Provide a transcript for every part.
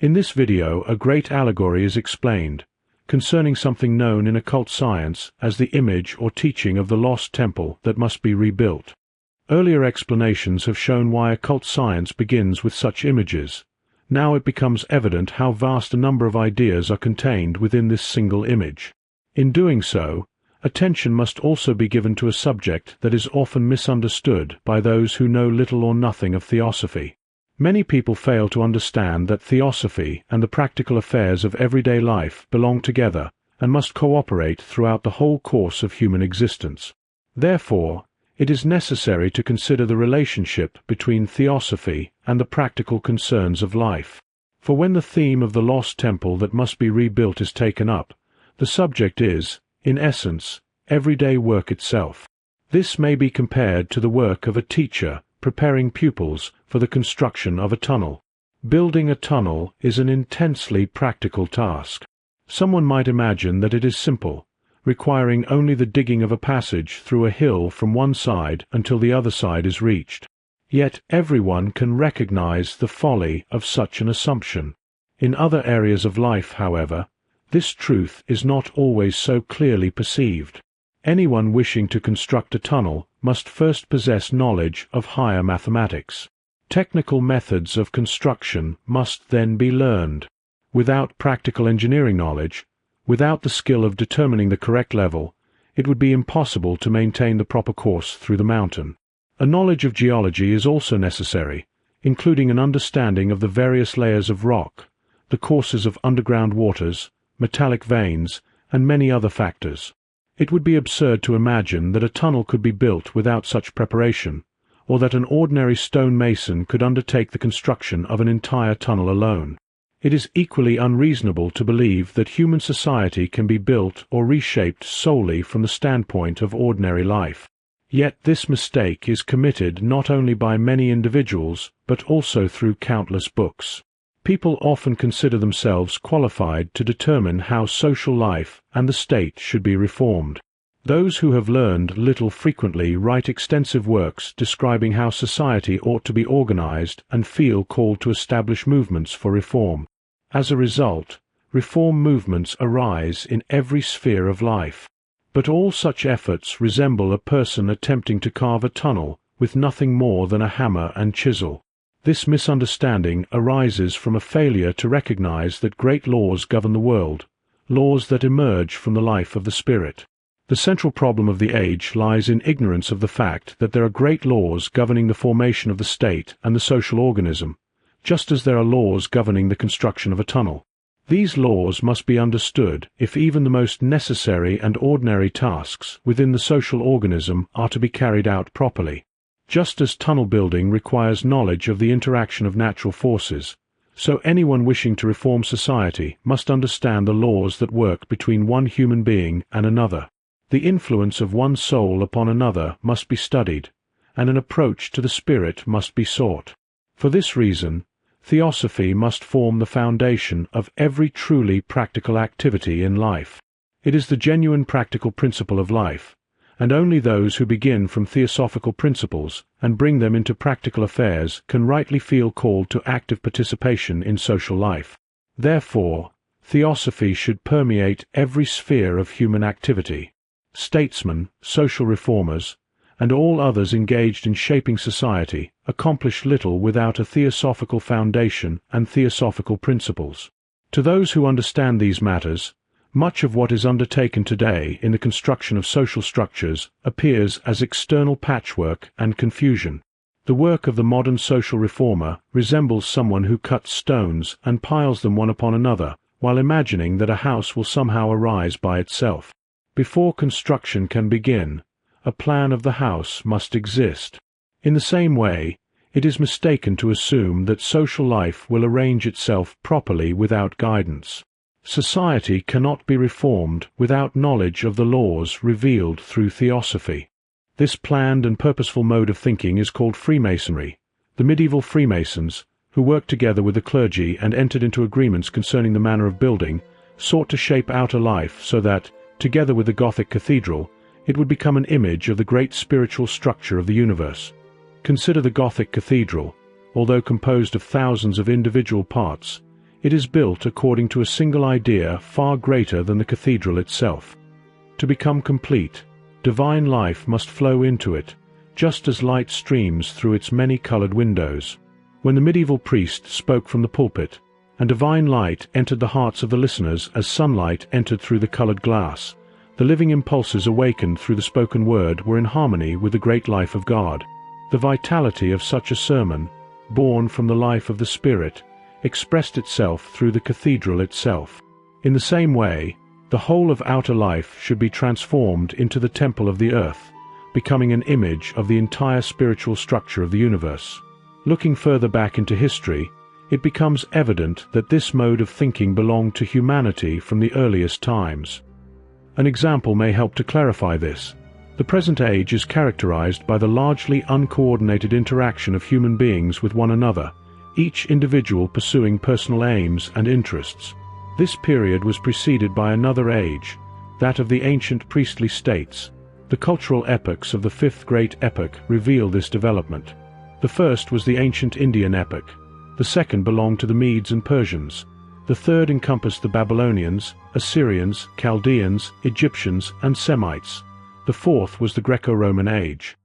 In this video, a great allegory is explained, concerning something known in occult science as the image or teaching of the lost temple that must be rebuilt. Earlier explanations have shown why occult science begins with such images. Now it becomes evident how vast a number of ideas are contained within this single image. In doing so, attention must also be given to a subject that is often misunderstood by those who know little or nothing of theosophy. Many people fail to understand that theosophy and the practical affairs of everyday life belong together and must cooperate throughout the whole course of human existence. Therefore, it is necessary to consider the relationship between theosophy and the practical concerns of life. For when the theme of the lost temple that must be rebuilt is taken up, the subject is, in essence, everyday work itself. This may be compared to the work of a teacher preparing pupils for the construction of a tunnel. Building a tunnel is an intensely practical task. Someone might imagine that it is simple, requiring only the digging of a passage through a hill from one side until the other side is reached. Yet everyone can recognize the folly of such an assumption. In other areas of life, however, this truth is not always so clearly perceived. Anyone wishing to construct a tunnel must first possess knowledge of higher mathematics. Technical methods of construction must then be learned. Without practical engineering knowledge, without the skill of determining the correct level, it would be impossible to maintain the proper course through the mountain. A knowledge of geology is also necessary, including an understanding of the various layers of rock, the courses of underground waters, metallic veins, and many other factors. It would be absurd to imagine that a tunnel could be built without such preparation, or that an ordinary stone mason could undertake the construction of an entire tunnel alone. It is equally unreasonable to believe that human society can be built or reshaped solely from the standpoint of ordinary life. Yet this mistake is committed not only by many individuals, but also through countless books. People often consider themselves qualified to determine how social life and the state should be reformed. Those who have learned little frequently write extensive works describing how society ought to be organized and feel called to establish movements for reform. As a result, reform movements arise in every sphere of life. But all such efforts resemble a person attempting to carve a tunnel with nothing more than a hammer and chisel. This misunderstanding arises from a failure to recognize that great laws govern the world, laws that emerge from the life of the spirit. The central problem of the age lies in ignorance of the fact that there are great laws governing the formation of the state and the social organism, just as there are laws governing the construction of a tunnel. These laws must be understood if even the most necessary and ordinary tasks within the social organism are to be carried out properly. Just as tunnel building requires knowledge of the interaction of natural forces, so anyone wishing to reform society must understand the laws that work between one human being and another. The influence of one soul upon another must be studied, and an approach to the spirit must be sought. For this reason, theosophy must form the foundation of every truly practical activity in life. It is the genuine practical principle of life, and only those who begin from theosophical principles and bring them into practical affairs can rightly feel called to active participation in social life. Therefore, theosophy should permeate every sphere of human activity. Statesmen, social reformers, and all others engaged in shaping society accomplish little without a theosophical foundation and theosophical principles. To those who understand these matters, much of what is undertaken today in the construction of social structures appears as external patchwork and confusion. The work of the modern social reformer resembles someone who cuts stones and piles them one upon another, while imagining that a house will somehow arise by itself. Before construction can begin, a plan of the house must exist. In the same way, it is mistaken to assume that social life will arrange itself properly without guidance. Society cannot be reformed without knowledge of the laws revealed through theosophy. This planned and purposeful mode of thinking is called Freemasonry. The medieval Freemasons, who worked together with the clergy and entered into agreements concerning the manner of building, sought to shape outer life so that, together with the Gothic cathedral, it would become an image of the great spiritual structure of the universe. Consider the Gothic cathedral. Although composed of thousands of individual parts, It is built according to a single idea far greater than the cathedral itself. To become complete, divine life must flow into it, just as light streams through its many-colored windows. When the medieval priest spoke from the pulpit, and divine light entered the hearts of the listeners as sunlight entered through the colored glass, the living impulses awakened through the spoken word were in harmony with the great life of God. The vitality of such a sermon, born from the life of the Spirit, expressed itself through the cathedral itself. In the same way, the whole of outer life should be transformed into the temple of the earth, becoming an image of the entire spiritual structure of the universe. Looking further back into history, it becomes evident that this mode of thinking belonged to humanity from the earliest times. An example may help to clarify this. The present age is characterized by the largely uncoordinated interaction of human beings with one another, each individual pursuing personal aims and interests. This period was preceded by another age, that of the ancient priestly states. The cultural epochs of the fifth great epoch reveal this development. The first was the ancient Indian epoch. The second belonged to the Medes and Persians. The third encompassed the Babylonians, Assyrians, Chaldeans, Egyptians, and Semites. The fourth was the Greco-Roman age.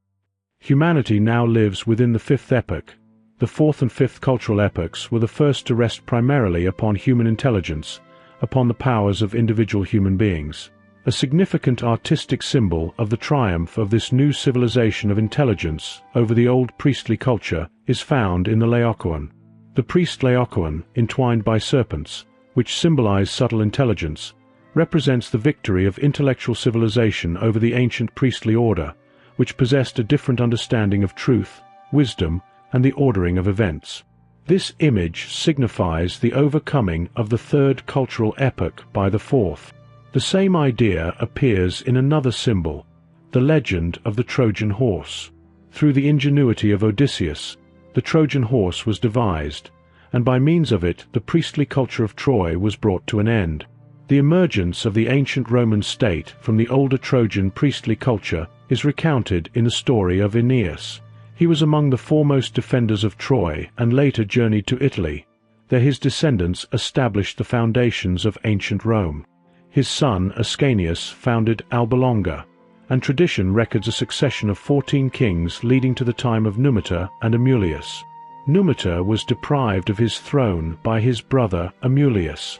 Humanity now lives within the fifth epoch. The fourth and fifth cultural epochs were the first to rest primarily upon human intelligence, upon the powers of individual human beings. A significant artistic symbol of the triumph of this new civilization of intelligence over the old priestly culture is found in the Laocoon. The priest Laocoon, entwined by serpents, which symbolize subtle intelligence, represents the victory of intellectual civilization over the ancient priestly order, which possessed a different understanding of truth, wisdom, and the ordering of events. This image signifies the overcoming of the third cultural epoch by the fourth. The same idea appears in another symbol, the legend of the Trojan horse. Through the ingenuity of Odysseus, the Trojan horse was devised, and by means of it the priestly culture of Troy was brought to an end. The emergence of the ancient Roman state from the older Trojan priestly culture is recounted in the story of Aeneas. He was among the foremost defenders of Troy and later journeyed to Italy. There his descendants established the foundations of ancient Rome. His son Ascanius founded Alba Longa, and tradition records a succession of 14 kings leading to the time of Numitor and Amulius. Numitor was deprived of his throne by his brother Amulius.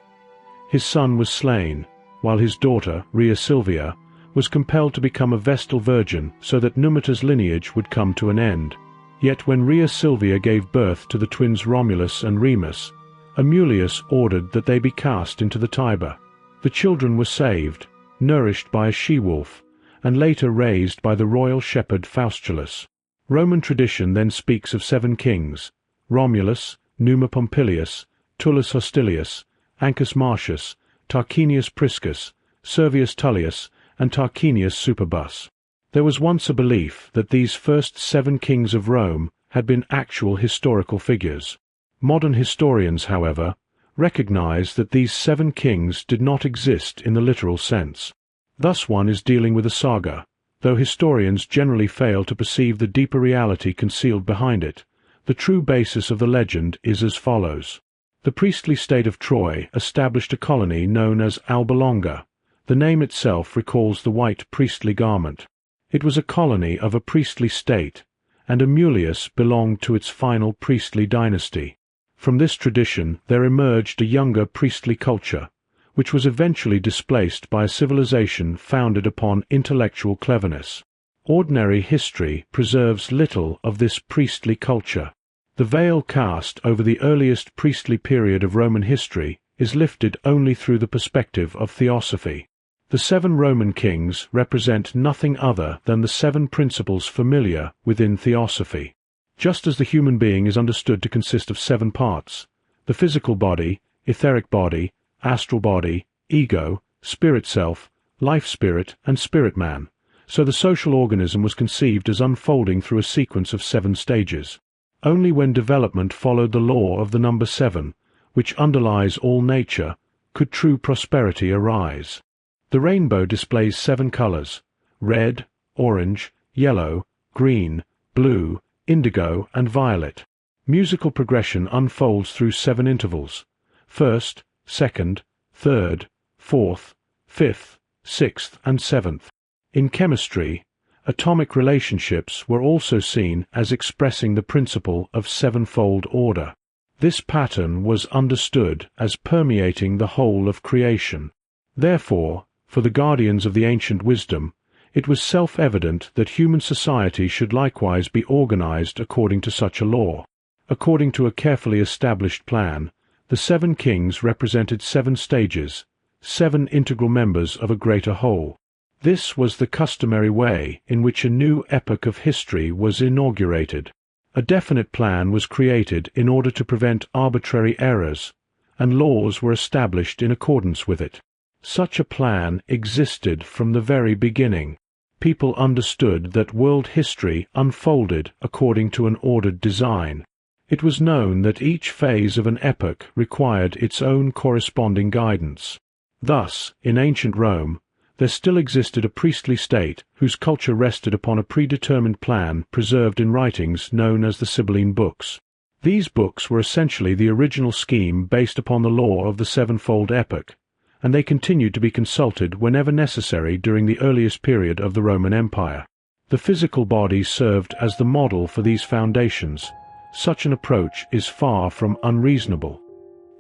His son was slain, while his daughter, Rhea Silvia, was compelled to become a Vestal virgin so that Numitor's lineage would come to an end. Yet when Rhea Silvia gave birth to the twins Romulus and Remus, Amulius ordered that they be cast into the Tiber. The children were saved, nourished by a she-wolf, and later raised by the royal shepherd Faustulus. Roman tradition then speaks of 7 kings: Romulus, Numa Pompilius, Tullus Hostilius, Ancus Marcius, Tarquinius Priscus, Servius Tullius, and Tarquinius Superbus. There was once a belief that these first 7 kings of Rome had been actual historical figures. Modern historians, however, recognize that these 7 kings did not exist in the literal sense. Thus one is dealing with a saga, though historians generally fail to perceive the deeper reality concealed behind it. The true basis of the legend is as follows. The priestly state of Troy established a colony known as Alba Longa. The name itself recalls the white priestly garment. It was a colony of a priestly state, and Amulius belonged to its final priestly dynasty. From this tradition there emerged a younger priestly culture, which was eventually displaced by a civilization founded upon intellectual cleverness. Ordinary history preserves little of this priestly culture. The veil cast over the earliest priestly period of Roman history is lifted only through the perspective of theosophy. The 7 Roman kings represent nothing other than the 7 principles familiar within theosophy. Just as the human being is understood to consist of 7 parts, the physical body, etheric body, astral body, ego, spirit self, life spirit, and spirit man, so the social organism was conceived as unfolding through a sequence of 7 stages. Only when development followed the law of the number 7, which underlies all nature, could true prosperity arise. The rainbow displays 7 colors: red, orange, yellow, green, blue, indigo, and violet. Musical progression unfolds through 7 intervals. first, second, third, fourth, fifth, sixth, and seventh. In chemistry, atomic relationships were also seen as expressing the principle of sevenfold order. This pattern was understood as permeating the whole of creation. Therefore, for the guardians of the ancient wisdom, it was self-evident that human society should likewise be organized according to such a law. According to a carefully established plan, the 7 kings represented 7 stages, 7 integral members of a greater whole. This was the customary way in which a new epoch of history was inaugurated. A definite plan was created in order to prevent arbitrary errors, and laws were established in accordance with it. Such a plan existed from the very beginning. People understood that world history unfolded according to an ordered design. It was known that each phase of an epoch required its own corresponding guidance. Thus, in ancient Rome, there still existed a priestly state whose culture rested upon a predetermined plan preserved in writings known as the Sibylline books. These books were essentially the original scheme based upon the law of the sevenfold epoch, and they continued to be consulted whenever necessary during the earliest period of the Roman Empire. The physical body served as the model for these foundations. Such an approach is far from unreasonable.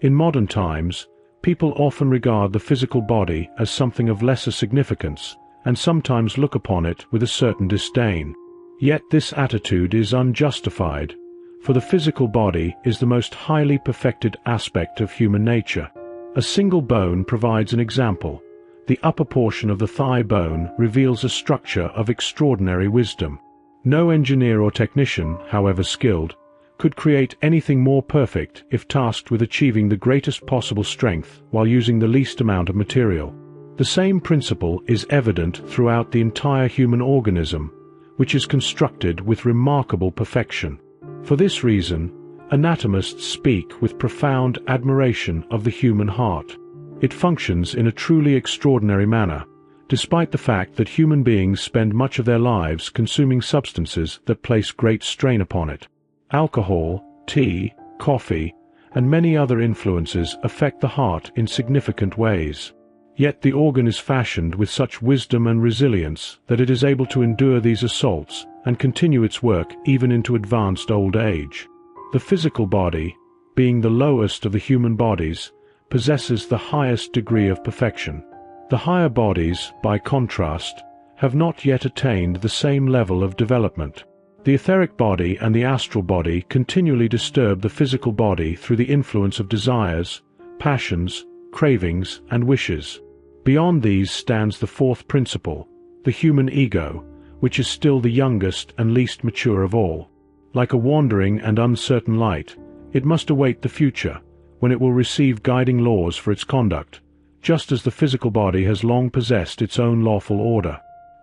In modern times, people often regard the physical body as something of lesser significance, and sometimes look upon it with a certain disdain. Yet this attitude is unjustified, for the physical body is the most highly perfected aspect of human nature. A single bone provides an example. The upper portion of the thigh bone reveals a structure of extraordinary wisdom. No engineer or technician, however skilled, could create anything more perfect if tasked with achieving the greatest possible strength while using the least amount of material. The same principle is evident throughout the entire human organism, which is constructed with remarkable perfection. For this reason, anatomists speak with profound admiration of the human heart. It functions in a truly extraordinary manner, despite the fact that human beings spend much of their lives consuming substances that place great strain upon it. Alcohol, tea, coffee, and many other influences affect the heart in significant ways. Yet the organ is fashioned with such wisdom and resilience that it is able to endure these assaults and continue its work even into advanced old age. The physical body, being the lowest of the human bodies, possesses the highest degree of perfection. The higher bodies, by contrast, have not yet attained the same level of development. The etheric body and the astral body continually disturb the physical body through the influence of desires, passions, cravings, and wishes. Beyond these stands the 4th principle, the human ego, which is still the youngest and least mature of all. Like a wandering and uncertain light, it must await the future, when it will receive guiding laws for its conduct, just as the physical body has long possessed its own lawful order.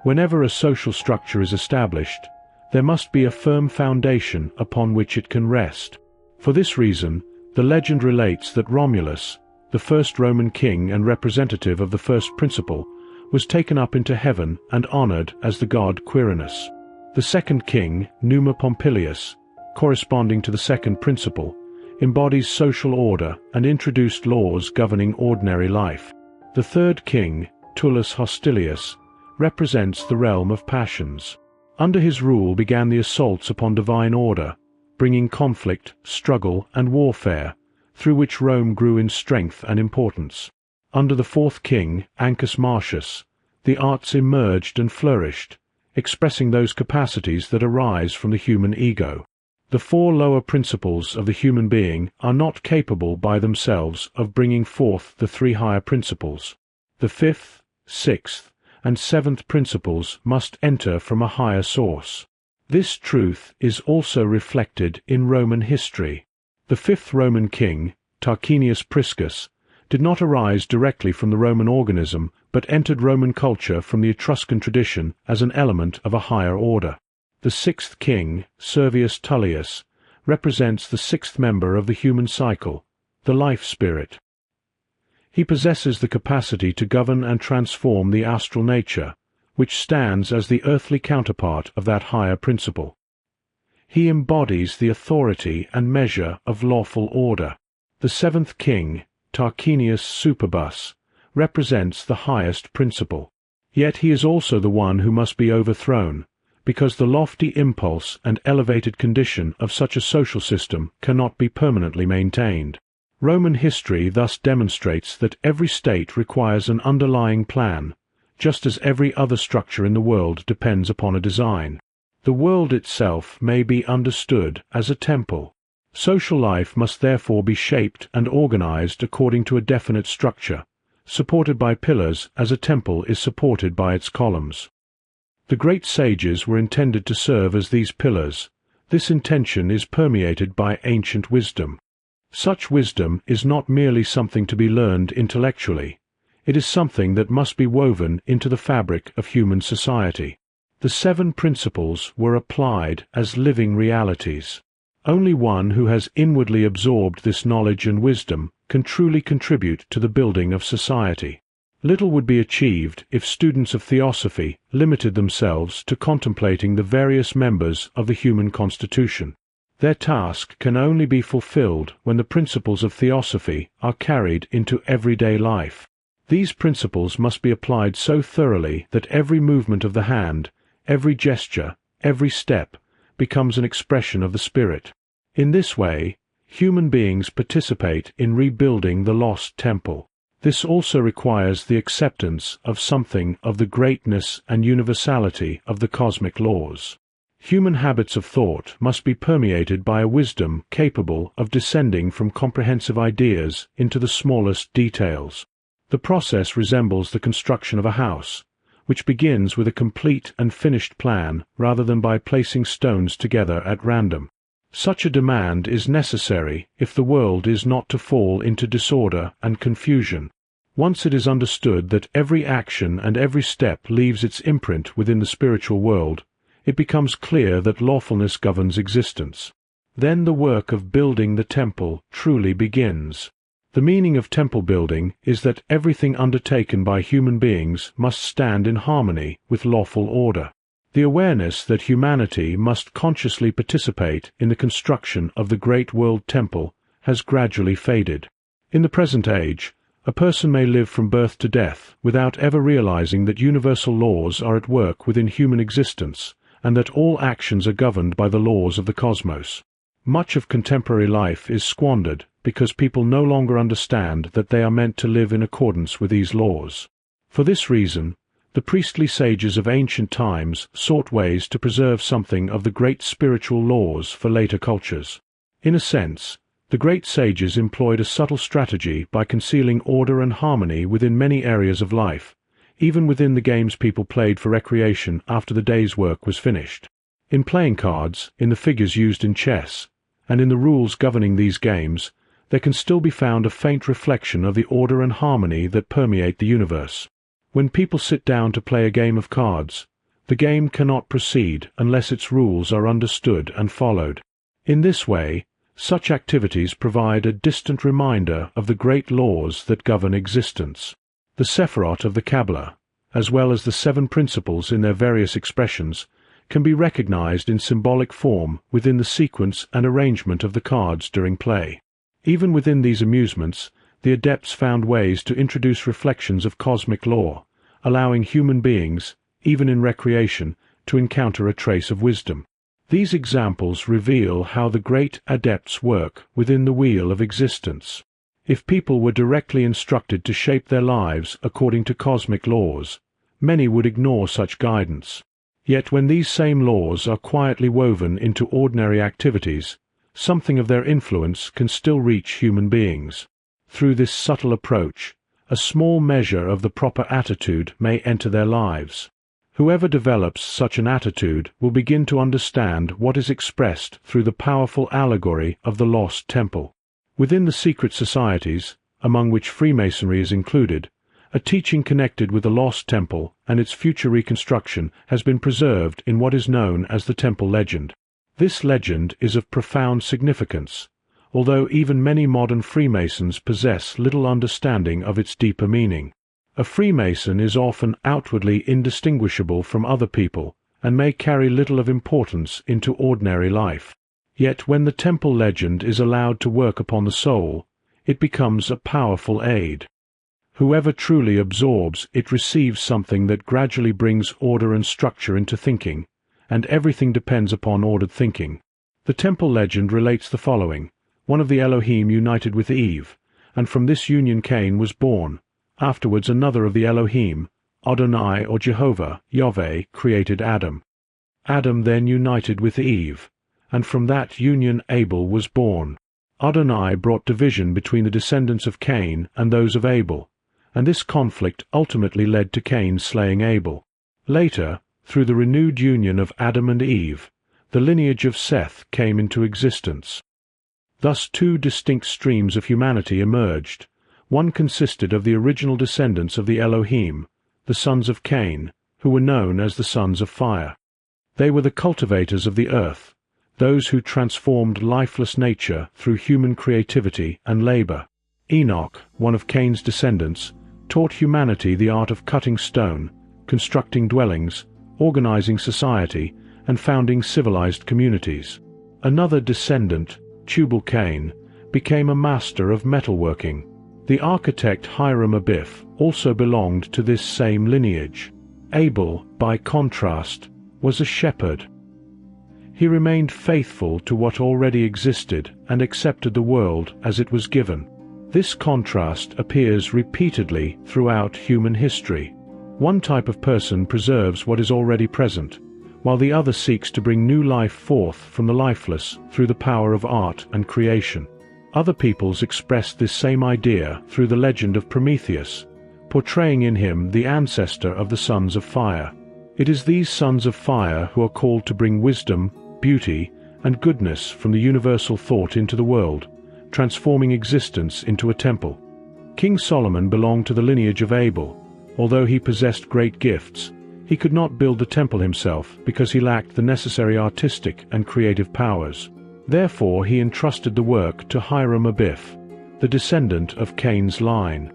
Whenever a social structure is established, there must be a firm foundation upon which it can rest. For this reason, the legend relates that Romulus, the first Roman king and representative of the first principle, was taken up into heaven and honored as the god Quirinus. The second king, Numa Pompilius, corresponding to the second principle, embodies social order and introduced laws governing ordinary life. The third king, Tullus Hostilius, represents the realm of passions. Under his rule began the assaults upon divine order, bringing conflict, struggle, and warfare, through which Rome grew in strength and importance. Under the fourth king, Ancus Marcius, the arts emerged and flourished, expressing those capacities that arise from the human ego. The 4 lower principles of the human being are not capable by themselves of bringing forth the 3 higher principles. The 5th, 6th, and 7th principles must enter from a higher source. This truth is also reflected in Roman history. The 5th Roman king, Tarquinius Priscus, did not arise directly from the Roman organism, but entered Roman culture from the Etruscan tradition as an element of a higher order. The 6th king, Servius Tullius, represents the 6th member of the human cycle, the life spirit. He possesses the capacity to govern and transform the astral nature, which stands as the earthly counterpart of that higher principle. He embodies the authority and measure of lawful order. The 7th king, Tarquinius Superbus, represents the highest principle. Yet he is also the one who must be overthrown, because the lofty impulse and elevated condition of such a social system cannot be permanently maintained. Roman history thus demonstrates that every state requires an underlying plan, just as every other structure in the world depends upon a design. The world itself may be understood as a temple. Social life must therefore be shaped and organized according to a definite structure, supported by pillars as a temple is supported by its columns. The great sages were intended to serve as these pillars. This intention is permeated by ancient wisdom. Such wisdom is not merely something to be learned intellectually. It is something that must be woven into the fabric of human society. The 7 principles were applied as living realities. Only one who has inwardly absorbed this knowledge and wisdom can truly contribute to the building of society. Little would be achieved if students of theosophy limited themselves to contemplating the various members of the human constitution. Their task can only be fulfilled when the principles of theosophy are carried into everyday life. These principles must be applied so thoroughly that every movement of the hand, every gesture, every step, becomes an expression of the spirit. In this way, human beings participate in rebuilding the lost temple. This also requires the acceptance of something of the greatness and universality of the cosmic laws. Human habits of thought must be permeated by a wisdom capable of descending from comprehensive ideas into the smallest details. The process resembles the construction of a house, which begins with a complete and finished plan rather than by placing stones together at random. Such a demand is necessary if the world is not to fall into disorder and confusion. Once it is understood that every action and every step leaves its imprint within the spiritual world, it becomes clear that lawfulness governs existence. Then the work of building the temple truly begins. The meaning of temple building is that everything undertaken by human beings must stand in harmony with lawful order. The awareness that humanity must consciously participate in the construction of the great world temple has gradually faded. In the present age, a person may live from birth to death without ever realizing that universal laws are at work within human existence and that all actions are governed by the laws of the cosmos. Much of contemporary life is squandered because people no longer understand that they are meant to live in accordance with these laws. For this reason, the priestly sages of ancient times sought ways to preserve something of the great spiritual laws for later cultures. In a sense, the great sages employed a subtle strategy by concealing order and harmony within many areas of life, even within the games people played for recreation after the day's work was finished. In playing cards, in the figures used in chess, and in the rules governing these games, there can still be found a faint reflection of the order and harmony that permeate the universe. When people sit down to play a game of cards, the game cannot proceed unless its rules are understood and followed. In this way, such activities provide a distant reminder of the great laws that govern existence. The Sephirot of the Kabbalah, as well as the 7 principles in their various expressions, can be recognized in symbolic form within the sequence and arrangement of the cards during play. Even within these amusements, the adepts found ways to introduce reflections of cosmic law, allowing human beings, even in recreation, to encounter a trace of wisdom. These examples reveal how the great adepts work within the wheel of existence. If people were directly instructed to shape their lives according to cosmic laws, many would ignore such guidance. Yet when these same laws are quietly woven into ordinary activities, something of their influence can still reach human beings. Through this subtle approach, a small measure of the proper attitude may enter their lives. Whoever develops such an attitude will begin to understand what is expressed through the powerful allegory of the lost temple. Within the secret societies, among which Freemasonry is included, a teaching connected with the lost temple and its future reconstruction has been preserved in what is known as the Temple Legend. This legend is of profound significance, although even many modern Freemasons possess little understanding of its deeper meaning. A Freemason is often outwardly indistinguishable from other people and may carry little of importance into ordinary life. Yet when the temple legend is allowed to work upon the soul, it becomes a powerful aid. Whoever truly absorbs it receives something that gradually brings order and structure into thinking, and everything depends upon ordered thinking. The temple legend relates the following. One of the Elohim united with Eve, and from this union Cain was born. Afterwards another of the Elohim, Adonai or Jehovah, Yahweh, created Adam. Adam then united with Eve, and from that union Abel was born. Adonai brought division between the descendants of Cain and those of Abel, and this conflict ultimately led to Cain slaying Abel. Later, through the renewed union of Adam and Eve, the lineage of Seth came into existence. Thus two distinct streams of humanity emerged. One consisted of the original descendants of the Elohim, the sons of Cain, who were known as the sons of fire. They were the cultivators of the earth, those who transformed lifeless nature through human creativity and labor. Enoch, one of Cain's descendants, taught humanity the art of cutting stone, constructing dwellings, organizing society, and founding civilized communities. Another descendant, Tubal-Cain, became a master of metalworking. The architect Hiram Abiff also belonged to this same lineage. Abel, by contrast, was a shepherd. He remained faithful to what already existed and accepted the world as it was given. This contrast appears repeatedly throughout human history. One type of person preserves what is already present, while the other seeks to bring new life forth from the lifeless through the power of art and creation. Other peoples expressed this same idea through the legend of Prometheus, portraying in him the ancestor of the sons of fire. It is these sons of fire who are called to bring wisdom, beauty, and goodness from the universal thought into the world, transforming existence into a temple. King Solomon belonged to the lineage of Abel. Although he possessed great gifts, he could not build the temple himself because he lacked the necessary artistic and creative powers. Therefore he entrusted the work to Hiram Abiff, the descendant of Cain's line.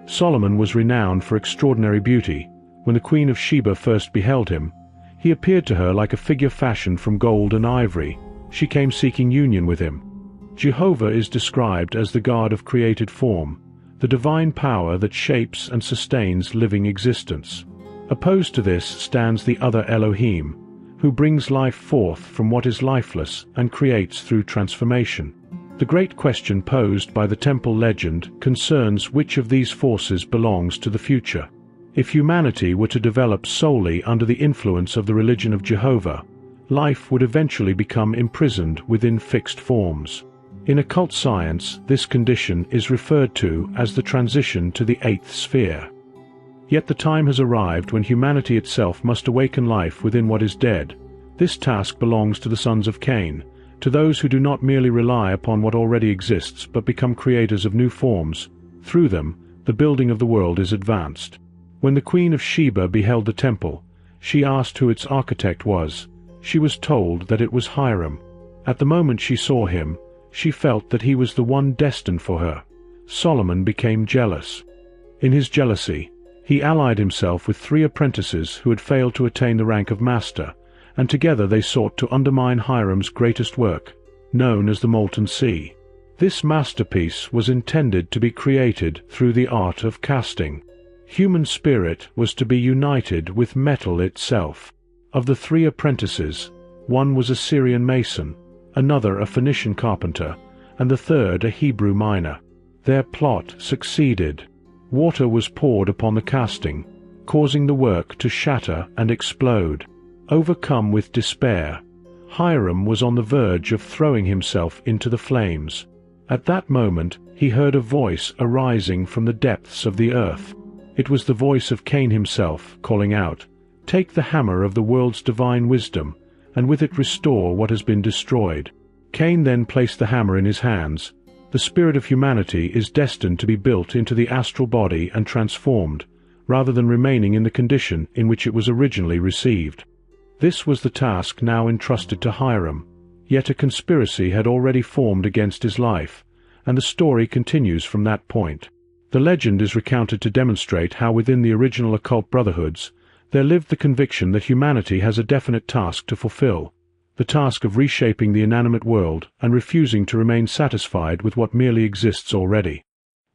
Solomon was renowned for extraordinary beauty. When the Queen of Sheba first beheld him, he appeared to her like a figure fashioned from gold and ivory. She came seeking union with him. Jehovah is described as the God of created form, the divine power that shapes and sustains living existence. Opposed to this stands the other Elohim, who brings life forth from what is lifeless and creates through transformation. The great question posed by the temple legend concerns which of these forces belongs to the future. If humanity were to develop solely under the influence of the religion of Jehovah, life would eventually become imprisoned within fixed forms. In occult science, this condition is referred to as the transition to the eighth sphere. Yet the time has arrived when humanity itself must awaken life within what is dead. This task belongs to the sons of Cain, to those who do not merely rely upon what already exists but become creators of new forms. Through them, the building of the world is advanced. When the Queen of Sheba beheld the temple, she asked who its architect was. She was told that it was Hiram. At the moment she saw him, she felt that he was the one destined for her. Solomon became jealous. In his jealousy, he allied himself with 3 apprentices who had failed to attain the rank of master, and together they sought to undermine Hiram's greatest work, known as the Molten Sea. This masterpiece was intended to be created through the art of casting. Human spirit was to be united with metal itself. Of the 3 apprentices, one was a Syrian mason, another a Phoenician carpenter, and the third a Hebrew miner. Their plot succeeded. Water was poured upon the casting, causing the work to shatter and explode. Overcome with despair, Hiram was on the verge of throwing himself into the flames. At that moment, he heard a voice arising from the depths of the earth. It was the voice of Cain himself, calling out, "Take the hammer of the world's divine wisdom, and with it restore what has been destroyed." Cain then placed the hammer in his hands. The spirit of humanity is destined to be built into the astral body and transformed, rather than remaining in the condition in which it was originally received. This was the task now entrusted to Hiram, yet a conspiracy had already formed against his life, and the story continues from that point. The legend is recounted to demonstrate how within the original occult brotherhoods there lived the conviction that humanity has a definite task to fulfill. the task of reshaping the inanimate world and refusing to remain satisfied with what merely exists already.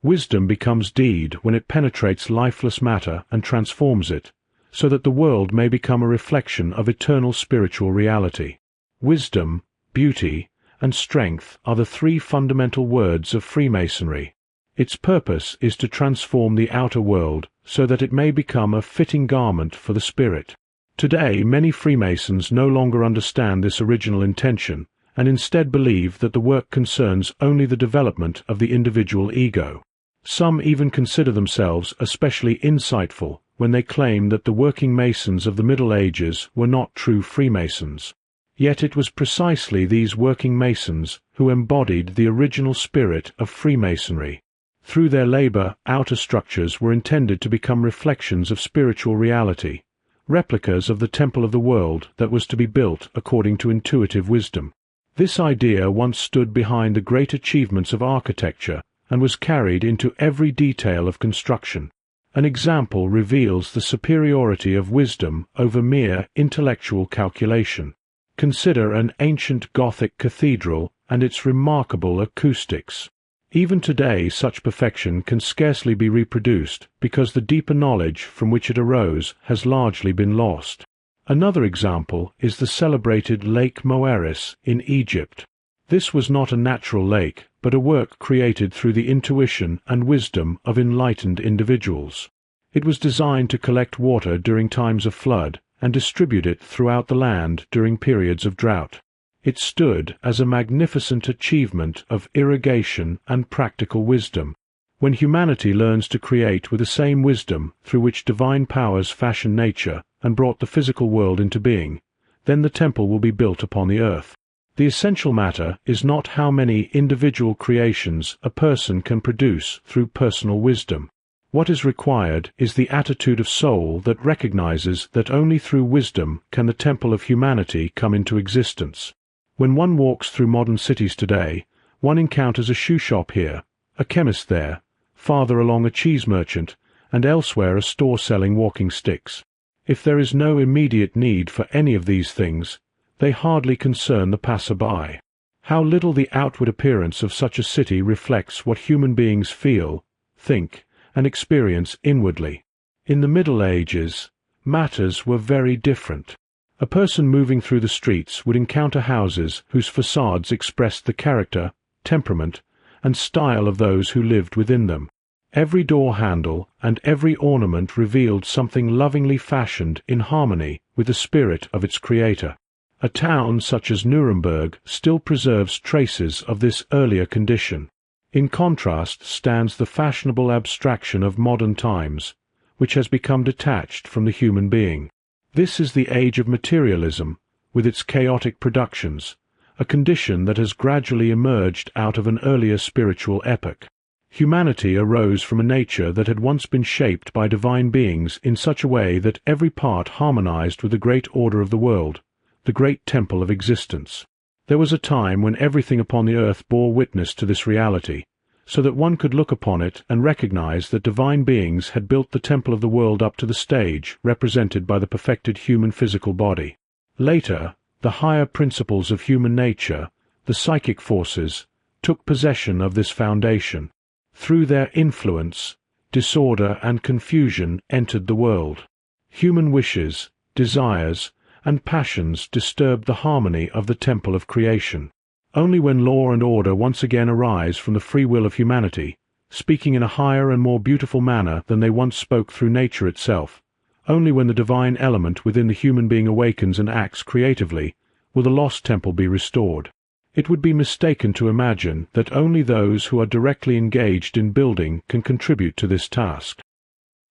Wisdom becomes deed when it penetrates lifeless matter and transforms it, so that the world may become a reflection of eternal spiritual reality. Wisdom, beauty, and strength are the three fundamental words of Freemasonry. Its purpose is to transform the outer world so that it may become a fitting garment for the spirit. Today, many Freemasons no longer understand this original intention and instead believe that the work concerns only the development of the individual ego. Some even consider themselves especially insightful when they claim that the working Masons of the Middle Ages were not true Freemasons. Yet it was precisely these working Masons who embodied the original spirit of Freemasonry. Through their labor, outer structures were intended to become reflections of spiritual reality, replicas of the temple of the world that was to be built according to intuitive wisdom. This idea once stood behind the great achievements of architecture and was carried into every detail of construction. An example reveals the superiority of wisdom over mere intellectual calculation. Consider an ancient Gothic cathedral and its remarkable acoustics. Even today such perfection can scarcely be reproduced because the deeper knowledge from which it arose has largely been lost. Another example is the celebrated Lake Moeris in Egypt. This was not a natural lake, but a work created through the intuition and wisdom of enlightened individuals. It was designed to collect water during times of flood and distribute it throughout the land during periods of drought. It stood as a magnificent achievement of irrigation and practical wisdom. When humanity learns to create with the same wisdom through which divine powers fashioned nature and brought the physical world into being, then the temple will be built upon the earth. The essential matter is not how many individual creations a person can produce through personal wisdom. What is required is the attitude of soul that recognizes that only through wisdom can the temple of humanity come into existence. When one walks through modern cities today, one encounters a shoe shop here, a chemist there, farther along a cheese merchant, and elsewhere a store selling walking sticks. If there is no immediate need for any of these things, they hardly concern the passer-by. How little the outward appearance of such a city reflects what human beings feel, think, and experience inwardly. In the Middle Ages, matters were very different. A person moving through the streets would encounter houses whose facades expressed the character, temperament, and style of those who lived within them. Every door handle and every ornament revealed something lovingly fashioned in harmony with the spirit of its creator. A town such as Nuremberg still preserves traces of this earlier condition. In contrast stands the fashionable abstraction of modern times, which has become detached from the human being. This is the age of materialism, with its chaotic productions, a condition that has gradually emerged out of an earlier spiritual epoch. Humanity arose from a nature that had once been shaped by divine beings in such a way that every part harmonized with the great order of the world, the great temple of existence. There was a time when everything upon the earth bore witness to this reality, so that one could look upon it and recognize that divine beings had built the temple of the world up to the stage represented by the perfected human physical body. Later, the higher principles of human nature, the psychic forces, took possession of this foundation. Through their influence, disorder and confusion entered the world. Human wishes, desires, and passions disturbed the harmony of the temple of creation. Only when law and order once again arise from the free will of humanity, speaking in a higher and more beautiful manner than they once spoke through nature itself, only when the divine element within the human being awakens and acts creatively, will the lost temple be restored. It would be mistaken to imagine that only those who are directly engaged in building can contribute to this task.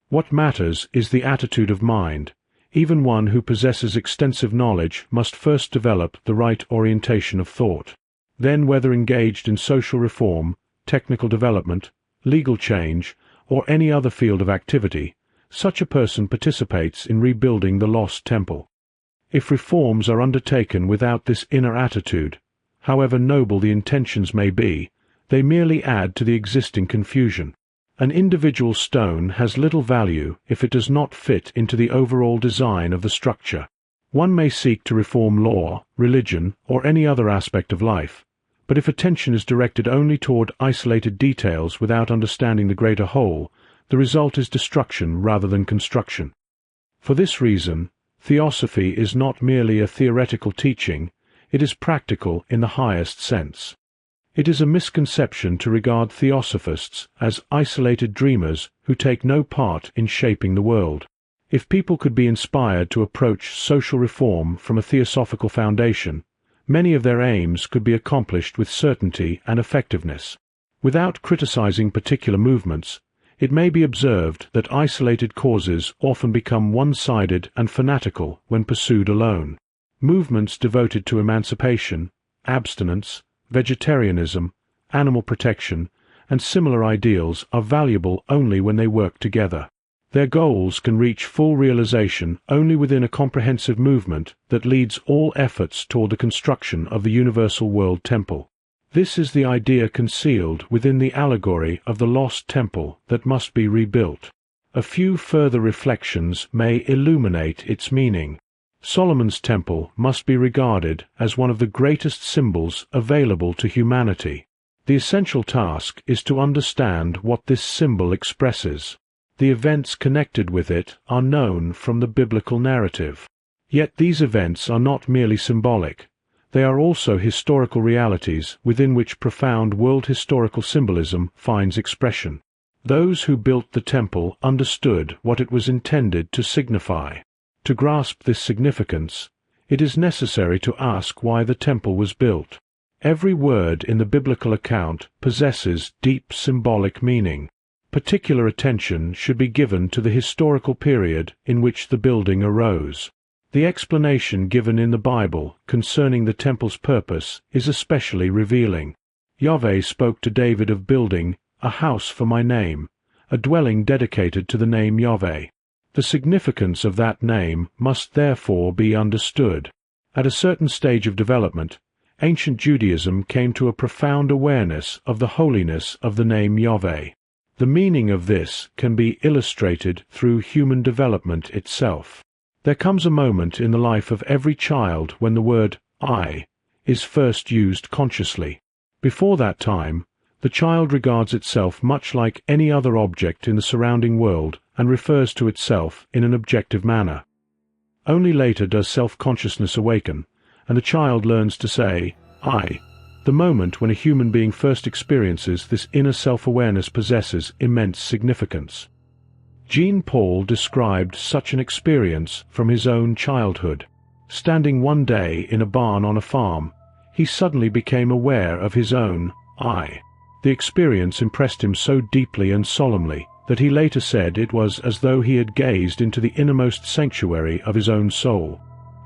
What matters is the attitude of mind. Even one who possesses extensive knowledge must first develop the right orientation of thought. Then, whether engaged in social reform, technical development, legal change, or any other field of activity, such a person participates in rebuilding the lost temple. If reforms are undertaken without this inner attitude, however noble the intentions may be, they merely add to the existing confusion. An individual stone has little value if it does not fit into the overall design of the structure. One may seek to reform law, religion, or any other aspect of life, but if attention is directed only toward isolated details without understanding the greater whole, the result is destruction rather than construction. For this reason, theosophy is not merely a theoretical teaching, it is practical in the highest sense. It is a misconception to regard theosophists as isolated dreamers who take no part in shaping the world. If people could be inspired to approach social reform from a theosophical foundation, many of their aims could be accomplished with certainty and effectiveness. Without criticizing particular movements, it may be observed that isolated causes often become one-sided and fanatical when pursued alone. Movements devoted to emancipation, abstinence, vegetarianism, animal protection, and similar ideals are valuable only when they work together. Their goals can reach full realization only within a comprehensive movement that leads all efforts toward the construction of the universal world temple. This is the idea concealed within the allegory of the lost temple that must be rebuilt. A few further reflections may illuminate its meaning. Solomon's temple must be regarded as one of the greatest symbols available to humanity. The essential task is to understand what this symbol expresses. The events connected with it are known from the biblical narrative. Yet these events are not merely symbolic. They are also historical realities within which profound world historical symbolism finds expression. Those who built the temple understood what it was intended to signify. To grasp this significance, it is necessary to ask why the temple was built. Every word in the biblical account possesses deep symbolic meaning. Particular attention should be given to the historical period in which the building arose. The explanation given in the Bible concerning the temple's purpose is especially revealing. Yahweh spoke to David of building a house for my name, a dwelling dedicated to the name Yahweh. The significance of that name must therefore be understood. At a certain stage of development, ancient Judaism came to a profound awareness of the holiness of the name Yahweh. The meaning of this can be illustrated through human development itself. There comes a moment in the life of every child when the word I is first used consciously. Before that time, the child regards itself much like any other object in the surrounding world and refers to itself in an objective manner. Only later does self-consciousness awaken, and the child learns to say, I. The moment when a human being first experiences this inner self-awareness possesses immense significance. Jean-Paul described such an experience from his own childhood. Standing one day in a barn on a farm, he suddenly became aware of his own I. The experience impressed him so deeply and solemnly that he later said it was as though he had gazed into the innermost sanctuary of his own soul.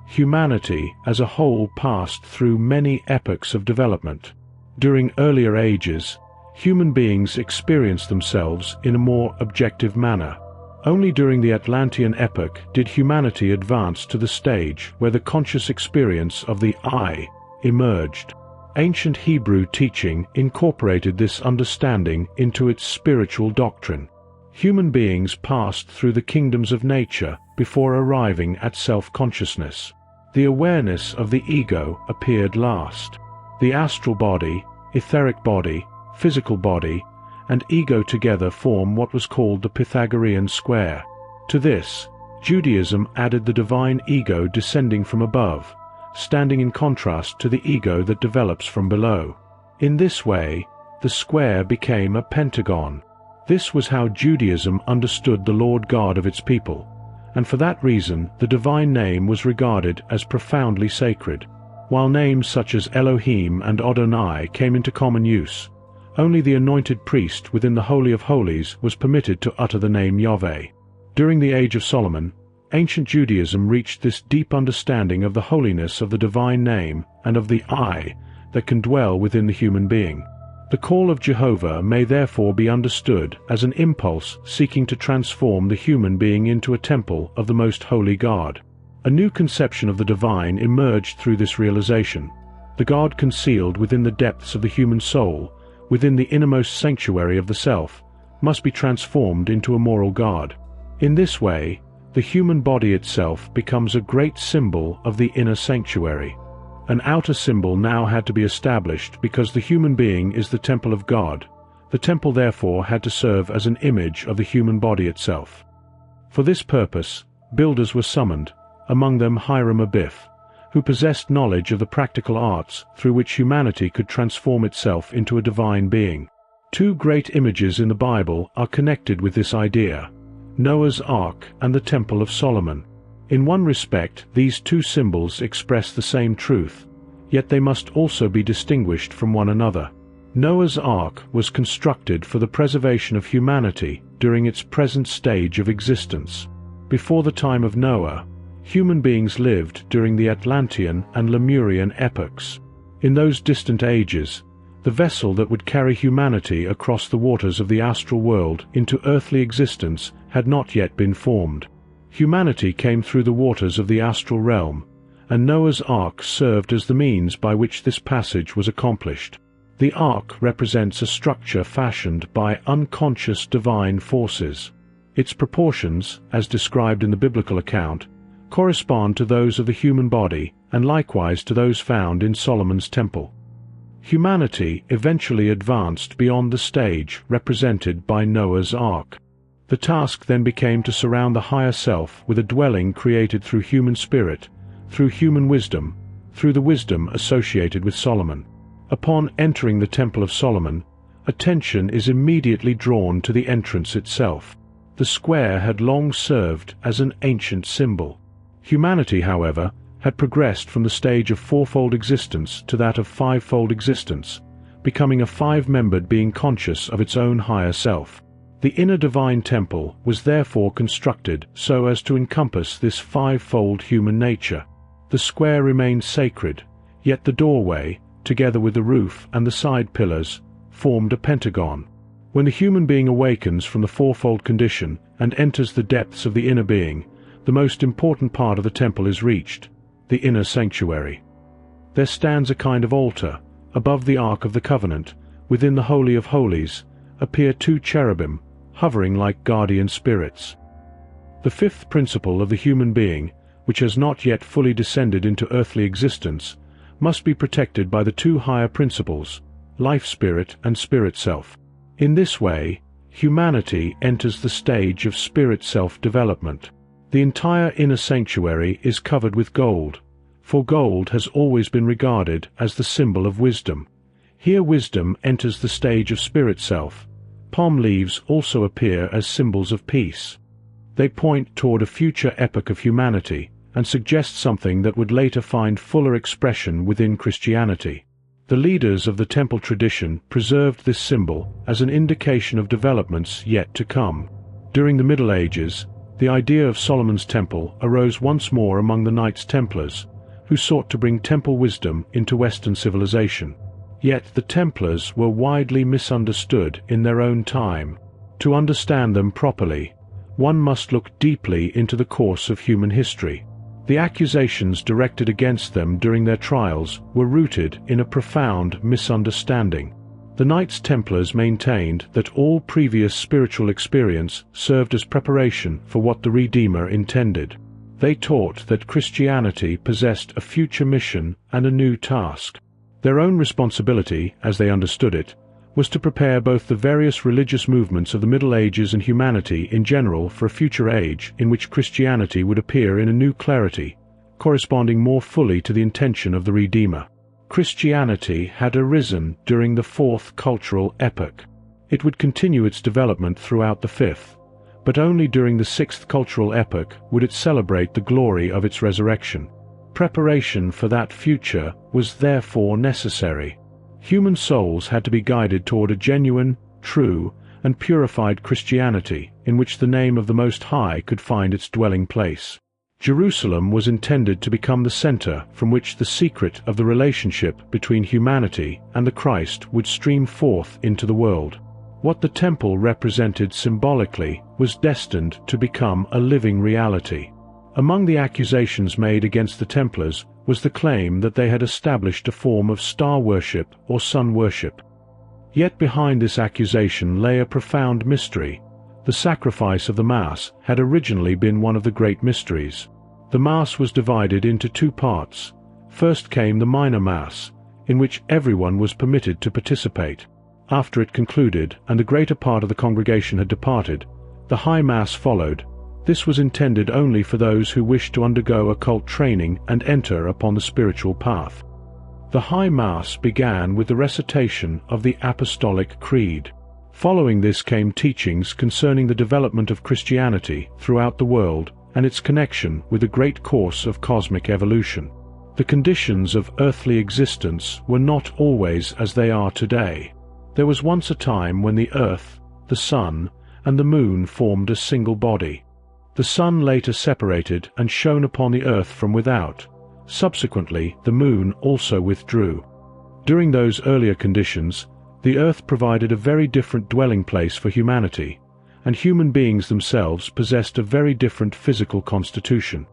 Humanity as a whole passed through many epochs of development. During earlier ages, human beings experienced themselves in a more objective manner. Only during the Atlantean epoch did humanity advance to the stage where the conscious experience of the I emerged. Ancient Hebrew teaching incorporated this understanding into its spiritual doctrine. Human beings passed through the kingdoms of nature before arriving at self-consciousness. The awareness of the ego appeared last. The astral body, etheric body, physical body, and ego together form what was called the Pythagorean square. To this, Judaism added the divine ego descending from above, standing in contrast to the ego that develops from below. In this way, the square became a pentagon. This was how Judaism understood the Lord God of its people, and for that reason the divine name was regarded as profoundly sacred. While names such as Elohim and Adonai came into common use, only the anointed priest within the Holy of Holies was permitted to utter the name Yahweh. During the Age of Solomon, ancient Judaism reached this deep understanding of the holiness of the divine name and of the I that can dwell within the human being. The call of Jehovah may therefore be understood as an impulse seeking to transform the human being into a temple of the most holy God. A new conception of the divine emerged through this realization. The God concealed within the depths of the human soul, within the innermost sanctuary of the self, must be transformed into a moral God. In this way, the human body itself becomes a great symbol of the inner sanctuary. An outer symbol now had to be established because the human being is the temple of God. The temple therefore had to serve as an image of the human body itself. For this purpose, builders were summoned, among them Hiram Abiff, who possessed knowledge of the practical arts through which humanity could transform itself into a divine being. Two great images in the Bible are connected with this idea: Noah's Ark and the Temple of Solomon. In one respect, these two symbols express the same truth, yet they must also be distinguished from one another. Noah's Ark was constructed for the preservation of humanity during its present stage of existence. Before the time of Noah, human beings lived during the Atlantean and Lemurian epochs. In those distant ages, the vessel that would carry humanity across the waters of the astral world into earthly existence had not yet been formed. Humanity came through the waters of the astral realm, and Noah's Ark served as the means by which this passage was accomplished. The Ark represents a structure fashioned by unconscious divine forces. Its proportions, as described in the biblical account, correspond to those of the human body and likewise to those found in Solomon's temple. Humanity eventually advanced beyond the stage represented by Noah's Ark. The task then became to surround the higher self with a dwelling created through human spirit, through human wisdom, through the wisdom associated with Solomon. Upon entering the Temple of Solomon, attention is immediately drawn to the entrance itself. The square had long served as an ancient symbol. Humanity, however, had progressed from the stage of fourfold existence to that of fivefold existence, becoming a five-membered being conscious of its own higher self. The inner divine temple was therefore constructed so as to encompass this fivefold human nature. The square remained sacred, yet the doorway, together with the roof and the side pillars, formed a pentagon. When the human being awakens from the fourfold condition and enters the depths of the inner being, the most important part of the temple is reached, the inner sanctuary. There stands a kind of altar. Above the Ark of the Covenant, within the Holy of Holies, appear two cherubim, hovering like guardian spirits. The fifth principle of the human being, which has not yet fully descended into earthly existence, must be protected by the two higher principles, life spirit and spirit self. In this way, humanity enters the stage of spirit self-development. The entire inner sanctuary is covered with gold, for gold has always been regarded as the symbol of wisdom. Here wisdom enters the stage of spirit self. Palm leaves also appear as symbols of peace. They point toward a future epoch of humanity and suggest something that would later find fuller expression within Christianity. The leaders of the temple tradition preserved this symbol as an indication of developments yet to come. During the Middle Ages, the idea of Solomon's temple arose once more among the Knights Templars, who sought to bring temple wisdom into Western civilization. Yet the Templars were widely misunderstood in their own time. To understand them properly, one must look deeply into the course of human history. The accusations directed against them during their trials were rooted in a profound misunderstanding. The Knights Templars maintained that all previous spiritual experience served as preparation for what the Redeemer intended. They taught that Christianity possessed a future mission and a new task. Their own responsibility, as they understood it, was to prepare both the various religious movements of the Middle Ages and humanity in general for a future age in which Christianity would appear in a new clarity, corresponding more fully to the intention of the Redeemer. Christianity had arisen during the fourth cultural epoch. It would continue its development throughout the fifth, but only during the sixth cultural epoch would it celebrate the glory of its resurrection. Preparation for that future was therefore necessary. Human souls had to be guided toward a genuine, true, and purified Christianity in which the name of the Most High could find its dwelling place. Jerusalem was intended to become the center from which the secret of the relationship between humanity and the Christ would stream forth into the world. What the temple represented symbolically was destined to become a living reality. Among the accusations made against the Templars was the claim that they had established a form of star worship or sun worship. Yet behind this accusation lay a profound mystery. The sacrifice of the Mass had originally been one of the great mysteries. The Mass was divided into two parts. First came the minor Mass, in which everyone was permitted to participate. After it concluded and the greater part of the congregation had departed, the High Mass followed. This was intended only for those who wished to undergo occult training and enter upon the spiritual path. The High Mass began with the recitation of the Apostolic Creed. Following this came teachings concerning the development of Christianity throughout the world and its connection with the great course of cosmic evolution. The conditions of earthly existence were not always as they are today. There was once a time when the earth, the sun, and the moon formed a single body. The sun later separated and shone upon the earth from without. Subsequently, the moon also withdrew. During those earlier conditions, the earth provided a very different dwelling place for humanity, and human beings themselves possessed a very different physical constitution.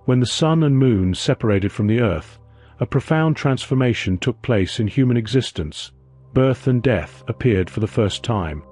When the sun and moon separated from the earth, a profound transformation took place in human existence. Birth and death appeared for the first time.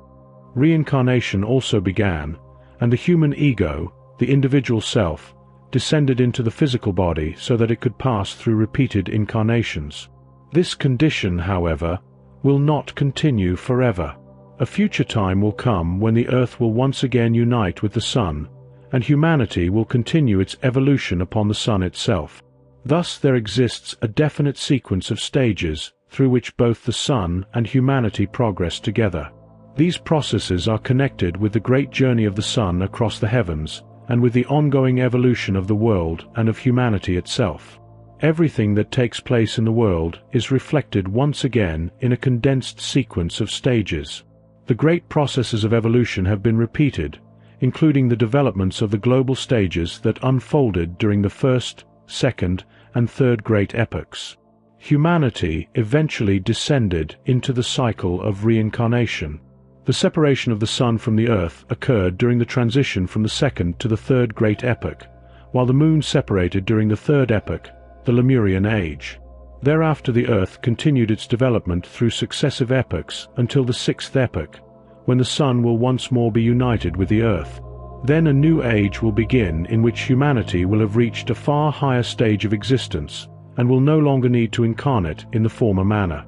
Reincarnation also began, and the human ego, the individual self, descended into the physical body so that it could pass through repeated incarnations. This condition, however, will not continue forever. A future time will come when the earth will once again unite with the sun, and humanity will continue its evolution upon the sun itself. Thus there exists a definite sequence of stages through which both the sun and humanity progress together. These processes are connected with the great journey of the sun across the heavens, and with the ongoing evolution of the world and of humanity itself. Everything that takes place in the world is reflected once again in a condensed sequence of stages. The great processes of evolution have been repeated, including the developments of the global stages that unfolded during the first, second, and third great epochs. Humanity eventually descended into the cycle of reincarnation. The separation of the sun from the earth occurred during the transition from the second to the third great epoch, while the moon separated during the third epoch, the Lemurian Age. Thereafter the earth continued its development through successive epochs until the sixth epoch, when the sun will once more be united with the earth. Then a new age will begin in which humanity will have reached a far higher stage of existence and will no longer need to incarnate in the former manner.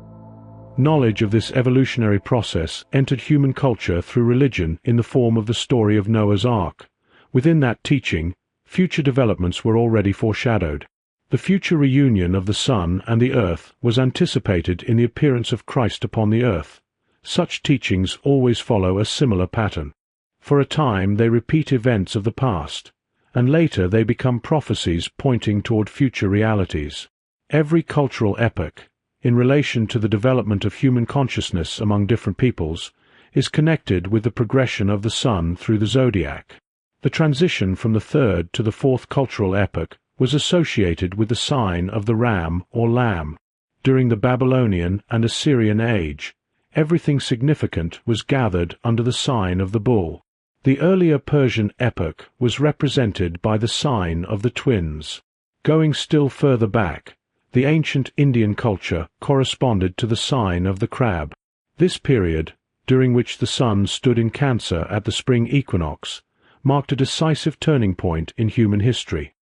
Knowledge of this evolutionary process entered human culture through religion in the form of the story of Noah's Ark. Within that teaching, future developments were already foreshadowed. The future reunion of the sun and the earth was anticipated in the appearance of Christ upon the earth. Such teachings always follow a similar pattern. For a time they repeat events of the past, and later they become prophecies pointing toward future realities. Every cultural epoch, in relation to the development of human consciousness among different peoples, is connected with the progression of the sun through the zodiac. The transition from the third to the fourth cultural epoch was associated with the sign of the ram or lamb. During the Babylonian and Assyrian age, everything significant was gathered under the sign of the bull. The earlier Persian epoch was represented by the sign of the twins. Going still further back, the ancient Indian culture corresponded to the sign of the crab. This period, during which the sun stood in Cancer at the spring equinox, marked a decisive turning point in human history.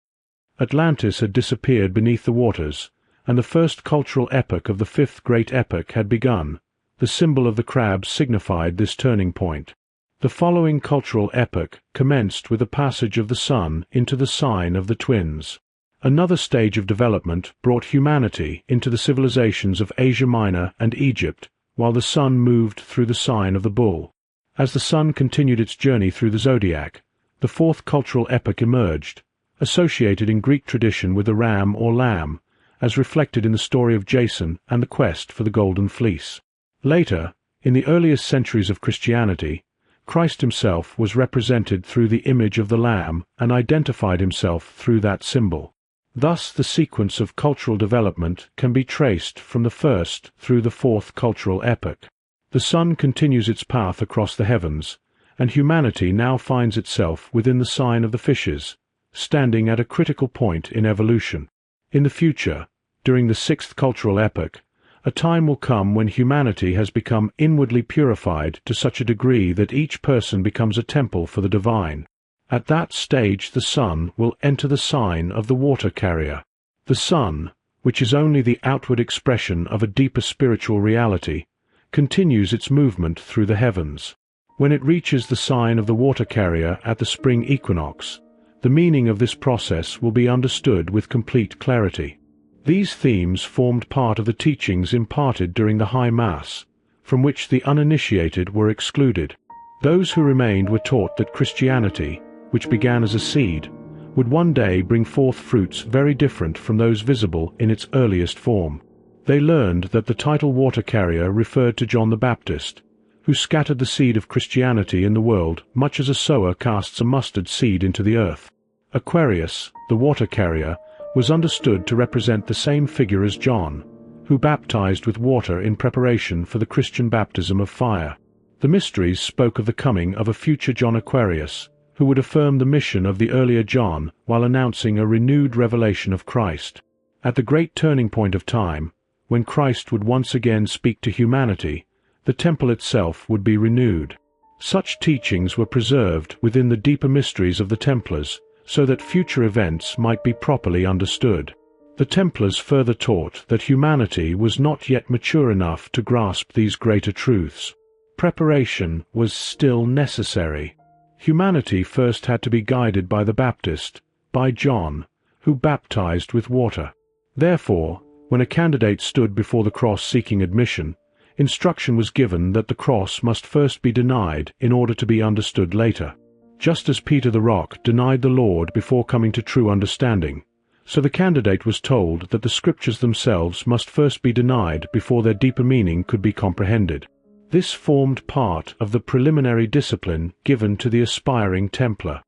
Atlantis had disappeared beneath the waters, and the first cultural epoch of the fifth great epoch had begun. The symbol of the crab signified this turning point. The following cultural epoch commenced with the passage of the sun into the sign of the twins. Another stage of development brought humanity into the civilizations of Asia Minor and Egypt, while the sun moved through the sign of the bull. As the sun continued its journey through the zodiac, the fourth cultural epoch emerged, associated in Greek tradition with the ram or lamb, as reflected in the story of Jason and the quest for the Golden Fleece. Later, in the earliest centuries of Christianity, Christ himself was represented through the image of the lamb and identified himself through that symbol. Thus the sequence of cultural development can be traced from the first through the fourth cultural epoch. The sun continues its path across the heavens, and humanity now finds itself within the sign of the fishes, standing at a critical point in evolution. In the future, during the sixth cultural epoch, A time will come when humanity has become inwardly purified to such a degree that each person becomes a temple for the divine. At that stage the sun will enter the sign of the water carrier. The sun, which is only the outward expression of a deeper spiritual reality, continues its movement through the heavens. When it reaches the sign of the water carrier at the spring equinox, the meaning of this process will be understood with complete clarity. These themes formed part of the teachings imparted during the High Mass, from which the uninitiated were excluded. Those who remained were taught that Christianity, which began as a seed, would one day bring forth fruits very different from those visible in its earliest form. They learned that the title water carrier referred to John the Baptist, who scattered the seed of Christianity in the world much as a sower casts a mustard seed into the earth. Aquarius, the water carrier, was understood to represent the same figure as John, who baptized with water in preparation for the Christian baptism of fire. The mysteries spoke of the coming of a future John Aquarius, who would affirm the mission of the earlier John while announcing a renewed revelation of Christ. At the great turning point of time, when Christ would once again speak to humanity, the temple itself would be renewed. Such teachings were preserved within the deeper mysteries of the Templars, so that future events might be properly understood. The Templars further taught that humanity was not yet mature enough to grasp these greater truths. Preparation was still necessary. Humanity first had to be guided by the Baptist, by John, who baptized with water. Therefore, when a candidate stood before the cross seeking admission, instruction was given that the cross must first be denied in order to be understood later. Just as Peter the Rock denied the Lord before coming to true understanding, so the candidate was told that the Scriptures themselves must first be denied before their deeper meaning could be comprehended. This formed part of the preliminary discipline given to the aspiring Templar.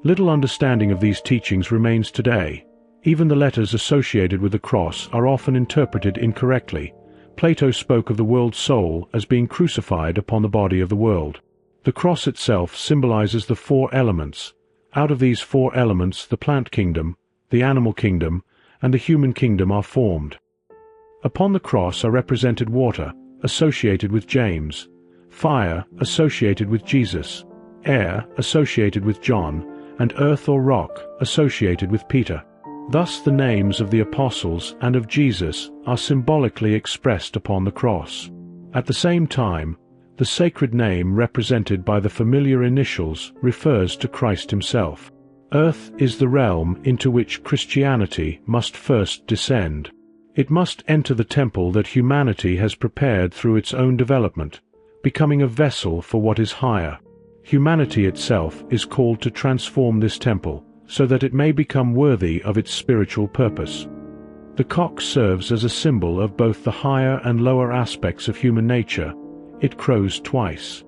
Little understanding of these teachings remains today. Even the letters associated with the cross are often interpreted incorrectly. Plato spoke of the world soul as being crucified upon the body of the world. The cross itself symbolizes the four elements. Out of these four elements the plant kingdom, the animal kingdom, and the human kingdom are formed. Upon the cross are represented water, associated with James, fire, associated with Jesus, air, associated with John, and earth or rock, associated with Peter. Thus the names of the apostles and of Jesus are symbolically expressed upon the cross. At the same time, the sacred name represented by the familiar initials refers to Christ himself. Earth is the realm into which Christianity must first descend. It must enter the temple that humanity has prepared through its own development, becoming a vessel for what is higher. Humanity itself is called to transform this temple, so that it may become worthy of its spiritual purpose. The cock serves as a symbol of both the higher and lower aspects of human nature. It crows twice.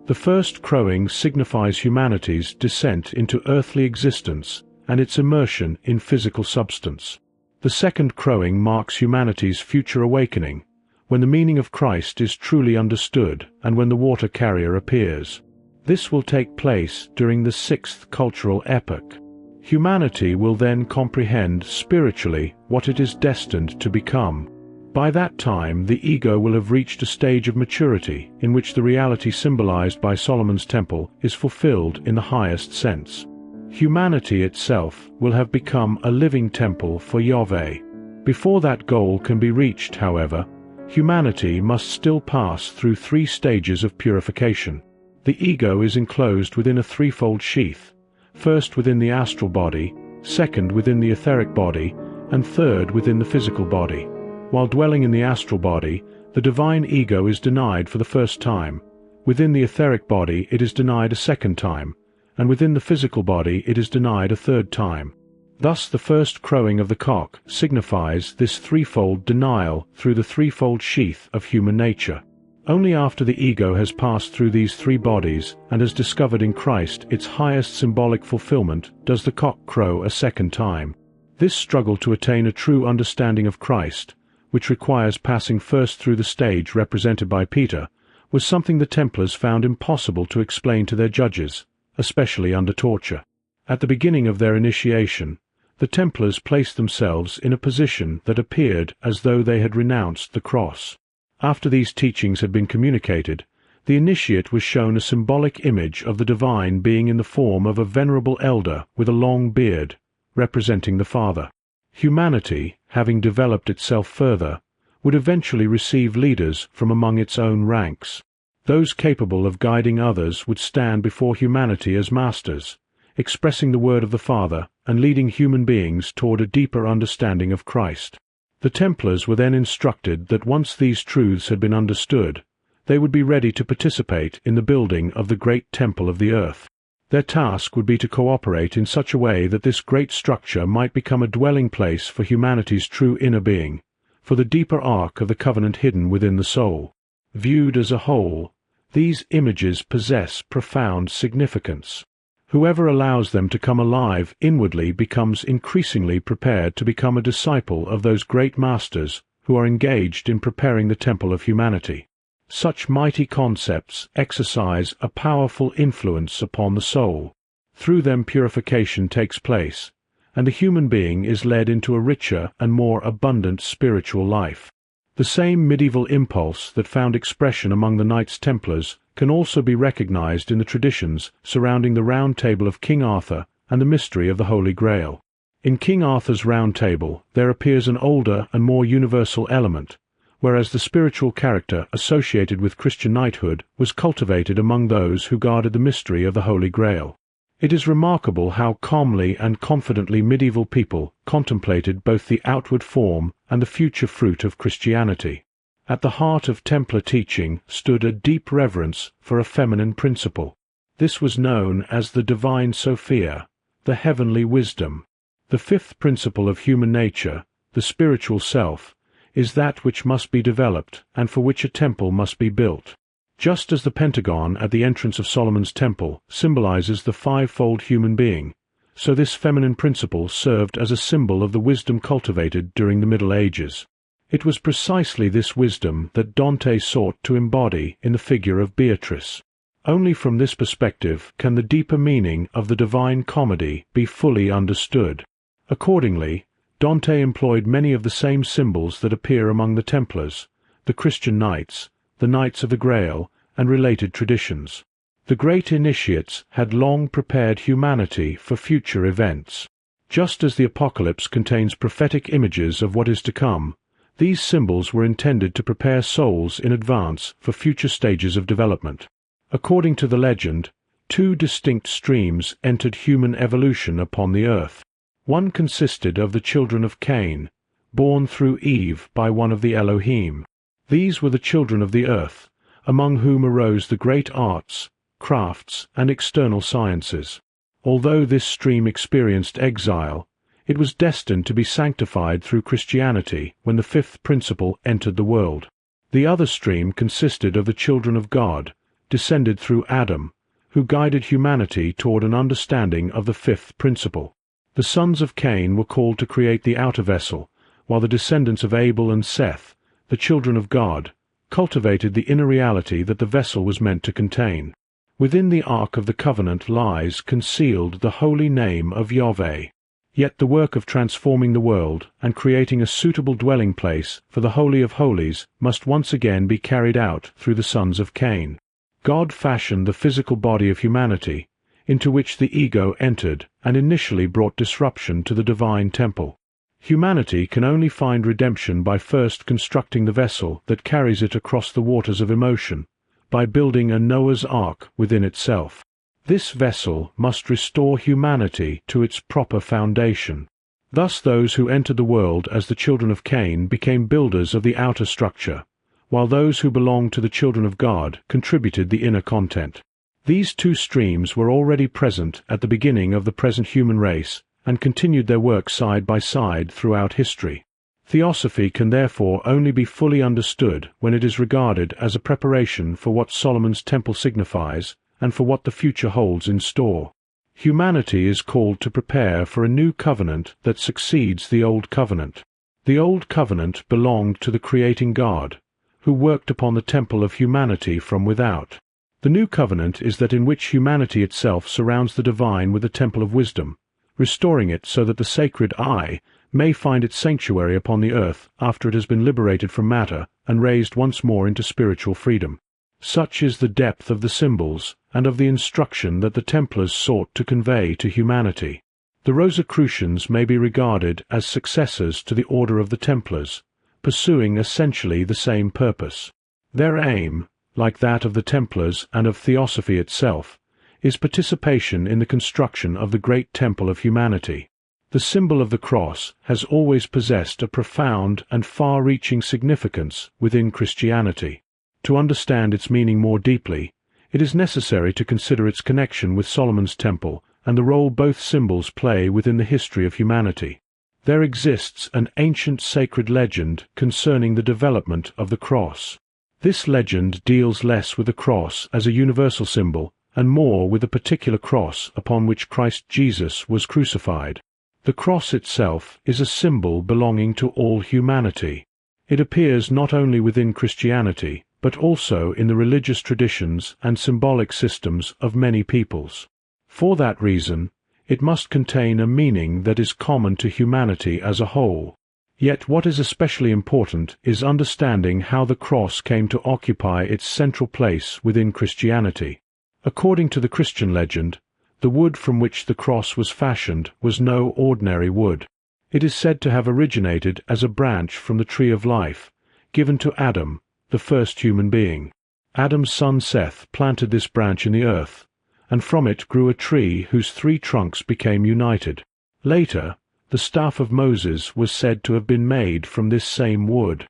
The first crowing signifies humanity's descent into earthly existence and its immersion in physical substance. The second crowing marks humanity's future awakening, when the meaning of Christ is truly understood and when the water carrier appears. This will take place during the sixth cultural epoch. Humanity will then comprehend spiritually what it is destined to become. By that time, the ego will have reached a stage of maturity in which the reality symbolized by Solomon's temple is fulfilled in the highest sense. Humanity itself will have become a living temple for Yahweh. Before that goal can be reached, however, humanity must still pass through three stages of purification. The ego is enclosed within a threefold sheath, first within the astral body, second within the etheric body, and third within the physical body. While dwelling in the astral body, the divine ego is denied for the first time. Within the etheric body it is denied a second time, and within the physical body it is denied a third time. Thus the first crowing of the cock signifies this threefold denial through the threefold sheath of human nature. Only after the ego has passed through these three bodies and has discovered in Christ its highest symbolic fulfillment does the cock crow a second time. This struggle to attain a true understanding of Christ, which requires passing first through the stage represented by Peter, was something the Templars found impossible to explain to their judges, especially under torture. At the beginning of their initiation, the Templars placed themselves in a position that appeared as though they had renounced the cross. After these teachings had been communicated, the initiate was shown a symbolic image of the divine being in the form of a venerable elder with a long beard, representing the Father. Humanity, having developed itself further, would eventually receive leaders from among its own ranks. Those capable of guiding others would stand before humanity as masters, expressing the word of the Father and leading human beings toward a deeper understanding of Christ. The Templars were then instructed that once these truths had been understood, they would be ready to participate in the building of the great temple of the earth. Their task would be to cooperate in such a way that this great structure might become a dwelling place for humanity's true inner being, for the deeper arc of the covenant hidden within the soul. Viewed as a whole, these images possess profound significance. Whoever allows them to come alive inwardly becomes increasingly prepared to become a disciple of those great masters who are engaged in preparing the temple of humanity. Such mighty concepts exercise a powerful influence upon the soul. Through them purification takes place, and the human being is led into a richer and more abundant spiritual life. The same medieval impulse that found expression among the Knights Templars can also be recognized in the traditions surrounding the Round Table of King Arthur and the mystery of the Holy Grail. In King Arthur's Round Table there appears an older and more universal element, whereas the spiritual character associated with Christian knighthood was cultivated among those who guarded the mystery of the Holy Grail. It is remarkable how calmly and confidently medieval people contemplated both the outward form and the future fruit of Christianity. At the heart of Templar teaching stood a deep reverence for a feminine principle. This was known as the divine Sophia, the heavenly wisdom. The fifth principle of human nature, the spiritual self, is that which must be developed and for which a temple must be built. Just as the pentagon at the entrance of Solomon's temple symbolizes the fivefold human being, so this feminine principle served as a symbol of the wisdom cultivated during the Middle Ages. It was precisely this wisdom that Dante sought to embody in the figure of Beatrice. Only from this perspective can the deeper meaning of the Divine Comedy be fully understood. Accordingly, Dante employed many of the same symbols that appear among the Templars, the Christian Knights, the Knights of the Grail, and related traditions. The great initiates had long prepared humanity for future events. Just as the Apocalypse contains prophetic images of what is to come, these symbols were intended to prepare souls in advance for future stages of development. According to the legend, two distinct streams entered human evolution upon the earth. One consisted of the children of Cain, born through Eve by one of the Elohim. These were the children of the earth, among whom arose the great arts, crafts, and external sciences. Although this stream experienced exile, it was destined to be sanctified through Christianity when the fifth principle entered the world. The other stream consisted of the children of God, descended through Adam, who guided humanity toward an understanding of the fifth principle. The sons of Cain were called to create the outer vessel, while the descendants of Abel and Seth, the children of God, cultivated the inner reality that the vessel was meant to contain. Within the Ark of the Covenant lies concealed the holy name of Yahweh. Yet the work of transforming the world and creating a suitable dwelling place for the Holy of Holies must once again be carried out through the sons of Cain. God fashioned the physical body of humanity, into which the ego entered and initially brought disruption to the divine temple. Humanity can only find redemption by first constructing the vessel that carries it across the waters of emotion, by building a Noah's Ark within itself. This vessel must restore humanity to its proper foundation. Thus those who entered the world as the children of Cain became builders of the outer structure, while those who belonged to the children of God contributed the inner content. These two streams were already present at the beginning of the present human race and continued their work side by side throughout history. Theosophy can therefore only be fully understood when it is regarded as a preparation for what Solomon's temple signifies and for what the future holds in store. Humanity is called to prepare for a new covenant that succeeds the old covenant. The old covenant belonged to the creating God, who worked upon the temple of humanity from without. The new covenant is that in which humanity itself surrounds the divine with the temple of wisdom, restoring it so that the sacred "I" may find its sanctuary upon the earth after it has been liberated from matter and raised once more into spiritual freedom. Such is the depth of the symbols and of the instruction that the Templars sought to convey to humanity. The Rosicrucians may be regarded as successors to the Order of the Templars, pursuing essentially the same purpose. Their aim, like that of the Templars and of Theosophy itself, is participation in the construction of the great temple of humanity. The symbol of the cross has always possessed a profound and far-reaching significance within Christianity. To understand its meaning more deeply, it is necessary to consider its connection with Solomon's temple and the role both symbols play within the history of humanity. There exists an ancient sacred legend concerning the development of the cross. This legend deals less with the cross as a universal symbol and more with the particular cross upon which Christ Jesus was crucified. The cross itself is a symbol belonging to all humanity. It appears not only within Christianity, but also in the religious traditions and symbolic systems of many peoples. For that reason, it must contain a meaning that is common to humanity as a whole. Yet what is especially important is understanding how the cross came to occupy its central place within Christianity. According to the Christian legend, the wood from which the cross was fashioned was no ordinary wood. It is said to have originated as a branch from the tree of life, given to Adam, the first human being. Adam's son Seth planted this branch in the earth, and from it grew a tree whose 3 trunks became united. Later, the staff of Moses was said to have been made from this same wood.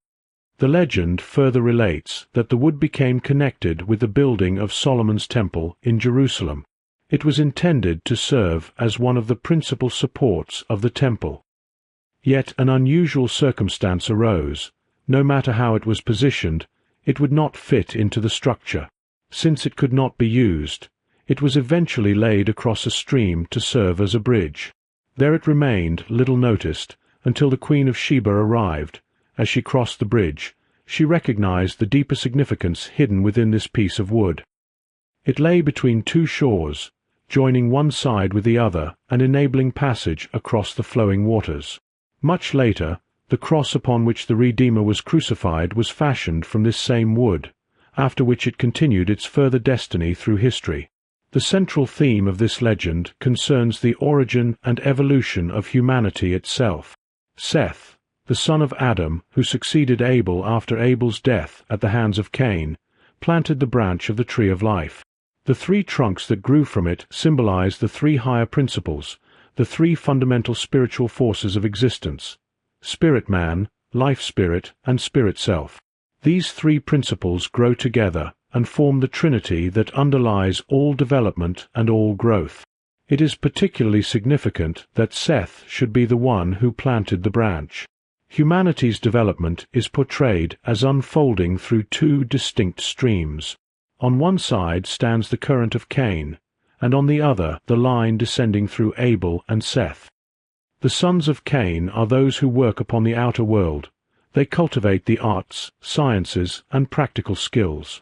The legend further relates that the wood became connected with the building of Solomon's temple in Jerusalem. It was intended to serve as one of the principal supports of the temple. Yet an unusual circumstance arose. No matter how it was positioned, it would not fit into the structure. Since it could not be used, it was eventually laid across a stream to serve as a bridge. There it remained, little noticed, until the Queen of Sheba arrived. As she crossed the bridge, she recognized the deeper significance hidden within this piece of wood. It lay between 2 shores, joining one side with the other and enabling passage across the flowing waters. Much later, the cross upon which the Redeemer was crucified was fashioned from this same wood, after which it continued its further destiny through history. The central theme of this legend concerns the origin and evolution of humanity itself. Seth, the son of Adam, who succeeded Abel after Abel's death at the hands of Cain, planted the branch of the tree of life. The 3 trunks that grew from it symbolize the 3 higher principles, the 3 fundamental spiritual forces of existence: spirit man, life spirit, and spirit self. These 3 principles grow together and form the trinity that underlies all development and all growth. It is particularly significant that Seth should be the one who planted the branch. Humanity's development is portrayed as unfolding through 2 distinct streams. On one side stands the current of Cain, and on the other the line descending through Abel and Seth. The sons of Cain are those who work upon the outer world. They cultivate the arts, sciences, and practical skills.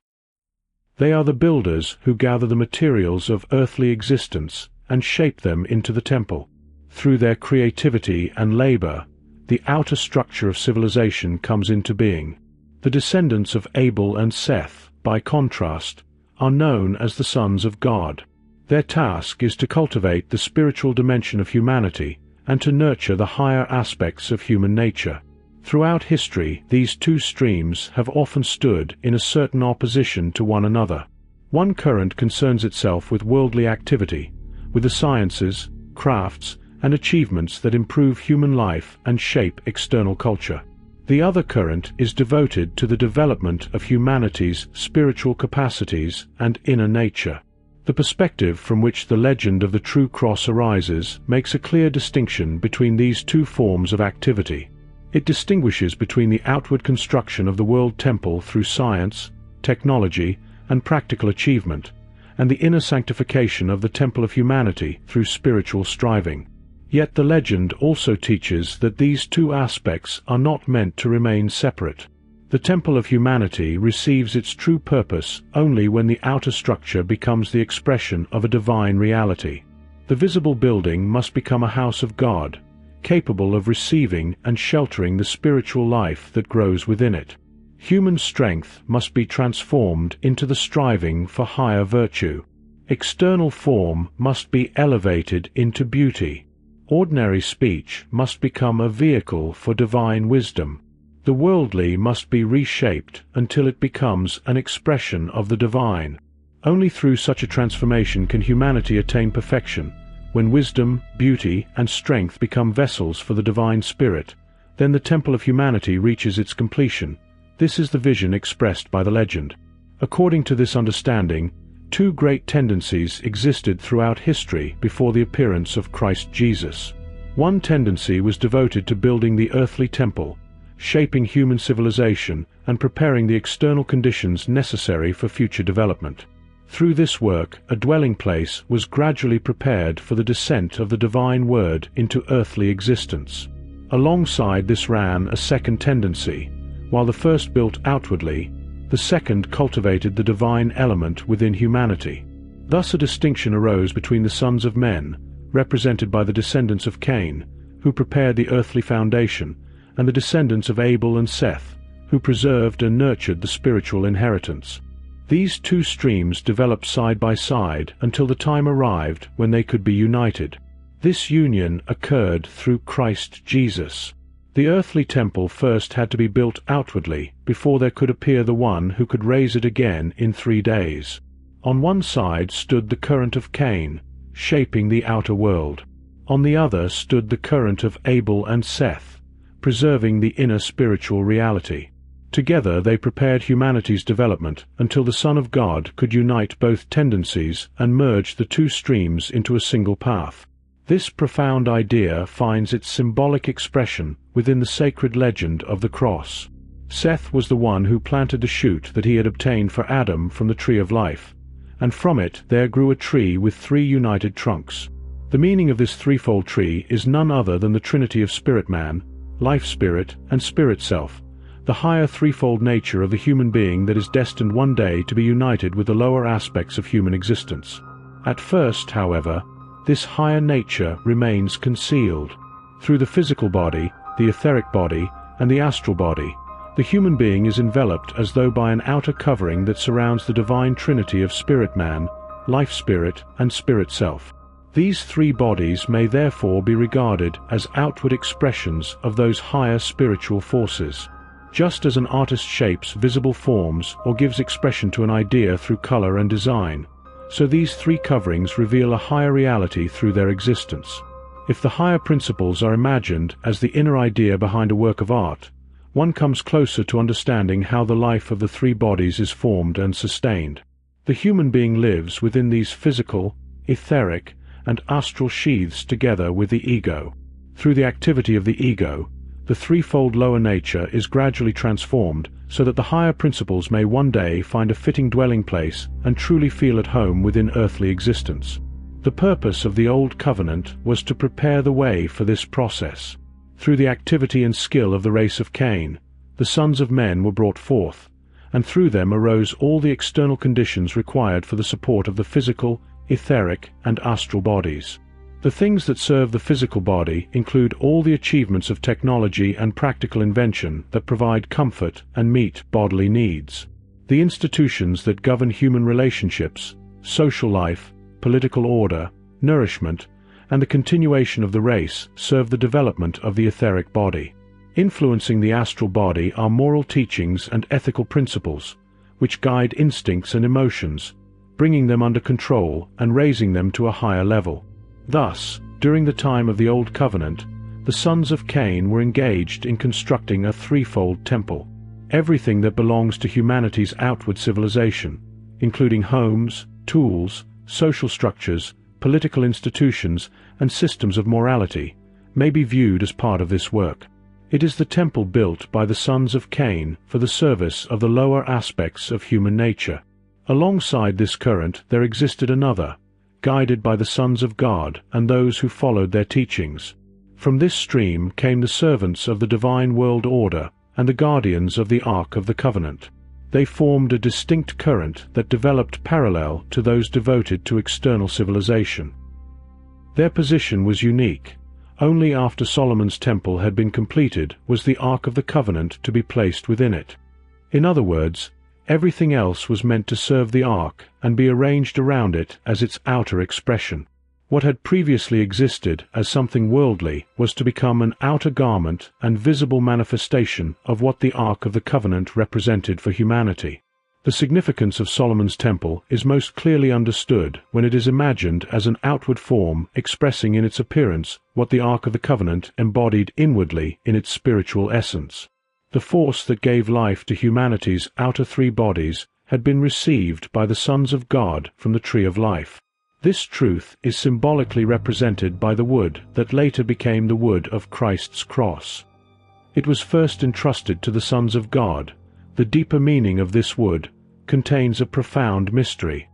They are the builders who gather the materials of earthly existence and shape them into the temple. Through their creativity and labor, the outer structure of civilization comes into being. The descendants of Abel and Seth, by contrast, are known as the sons of God. Their task is to cultivate the spiritual dimension of humanity and to nurture the higher aspects of human nature. Throughout history, these 2 streams have often stood in a certain opposition to one another. One current concerns itself with worldly activity, with the sciences, crafts, and achievements that improve human life and shape external culture. The other current is devoted to the development of humanity's spiritual capacities and inner nature. The perspective from which the legend of the true cross arises makes a clear distinction between these 2 forms of activity. It distinguishes between the outward construction of the world temple through science, technology, and practical achievement, and the inner sanctification of the temple of humanity through spiritual striving. Yet the legend also teaches that these 2 aspects are not meant to remain separate. The temple of humanity receives its true purpose only when the outer structure becomes the expression of a divine reality. The visible building must become a house of God, capable of receiving and sheltering the spiritual life that grows within it. Human strength must be transformed into the striving for higher virtue. External form must be elevated into beauty. Ordinary speech must become a vehicle for divine wisdom. The worldly must be reshaped until it becomes an expression of the divine. Only through such a transformation can humanity attain perfection. When wisdom, beauty, and strength become vessels for the divine spirit, then the temple of humanity reaches its completion. This is the vision expressed by the legend. According to this understanding, two great tendencies existed throughout history before the appearance of Christ Jesus. One tendency was devoted to building the earthly temple, shaping human civilization and preparing the external conditions necessary for future development. Through this work, a dwelling place was gradually prepared for the descent of the divine word into earthly existence. Alongside this ran a second tendency. While the first built outwardly, the second cultivated the divine element within humanity. Thus a distinction arose between the sons of men, represented by the descendants of Cain, who prepared the earthly foundation, and the descendants of Abel and Seth, who preserved and nurtured the spiritual inheritance. These two streams developed side by side until the time arrived when they could be united. This union occurred through Christ Jesus. The earthly temple first had to be built outwardly before there could appear the one who could raise it again in 3 days. On one side stood the current of Cain, shaping the outer world. On the other stood the current of Abel and Seth, preserving the inner spiritual reality. Together they prepared humanity's development until the Son of God could unite both tendencies and merge the two streams into a single path. This profound idea finds its symbolic expression within the sacred legend of the cross. Seth was the one who planted the shoot that he had obtained for Adam from the tree of life, and from it there grew a tree with 3 united trunks. The meaning of this threefold tree is none other than the trinity of spirit-man, life-spirit, and spirit-self, the higher threefold nature of the human being that is destined one day to be united with the lower aspects of human existence. At first, however, this higher nature remains concealed. Through the physical body, the etheric body, and the astral body, the human being is enveloped as though by an outer covering that surrounds the divine trinity of spirit-man, life-spirit, and spirit-self. These 3 bodies may therefore be regarded as outward expressions of those higher spiritual forces. Just as an artist shapes visible forms or gives expression to an idea through color and design, so these 3 coverings reveal a higher reality through their existence. If the higher principles are imagined as the inner idea behind a work of art, one comes closer to understanding how the life of the 3 bodies is formed and sustained. The human being lives within these physical, etheric, and astral sheaths together with the ego. Through the activity of the ego, the threefold lower nature is gradually transformed so that the higher principles may one day find a fitting dwelling place and truly feel at home within earthly existence. The purpose of the Old Covenant was to prepare the way for this process. Through the activity and skill of the race of Cain, the sons of men were brought forth, and through them arose all the external conditions required for the support of the physical, etheric, and astral bodies. The things that serve the physical body include all the achievements of technology and practical invention that provide comfort and meet bodily needs. The institutions that govern human relationships, social life, political order, nourishment, and the continuation of the race serve the development of the etheric body. Influencing the astral body are moral teachings and ethical principles, which guide instincts and emotions, bringing them under control and raising them to a higher level. Thus, during the time of the Old Covenant, the sons of Cain were engaged in constructing a threefold temple. Everything that belongs to humanity's outward civilization, including homes, tools, social structures, political institutions, and systems of morality, may be viewed as part of this work. It is the temple built by the sons of Cain for the service of the lower aspects of human nature. Alongside this current there existed another, guided by the sons of God and those who followed their teachings. From this stream came the servants of the divine world order and the guardians of the Ark of the Covenant. They formed a distinct current that developed parallel to those devoted to external civilization. Their position was unique. Only after Solomon's temple had been completed was the Ark of the Covenant to be placed within it. In other words, everything else was meant to serve the Ark and be arranged around it as its outer expression. What had previously existed as something worldly was to become an outer garment and visible manifestation of what the Ark of the Covenant represented for humanity. The significance of Solomon's temple is most clearly understood when it is imagined as an outward form expressing in its appearance what the Ark of the Covenant embodied inwardly in its spiritual essence. The force that gave life to humanity's outer three bodies had been received by the sons of God from the tree of life. This truth is symbolically represented by the wood that later became the wood of Christ's cross. It was first entrusted to the sons of God. The deeper meaning of this wood contains a profound mystery.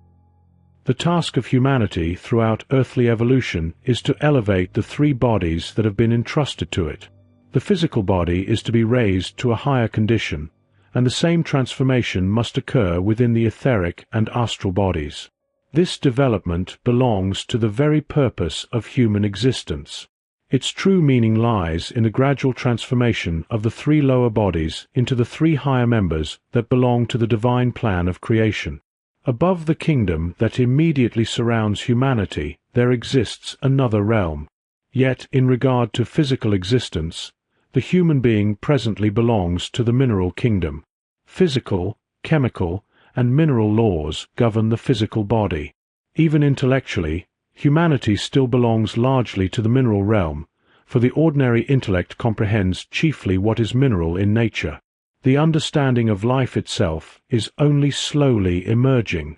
The task of humanity throughout earthly evolution is to elevate the three bodies that have been entrusted to it. The physical body is to be raised to a higher condition, and the same transformation must occur within the etheric and astral bodies. This development belongs to the very purpose of human existence. Its true meaning lies in the gradual transformation of the three lower bodies into the three higher members that belong to the divine plan of creation. Above the kingdom that immediately surrounds humanity, there exists another realm. Yet, in regard to physical existence, the human being presently belongs to the mineral kingdom. Physical, chemical, and mineral laws govern the physical body. Even intellectually, humanity still belongs largely to the mineral realm, for the ordinary intellect comprehends chiefly what is mineral in nature. The understanding of life itself is only slowly emerging.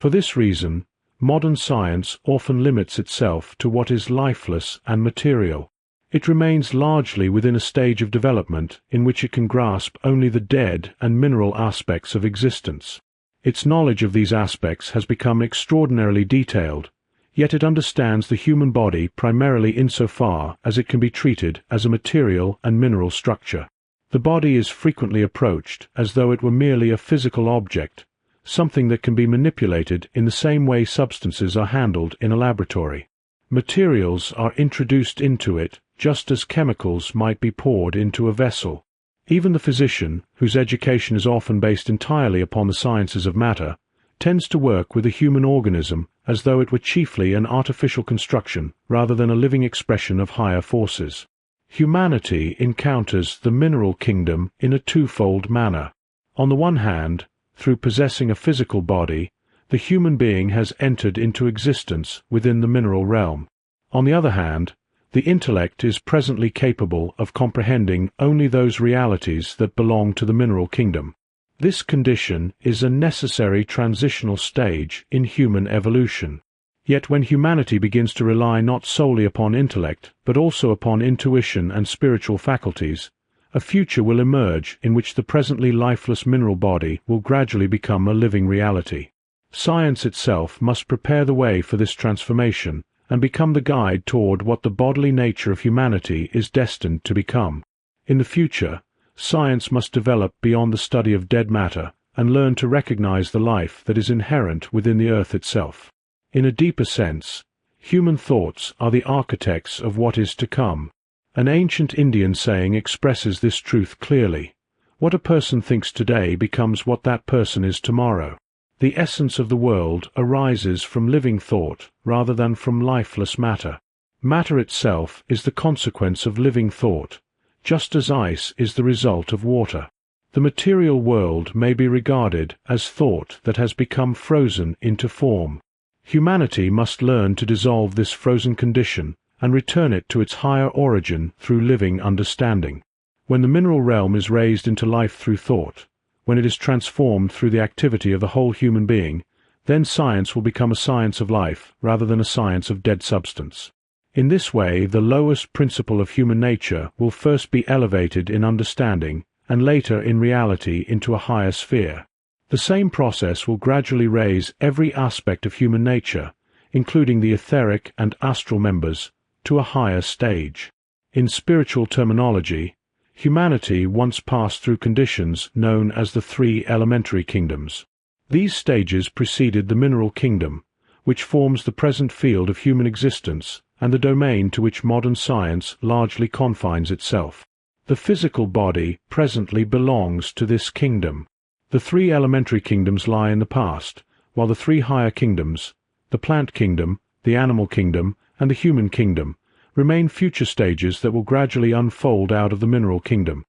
For this reason, modern science often limits itself to what is lifeless and material. It remains largely within a stage of development in which it can grasp only the dead and mineral aspects of existence. Its knowledge of these aspects has become extraordinarily detailed, yet it understands the human body primarily insofar as it can be treated as a material and mineral structure. The body is frequently approached as though it were merely a physical object, something that can be manipulated in the same way substances are handled in a laboratory. Materials are introduced into it just as chemicals might be poured into a vessel. Even the physician, whose education is often based entirely upon the sciences of matter, tends to work with the human organism as though it were chiefly an artificial construction rather than a living expression of higher forces. Humanity encounters the mineral kingdom in a twofold manner. On the one hand, through possessing a physical body, the human being has entered into existence within the mineral realm. On the other hand, the intellect is presently capable of comprehending only those realities that belong to the mineral kingdom. This condition is a necessary transitional stage in human evolution. Yet when humanity begins to rely not solely upon intellect, but also upon intuition and spiritual faculties, a future will emerge in which the presently lifeless mineral body will gradually become a living reality. Science itself must prepare the way for this transformation and become the guide toward what the bodily nature of humanity is destined to become. In the future, science must develop beyond the study of dead matter and learn to recognize the life that is inherent within the earth itself. In a deeper sense, human thoughts are the architects of what is to come. An ancient Indian saying expresses this truth clearly. What a person thinks today becomes what that person is tomorrow. The essence of the world arises from living thought rather than from lifeless matter. Matter itself is the consequence of living thought, just as ice is the result of water. The material world may be regarded as thought that has become frozen into form. Humanity must learn to dissolve this frozen condition and return it to its higher origin through living understanding. When the mineral realm is raised into life through thought, when it is transformed through the activity of the whole human being, then science will become a science of life rather than a science of dead substance. In this way, the lowest principle of human nature will first be elevated in understanding and later in reality into a higher sphere. The same process will gradually raise every aspect of human nature, including the etheric and astral members, to a higher stage. In spiritual terminology, humanity once passed through conditions known as the three elementary kingdoms. These stages preceded the mineral kingdom, which forms the present field of human existence and the domain to which modern science largely confines itself. The physical body presently belongs to this kingdom. The three elementary kingdoms lie in the past, while the three higher kingdoms, the plant kingdom, the animal kingdom, and the human kingdom, remain future stages that will gradually unfold out of the mineral kingdom.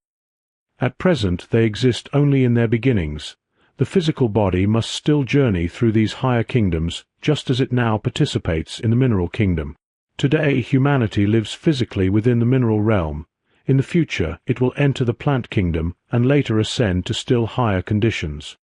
At present they exist only in their beginnings. The physical body must still journey through these higher kingdoms just as it now participates in the mineral kingdom. Today humanity lives physically within the mineral realm. In the future it will enter the plant kingdom and later ascend to still higher conditions.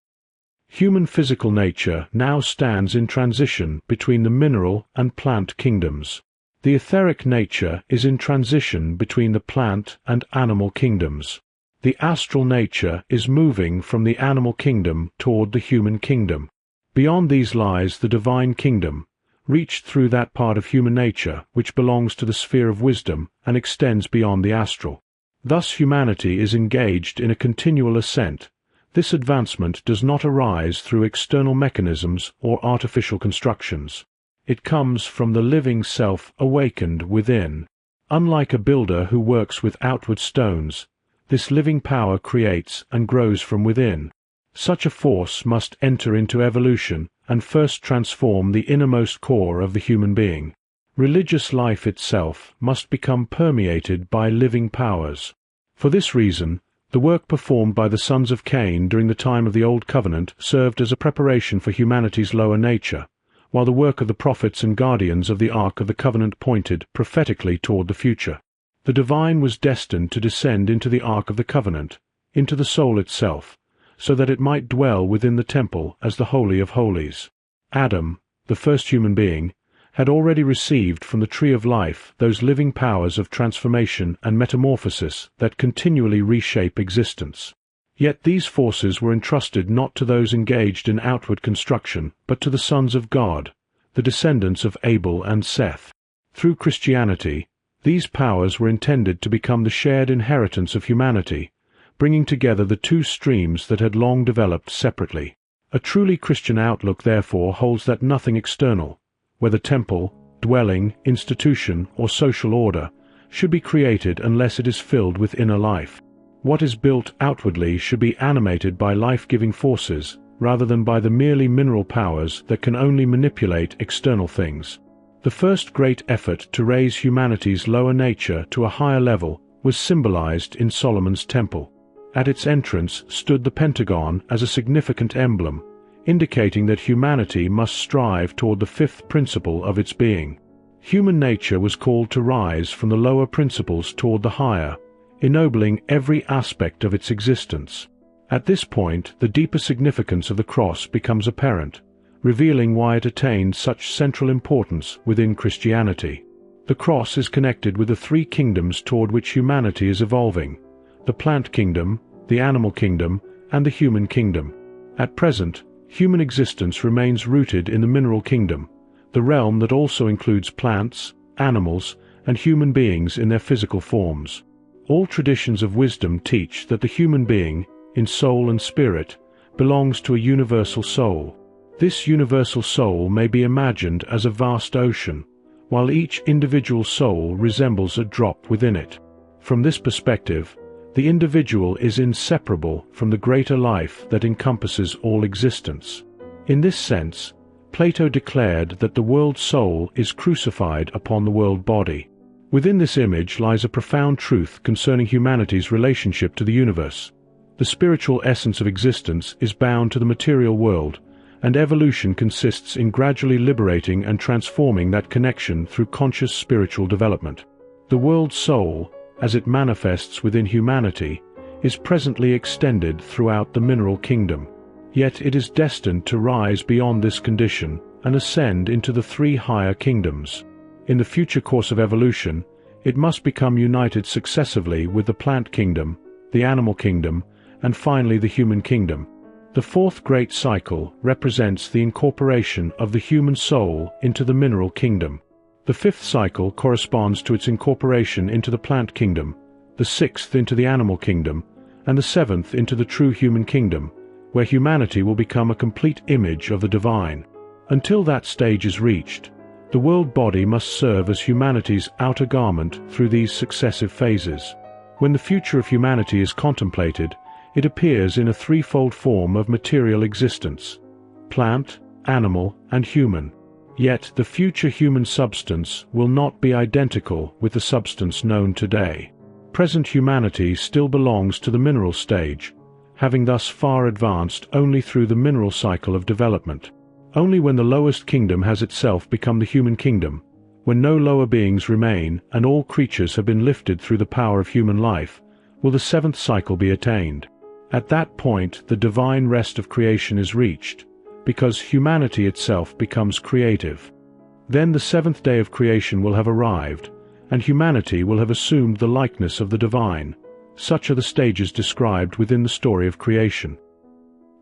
Human physical nature now stands in transition between the mineral and plant kingdoms. The etheric nature is in transition between the plant and animal kingdoms. The astral nature is moving from the animal kingdom toward the human kingdom. Beyond these lies the divine kingdom, reached through that part of human nature which belongs to the sphere of wisdom and extends beyond the astral. Thus humanity is engaged in a continual ascent. This advancement does not arise through external mechanisms or artificial constructions. It comes from the living self awakened within. Unlike a builder who works with outward stones, this living power creates and grows from within. Such a force must enter into evolution and first transform the innermost core of the human being. Religious life itself must become permeated by living powers. For this reason, the work performed by the sons of Cain during the time of the Old Covenant served as a preparation for humanity's lower nature, while the work of the prophets and guardians of the Ark of the Covenant pointed prophetically toward the future. The divine was destined to descend into the Ark of the Covenant, into the soul itself, so that it might dwell within the temple as the Holy of Holies. Adam, the first human being, had already received from the tree of life those living powers of transformation and metamorphosis that continually reshape existence. Yet these forces were entrusted not to those engaged in outward construction, but to the sons of God, the descendants of Abel and Seth. Through Christianity, these powers were intended to become the shared inheritance of humanity, bringing together the two streams that had long developed separately. A truly Christian outlook therefore holds that nothing external, whether temple, dwelling, institution, or social order, should be created unless it is filled with inner life. What is built outwardly should be animated by life-giving forces, rather than by the merely mineral powers that can only manipulate external things. The first great effort to raise humanity's lower nature to a higher level was symbolized in Solomon's temple. At its entrance stood the pentagon as a significant emblem, indicating that humanity must strive toward the fifth principle of its being. Human nature was called to rise from the lower principles toward the higher, ennobling every aspect of its existence. At this point, the deeper significance of the cross becomes apparent, revealing why it attained such central importance within Christianity. The cross is connected with the three kingdoms toward which humanity is evolving: the plant kingdom, the animal kingdom, and the human kingdom. At present, human existence remains rooted in the mineral kingdom, the realm that also includes plants, animals, and human beings in their physical forms. All traditions of wisdom teach that the human being, in soul and spirit, belongs to a universal soul. This universal soul may be imagined as a vast ocean, while each individual soul resembles a drop within it. From this perspective, the individual is inseparable from the greater life that encompasses all existence. In this sense, Plato declared that the world soul is crucified upon the world body. Within this image lies a profound truth concerning humanity's relationship to the universe. The spiritual essence of existence is bound to the material world, and evolution consists in gradually liberating and transforming that connection through conscious spiritual development. The world soul, as it manifests within humanity, is presently extended throughout the mineral kingdom. Yet it is destined to rise beyond this condition and ascend into the three higher kingdoms. In the future course of evolution, it must become united successively with the plant kingdom, the animal kingdom, and finally the human kingdom. The fourth great cycle represents the incorporation of the human soul into the mineral kingdom. The fifth cycle corresponds to its incorporation into the plant kingdom, the sixth into the animal kingdom, and the seventh into the true human kingdom, where humanity will become a complete image of the divine. Until that stage is reached, The world body must serve as humanity's outer garment through these successive phases. When the future of humanity is contemplated, it appears in a threefold form of material existence: plant, animal, and human. Yet the future human substance will not be identical with the substance known today. Present humanity still belongs to the mineral stage, having thus far advanced only through the mineral cycle of development. Only when the lowest kingdom has itself become the human kingdom, when no lower beings remain and all creatures have been lifted through the power of human life, will the seventh cycle be attained. At that point the divine rest of creation is reached, because humanity itself becomes creative. Then the seventh day of creation will have arrived, and humanity will have assumed the likeness of the divine. Such are the stages described within the story of creation.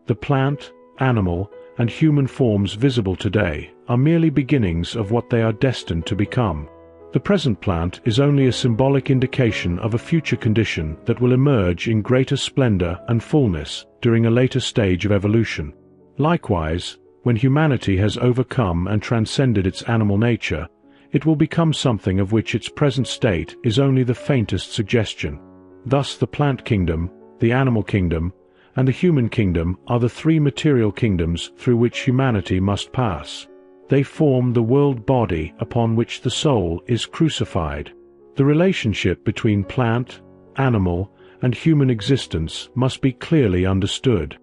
The plant, animal, and human forms visible today are merely beginnings of what they are destined to become. The present plant is only a symbolic indication of a future condition that will emerge in greater splendor and fullness during a later stage of evolution. Likewise, when humanity has overcome and transcended its animal nature, it will become something of which its present state is only the faintest suggestion. Thus the plant kingdom, the animal kingdom, and the human kingdom are the three material kingdoms through which humanity must pass. They form the world body upon which the soul is crucified. The relationship between plant, animal, and human existence must be clearly understood.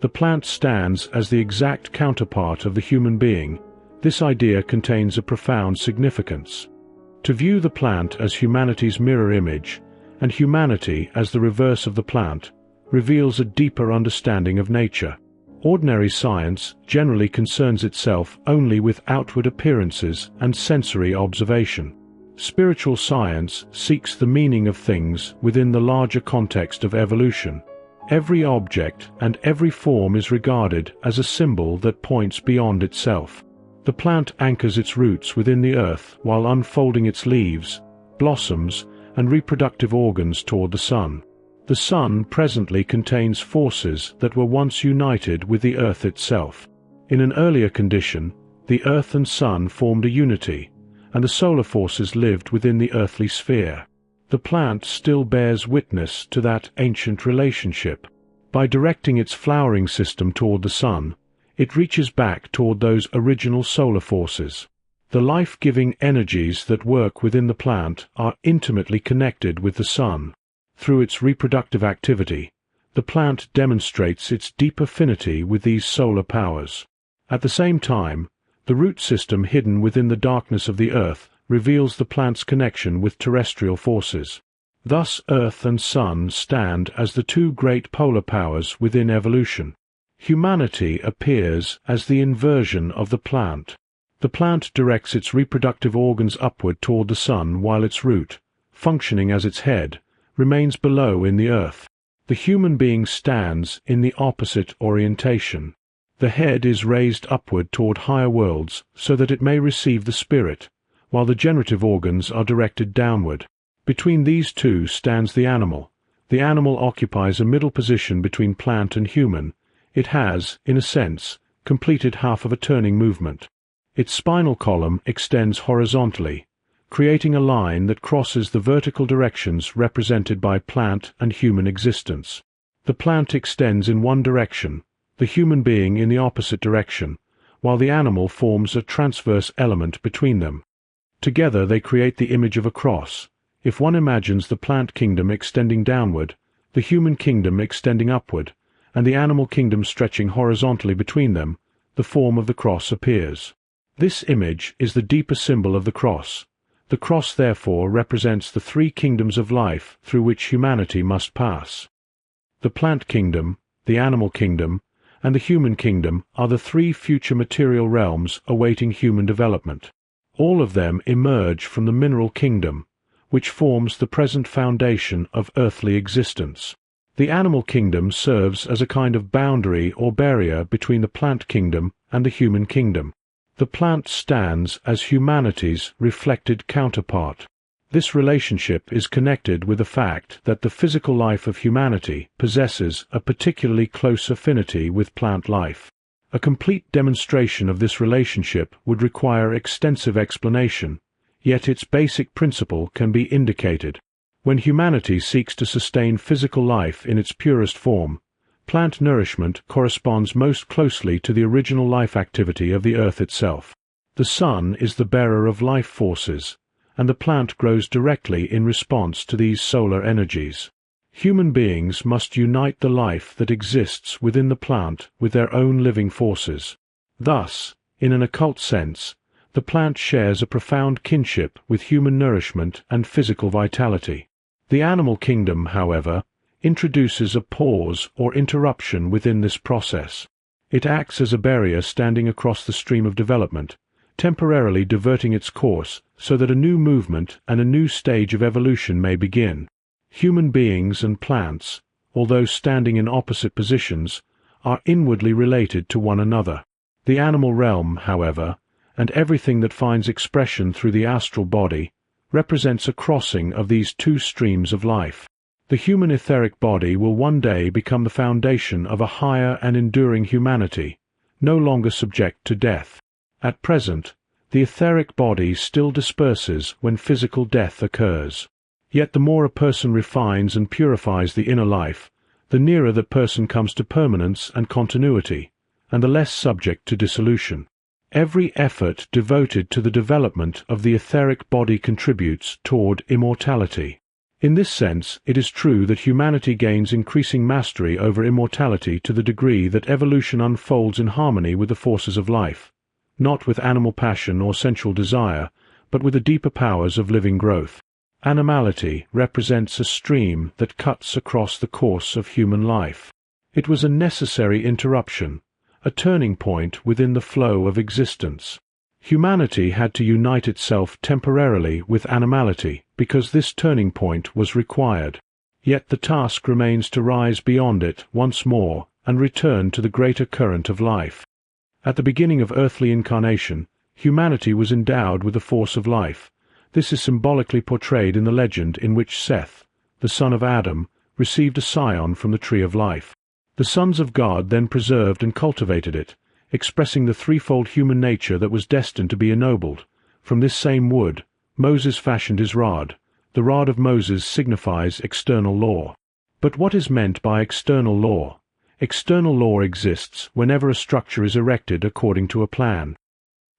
The plant stands as the exact counterpart of the human being. This idea contains a profound significance. To view the plant as humanity's mirror image, and humanity as the reverse of the plant, reveals a deeper understanding of nature. Ordinary science generally concerns itself only with outward appearances and sensory observation. Spiritual science seeks the meaning of things within the larger context of evolution. Every object and every form is regarded as a symbol that points beyond itself. The plant anchors its roots within the earth while unfolding its leaves, blossoms, and reproductive organs toward the sun. The sun presently contains forces that were once united with the earth itself. In an earlier condition, the earth and sun formed a unity, and the solar forces lived within the earthly sphere. The plant still bears witness to that ancient relationship. By directing its flowering system toward the sun, it reaches back toward those original solar forces. The life-giving energies that work within the plant are intimately connected with the sun. Through its reproductive activity, the plant demonstrates its deep affinity with these solar powers. At the same time, the root system hidden within the darkness of the earth reveals the plant's connection with terrestrial forces. Thus earth and sun stand as the two great polar powers within evolution. Humanity appears as the inversion of the plant. The plant directs its reproductive organs upward toward the sun while its root, functioning as its head, remains below in the earth. The human being stands in the opposite orientation. The head is raised upward toward higher worlds so that it may receive the spirit, while the generative organs are directed downward. Between these two stands the animal. The animal occupies a middle position between plant and human. It has, in a sense, completed half of a turning movement. Its spinal column extends horizontally, creating a line that crosses the vertical directions represented by plant and human existence. The plant extends in one direction, the human being in the opposite direction, while the animal forms a transverse element between them. Together they create the image of a cross. If one imagines the plant kingdom extending downward, the human kingdom extending upward, and the animal kingdom stretching horizontally between them, the form of the cross appears. This image is the deeper symbol of the cross. The cross therefore represents the three kingdoms of life through which humanity must pass. The plant kingdom, the animal kingdom, and the human kingdom are the three future material realms awaiting human development. All of them emerge from the mineral kingdom, which forms the present foundation of earthly existence. The animal kingdom serves as a kind of boundary or barrier between the plant kingdom and the human kingdom. The plant stands as humanity's reflected counterpart. This relationship is connected with the fact that the physical life of humanity possesses a particularly close affinity with plant life. A complete demonstration of this relationship would require extensive explanation, yet its basic principle can be indicated. When humanity seeks to sustain physical life in its purest form, plant nourishment corresponds most closely to the original life activity of the earth itself. The sun is the bearer of life forces, and the plant grows directly in response to these solar energies. Human beings must unite the life that exists within the plant with their own living forces. Thus, in an occult sense, the plant shares a profound kinship with human nourishment and physical vitality. The animal kingdom, however, introduces a pause or interruption within this process. It acts as a barrier standing across the stream of development, temporarily diverting its course so that a new movement and a new stage of evolution may begin. Human beings and plants, although standing in opposite positions, are inwardly related to one another. The animal realm, however, and everything that finds expression through the astral body, represents a crossing of these two streams of life. The human etheric body will one day become the foundation of a higher and enduring humanity, no longer subject to death. At present, the etheric body still disperses when physical death occurs. Yet the more a person refines and purifies the inner life, the nearer that person comes to permanence and continuity, and the less subject to dissolution. Every effort devoted to the development of the etheric body contributes toward immortality. In this sense, it is true that humanity gains increasing mastery over immortality to the degree that evolution unfolds in harmony with the forces of life, not with animal passion or sensual desire, but with the deeper powers of living growth. Animality represents a stream that cuts across the course of human life. It was a necessary interruption, a turning point within the flow of existence. Humanity had to unite itself temporarily with animality because this turning point was required. Yet the task remains to rise beyond it once more and return to the greater current of life. At the beginning of earthly incarnation, humanity was endowed with the force of life. This is symbolically portrayed in the legend in which Seth, the son of Adam, received a scion from the tree of life. The sons of God then preserved and cultivated it, expressing the threefold human nature that was destined to be ennobled. From this same wood, Moses fashioned his rod. The rod of Moses signifies external law. But what is meant by external law? External law exists whenever a structure is erected according to a plan.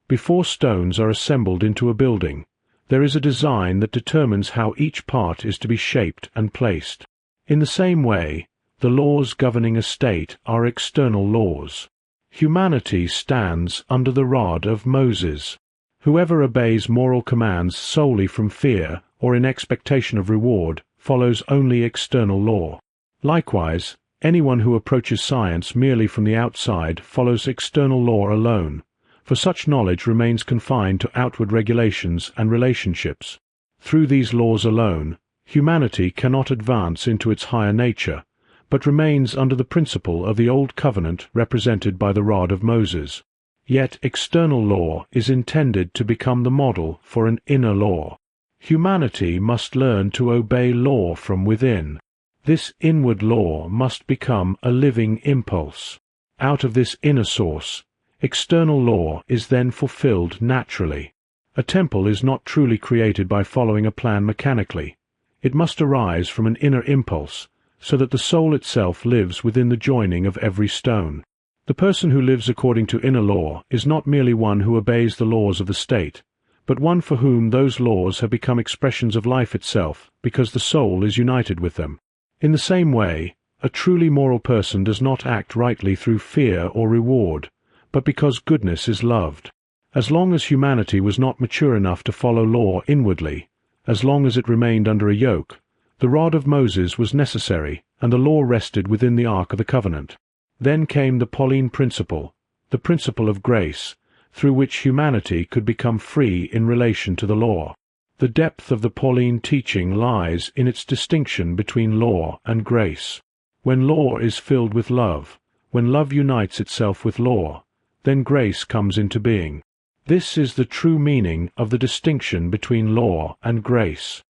Before stones are assembled into a building, there is a design that determines how each part is to be shaped and placed. In the same way, the laws governing a state are external laws. Humanity stands under the rod of Moses. Whoever obeys moral commands solely from fear or in expectation of reward follows only external law. Likewise, anyone who approaches science merely from the outside follows external law alone, for such knowledge remains confined to outward regulations and relationships. Through these laws alone, humanity cannot advance into its higher nature, but remains under the principle of the old covenant represented by the rod of Moses. Yet external law is intended to become the model for an inner law. Humanity must learn to obey law from within. This inward law must become a living impulse. Out of this inner source, external law is then fulfilled naturally. A temple is not truly created by following a plan mechanically. It must arise from an inner impulse, so that the soul itself lives within the joining of every stone. The person who lives according to inner law is not merely one who obeys the laws of the state, but one for whom those laws have become expressions of life itself because the soul is united with them. In the same way, a truly moral person does not act rightly through fear or reward, but because goodness is loved. As long as humanity was not mature enough to follow law inwardly, as long as it remained under a yoke, the rod of Moses was necessary, and the law rested within the Ark of the Covenant. Then came the Pauline principle, the principle of grace, through which humanity could become free in relation to the law. The depth of the Pauline teaching lies in its distinction between law and grace. When law is filled with love, when love unites itself with law, then grace comes into being. This is the true meaning of the distinction between law and grace.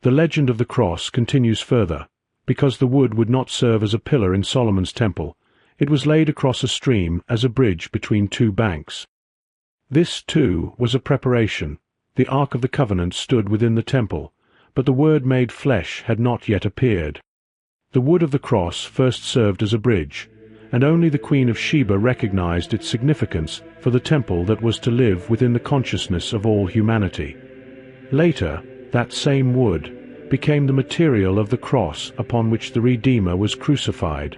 The legend of the cross continues further. Because the wood would not serve as a pillar in Solomon's temple, It was laid across a stream as a bridge between two banks. This, too, was a preparation. The Ark of the Covenant stood within the temple, but the Word made flesh had not yet appeared. The wood of the cross first served as a bridge, and only the Queen of Sheba recognized its significance for the temple that was to live within the consciousness of all humanity. Later, that same wood became the material of the cross upon which the Redeemer was crucified.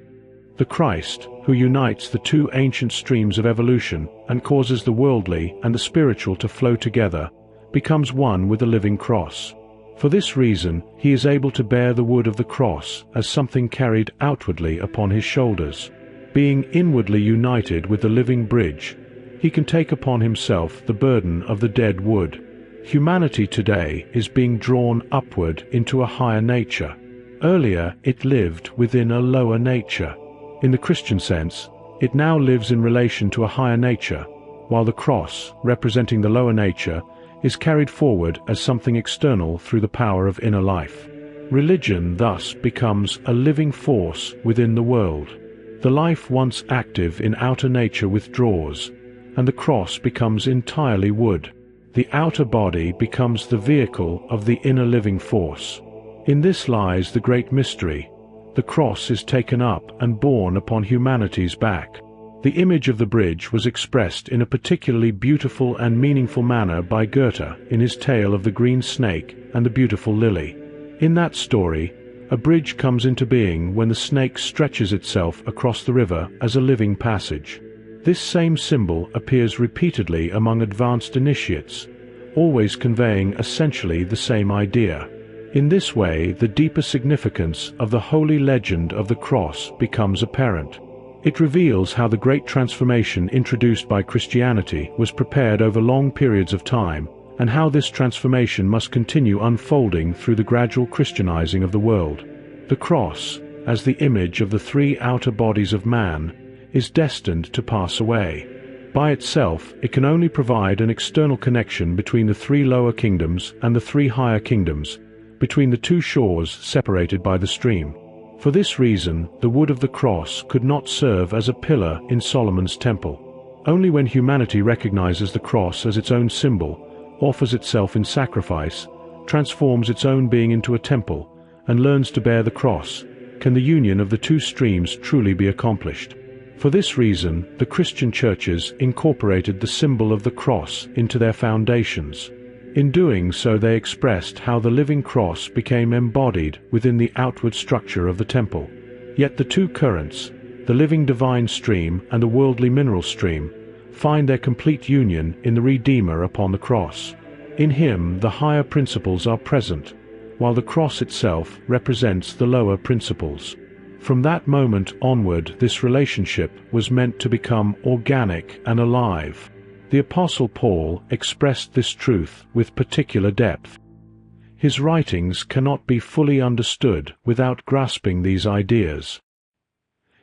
The Christ, who unites the two ancient streams of evolution and causes the worldly and the spiritual to flow together, becomes one with the living cross. For this reason, he is able to bear the wood of the cross as something carried outwardly upon his shoulders. Being inwardly united with the living bridge, he can take upon himself the burden of the dead wood. Humanity today is being drawn upward into a higher nature. Earlier, it lived within a lower nature. In the Christian sense, it now lives in relation to a higher nature, while the cross, representing the lower nature, is carried forward as something external through the power of inner life. Religion thus becomes a living force within the world. The life once active in outer nature withdraws, and the cross becomes entirely wood. The outer body becomes the vehicle of the inner living force. In this lies the great mystery. The cross is taken up and borne upon humanity's back. The image of the bridge was expressed in a particularly beautiful and meaningful manner by Goethe in his tale of the green snake and the beautiful lily. In that story, a bridge comes into being when the snake stretches itself across the river as a living passage. This same symbol appears repeatedly among advanced initiates, always conveying essentially the same idea. In this way, the deeper significance of the holy legend of the cross becomes apparent. It reveals how the great transformation introduced by Christianity was prepared over long periods of time, and how this transformation must continue unfolding through the gradual Christianizing of the world. The cross, as the image of the three outer bodies of man, is destined to pass away. By itself, it can only provide an external connection between the three lower kingdoms and the three higher kingdoms, between the two shores separated by the stream. For this reason, the wood of the cross could not serve as a pillar in Solomon's temple. Only when humanity recognizes the cross as its own symbol, offers itself in sacrifice, transforms its own being into a temple, and learns to bear the cross, can the union of the two streams truly be accomplished. For this reason, the Christian churches incorporated the symbol of the cross into their foundations. In doing so, they expressed how the living cross became embodied within the outward structure of the temple. Yet the two currents, the living divine stream and the worldly mineral stream, find their complete union in the Redeemer upon the cross. In him the higher principles are present, while the cross itself represents the lower principles. From that moment onward, this relationship was meant to become organic and alive. The Apostle Paul expressed this truth with particular depth. His writings cannot be fully understood without grasping these ideas.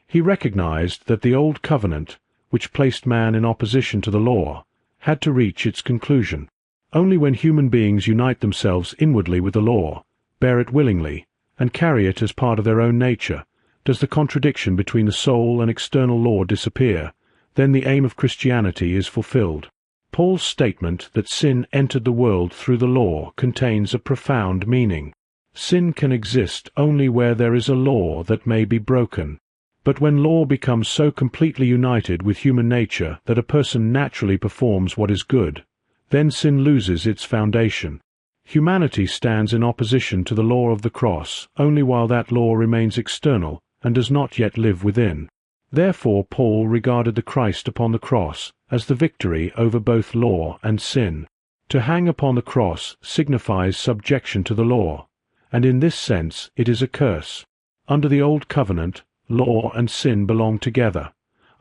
He recognized that the Old Covenant, which placed man in opposition to the law, had to reach its conclusion. Only when human beings unite themselves inwardly with the law, bear it willingly, and carry it as part of their own nature, does the contradiction between the soul and external law disappear. Then the aim of Christianity is fulfilled. Paul's statement that sin entered the world through the law contains a profound meaning. Sin can exist only where there is a law that may be broken. But when law becomes so completely united with human nature that a person naturally performs what is good, then sin loses its foundation. Humanity stands in opposition to the law of the cross only while that law remains external and does not yet live within. Therefore Paul regarded the Christ upon the cross as the victory over both law and sin. To hang upon the cross signifies subjection to the law, and in this sense it is a curse. Under the Old Covenant, law and sin belong together.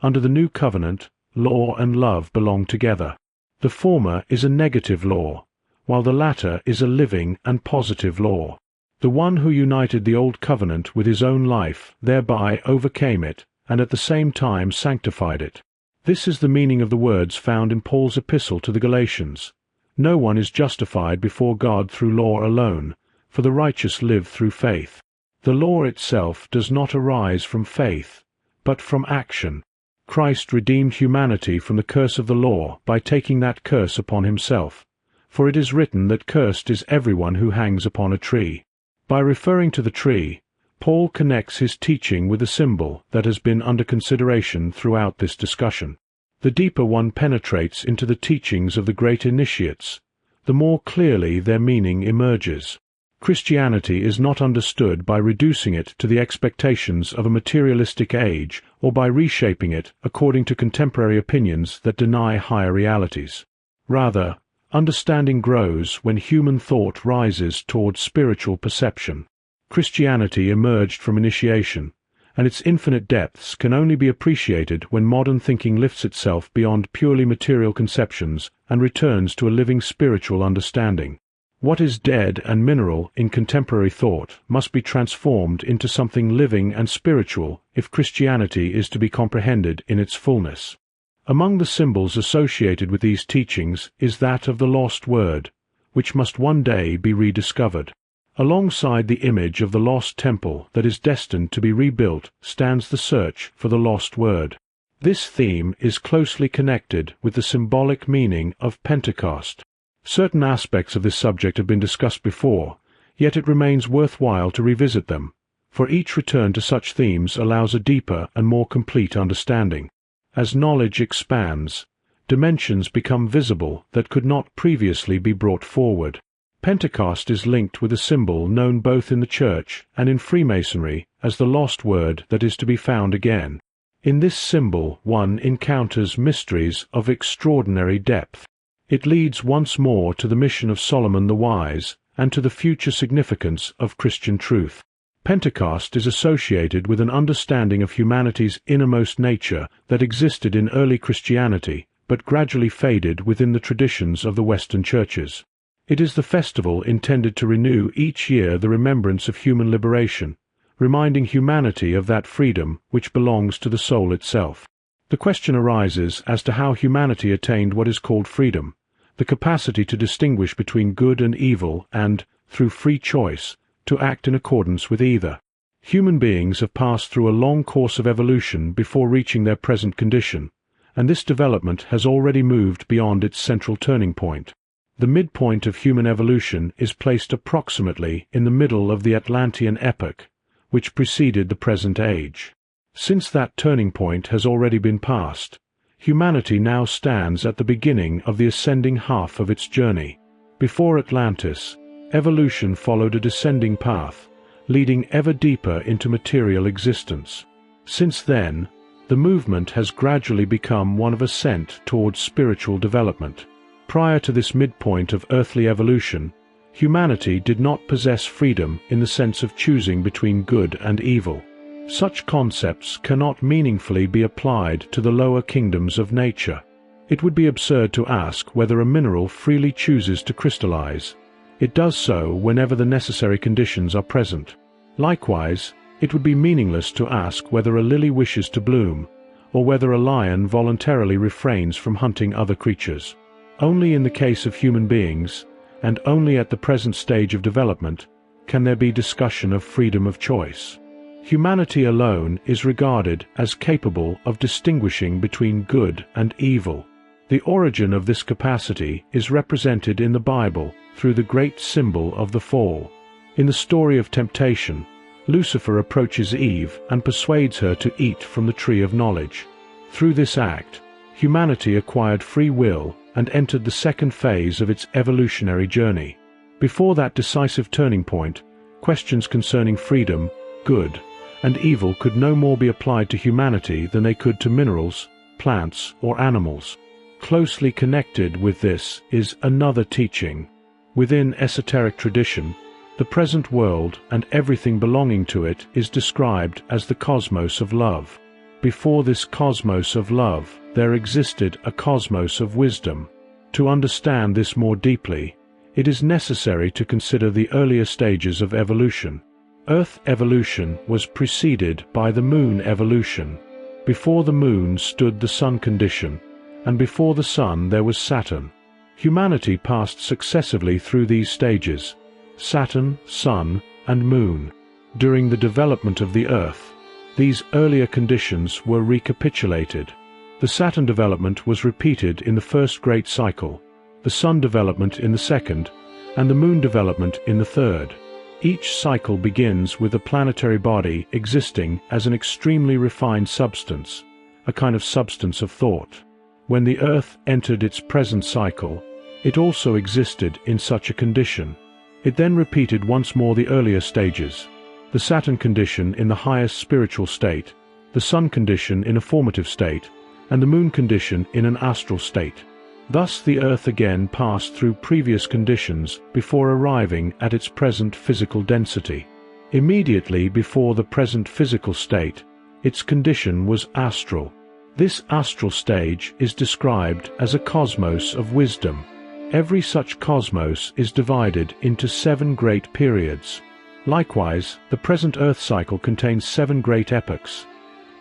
Under the New Covenant, law and love belong together. The former is a negative law, while the latter is a living and positive law. The one who united the Old Covenant with his own life thereby overcame it, and at the same time sanctified it. This is the meaning of the words found in Paul's epistle to the Galatians. No one is justified before God through law alone, for the righteous live through faith. The law itself does not arise from faith, but from action. Christ redeemed humanity from the curse of the law by taking that curse upon himself. For it is written that cursed is everyone who hangs upon a tree. By referring to the tree, Paul connects his teaching with a symbol that has been under consideration throughout this discussion. The deeper one penetrates into the teachings of the great initiates, the more clearly their meaning emerges. Christianity is not understood by reducing it to the expectations of a materialistic age or by reshaping it according to contemporary opinions that deny higher realities. Rather, understanding grows when human thought rises toward spiritual perception. Christianity emerged from initiation, and its infinite depths can only be appreciated when modern thinking lifts itself beyond purely material conceptions and returns to a living spiritual understanding. What is dead and mineral in contemporary thought must be transformed into something living and spiritual if Christianity is to be comprehended in its fullness. Among the symbols associated with these teachings is that of the lost word, which must one day be rediscovered. Alongside the image of the lost temple that is destined to be rebuilt stands the search for the lost word. This theme is closely connected with the symbolic meaning of Pentecost. Certain aspects of this subject have been discussed before, yet it remains worthwhile to revisit them, for each return to such themes allows a deeper and more complete understanding. As knowledge expands, dimensions become visible that could not previously be brought forward. Pentecost is linked with a symbol known both in the Church and in Freemasonry as the lost word that is to be found again. In this symbol one encounters mysteries of extraordinary depth. It leads once more to the mission of Solomon the Wise and to the future significance of Christian truth. Pentecost is associated with an understanding of humanity's innermost nature that existed in early Christianity but gradually faded within the traditions of the Western churches. It is the festival intended to renew each year the remembrance of human liberation, reminding humanity of that freedom which belongs to the soul itself. The question arises as to how humanity attained what is called freedom, the capacity to distinguish between good and evil and, through free choice, to act in accordance with either. Human beings have passed through a long course of evolution before reaching their present condition, and this development has already moved beyond its central turning point. The midpoint of human evolution is placed approximately in the middle of the Atlantean epoch, which preceded the present age. Since that turning point has already been passed, humanity now stands at the beginning of the ascending half of its journey. Before Atlantis, evolution followed a descending path, leading ever deeper into material existence. Since then, the movement has gradually become one of ascent towards spiritual development. Prior to this midpoint of earthly evolution, humanity did not possess freedom in the sense of choosing between good and evil. Such concepts cannot meaningfully be applied to the lower kingdoms of nature. It would be absurd to ask whether a mineral freely chooses to crystallize. It does so whenever the necessary conditions are present. Likewise, it would be meaningless to ask whether a lily wishes to bloom, or whether a lion voluntarily refrains from hunting other creatures. Only in the case of human beings, and only at the present stage of development, can there be discussion of freedom of choice. Humanity alone is regarded as capable of distinguishing between good and evil. The origin of this capacity is represented in the Bible through the great symbol of the fall. In the story of temptation, Lucifer approaches Eve and persuades her to eat from the tree of knowledge. Through this act, humanity acquired free will and entered the second phase of its evolutionary journey. Before that decisive turning point, questions concerning freedom, good, and evil could no more be applied to humanity than they could to minerals, plants, or animals. Closely connected with this is another teaching. Within esoteric tradition, the present world and everything belonging to it is described as the cosmos of love. Before this cosmos of love, there existed a cosmos of wisdom. To understand this more deeply, it is necessary to consider the earlier stages of evolution. Earth evolution was preceded by the Moon evolution. Before the Moon stood the Sun condition, and before the Sun there was Saturn. Humanity passed successively through these stages: Saturn, Sun, and Moon. During the development of the Earth, these earlier conditions were recapitulated. The Saturn development was repeated in the first great cycle, the Sun development in the second, and the Moon development in the third. Each cycle begins with a planetary body existing as an extremely refined substance, a kind of substance of thought. When the Earth entered its present cycle, it also existed in such a condition. It then repeated once more the earlier stages, the Saturn condition in the highest spiritual state, the Sun condition in a formative state, and the Moon condition in an astral state. Thus the Earth again passed through previous conditions before arriving at its present physical density. Immediately before the present physical state, its condition was astral. This astral stage is described as a cosmos of wisdom. Every such cosmos is divided into 7 great periods. Likewise, the present Earth cycle contains 7 great epochs: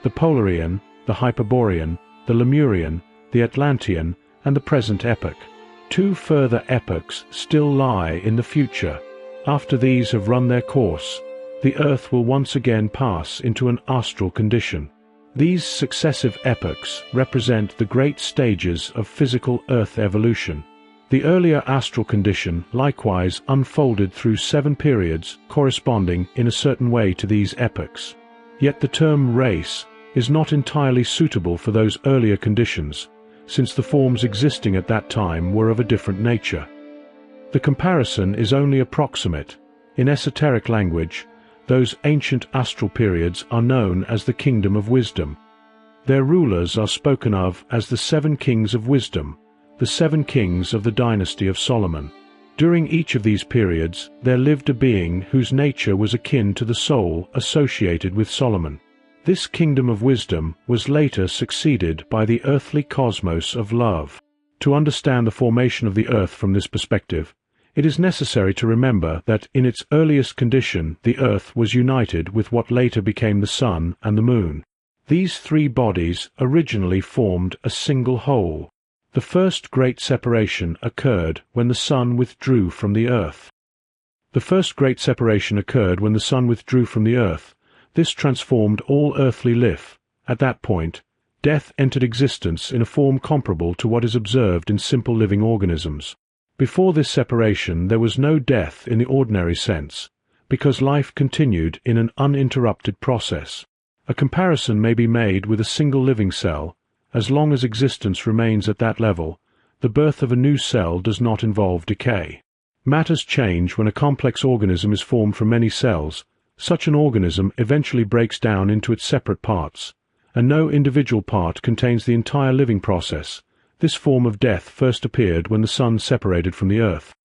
the Polarian, the Hyperborean, the Lemurian, the Atlantean, and the present epoch. 2 further epochs still lie in the future. After these have run their course, the Earth will once again pass into an astral condition. These successive epochs represent the great stages of physical Earth evolution. The earlier astral condition likewise unfolded through 7 periods corresponding in a certain way to these epochs. Yet the term race is not entirely suitable for those earlier conditions, since the forms existing at that time were of a different nature. The comparison is only approximate. In esoteric language, those ancient astral periods are known as the Kingdom of Wisdom. Their rulers are spoken of as the 7 kings of wisdom, the 7 kings of the dynasty of Solomon. During each of these periods, there lived a being whose nature was akin to the soul associated with Solomon. This kingdom of wisdom was later succeeded by the earthly cosmos of love. To understand the formation of the Earth from this perspective, it is necessary to remember that in its earliest condition the Earth was united with what later became the Sun and the Moon. These 3 bodies originally formed a single whole. The first great separation occurred when the Sun withdrew from the Earth. This transformed all earthly life. At that point, death entered existence in a form comparable to what is observed in simple living organisms. Before this separation there was no death in the ordinary sense, because life continued in an uninterrupted process. A comparison may be made with a single living cell. As long as existence remains at that level, the birth of a new cell does not involve decay. Matters change when a complex organism is formed from many cells. Such an organism eventually breaks down into its separate parts, and no individual part contains the entire living process. This form of death first appeared when the Sun separated from the Earth.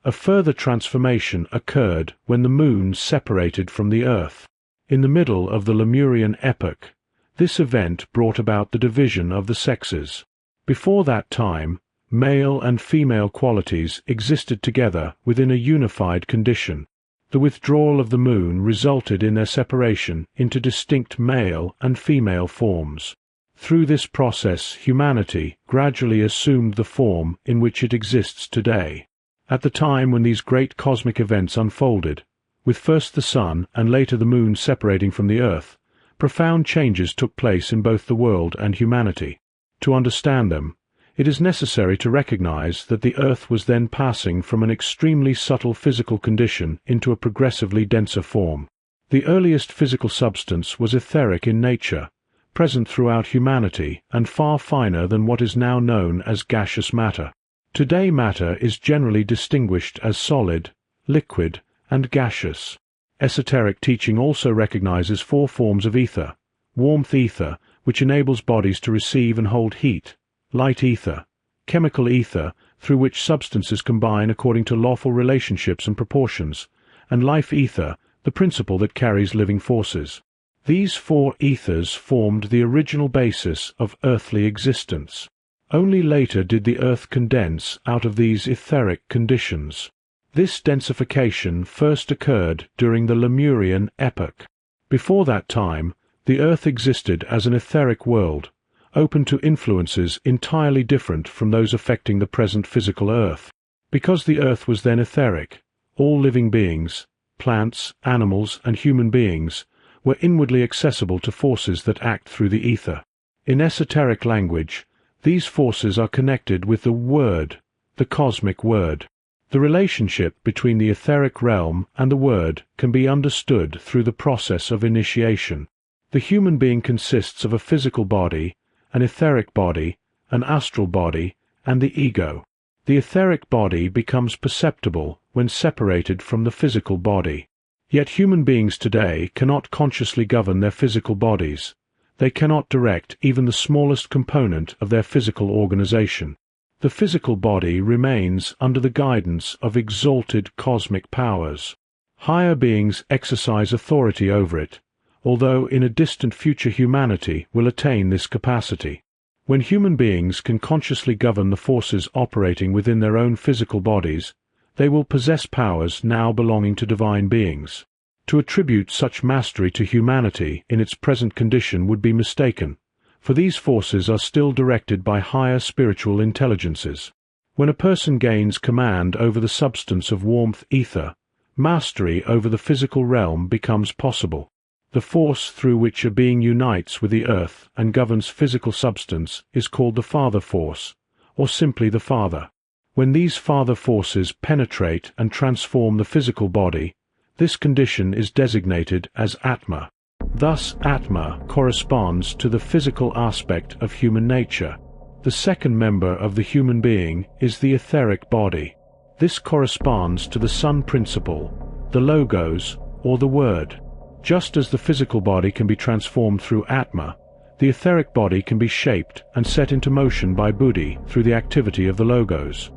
A further transformation occurred when the Moon separated from the Earth. In the middle of the Lemurian epoch, this event brought about the division of the sexes. Before that time, male and female qualities existed together within a unified condition. The withdrawal of the Moon resulted in their separation into distinct male and female forms. Through this process, humanity gradually assumed the form in which it exists today. At the time when these great cosmic events unfolded, with first the Sun and later the Moon separating from the Earth, profound changes took place in both the world and humanity. To understand them, it is necessary to recognize that the Earth was then passing from an extremely subtle physical condition into a progressively denser form. The earliest physical substance was etheric in nature, present throughout humanity and far finer than what is now known as gaseous matter. Today matter is generally distinguished as solid, liquid, and gaseous. Esoteric teaching also recognizes 4 forms of ether: warmth ether, which enables bodies to receive and hold heat; light ether; chemical ether, through which substances combine according to lawful relationships and proportions; and life ether, the principle that carries living forces. These 4 ethers formed the original basis of earthly existence. Only later did the Earth condense out of these etheric conditions. This densification first occurred during the Lemurian epoch. Before that time, the Earth existed as an etheric world, open to influences entirely different from those affecting the present physical Earth. Because the Earth was then etheric, all living beings, plants, animals, and human beings, were inwardly accessible to forces that act through the ether. In esoteric language, these forces are connected with the Word, the cosmic Word. The relationship between the etheric realm and the Word can be understood through the process of initiation. The human being consists of a physical body, an etheric body, an astral body, and the ego. The etheric body becomes perceptible when separated from the physical body. Yet human beings today cannot consciously govern their physical bodies. They cannot direct even the smallest component of their physical organization. The physical body remains under the guidance of exalted cosmic powers. Higher beings exercise authority over it, although in a distant future humanity will attain this capacity. When human beings can consciously govern the forces operating within their own physical bodies, they will possess powers now belonging to divine beings. To attribute such mastery to humanity in its present condition would be mistaken, for these forces are still directed by higher spiritual intelligences. When a person gains command over the substance of warmth ether, mastery over the physical realm becomes possible. The force through which a being unites with the earth and governs physical substance is called the Father Force, or simply the Father. When these Father forces penetrate and transform the physical body, this condition is designated as Atma. Thus, Atma corresponds to the physical aspect of human nature. The second member of the human being is the etheric body. This corresponds to the Sun principle, the Logos, or the Word. Just as the physical body can be transformed through Atma, the etheric body can be shaped and set into motion by Buddhi through the activity of the Logos.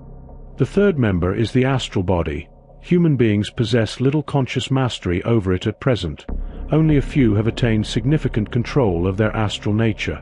The third member is the astral body. Human beings possess little conscious mastery over it at present. Only a few have attained significant control of their astral nature.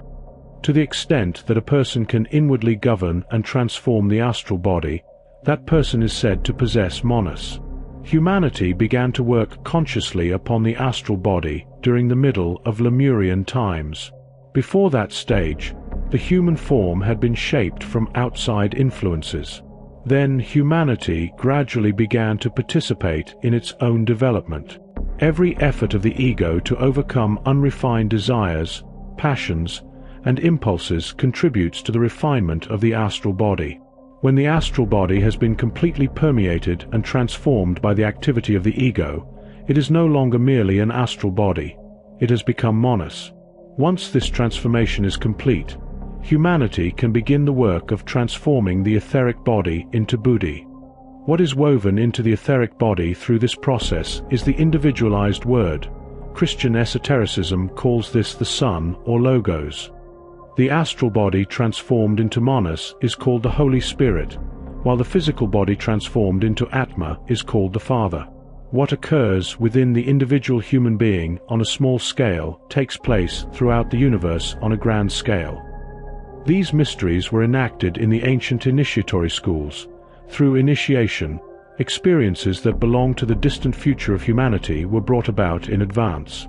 To the extent that a person can inwardly govern and transform the astral body, that person is said to possess Monas. Humanity began to work consciously upon the astral body during the middle of Lemurian times. Before that stage, the human form had been shaped from outside influences. Then humanity gradually began to participate in its own development. Every effort of the ego to overcome unrefined desires, passions, and impulses contributes to the refinement of the astral body. When the astral body has been completely permeated and transformed by the activity of the ego, it is no longer merely an astral body. It has become Monas. Once this transformation is complete, humanity can begin the work of transforming the etheric body into Buddhi. What is woven into the etheric body through this process is the individualized word. Christian esotericism calls this the Sun or Logos. The astral body transformed into Monas is called the Holy Spirit, while the physical body transformed into Atma is called the Father. What occurs within the individual human being on a small scale takes place throughout the universe on a grand scale. These mysteries were enacted in the ancient initiatory schools. Through initiation, experiences that belong to the distant future of humanity were brought about in advance.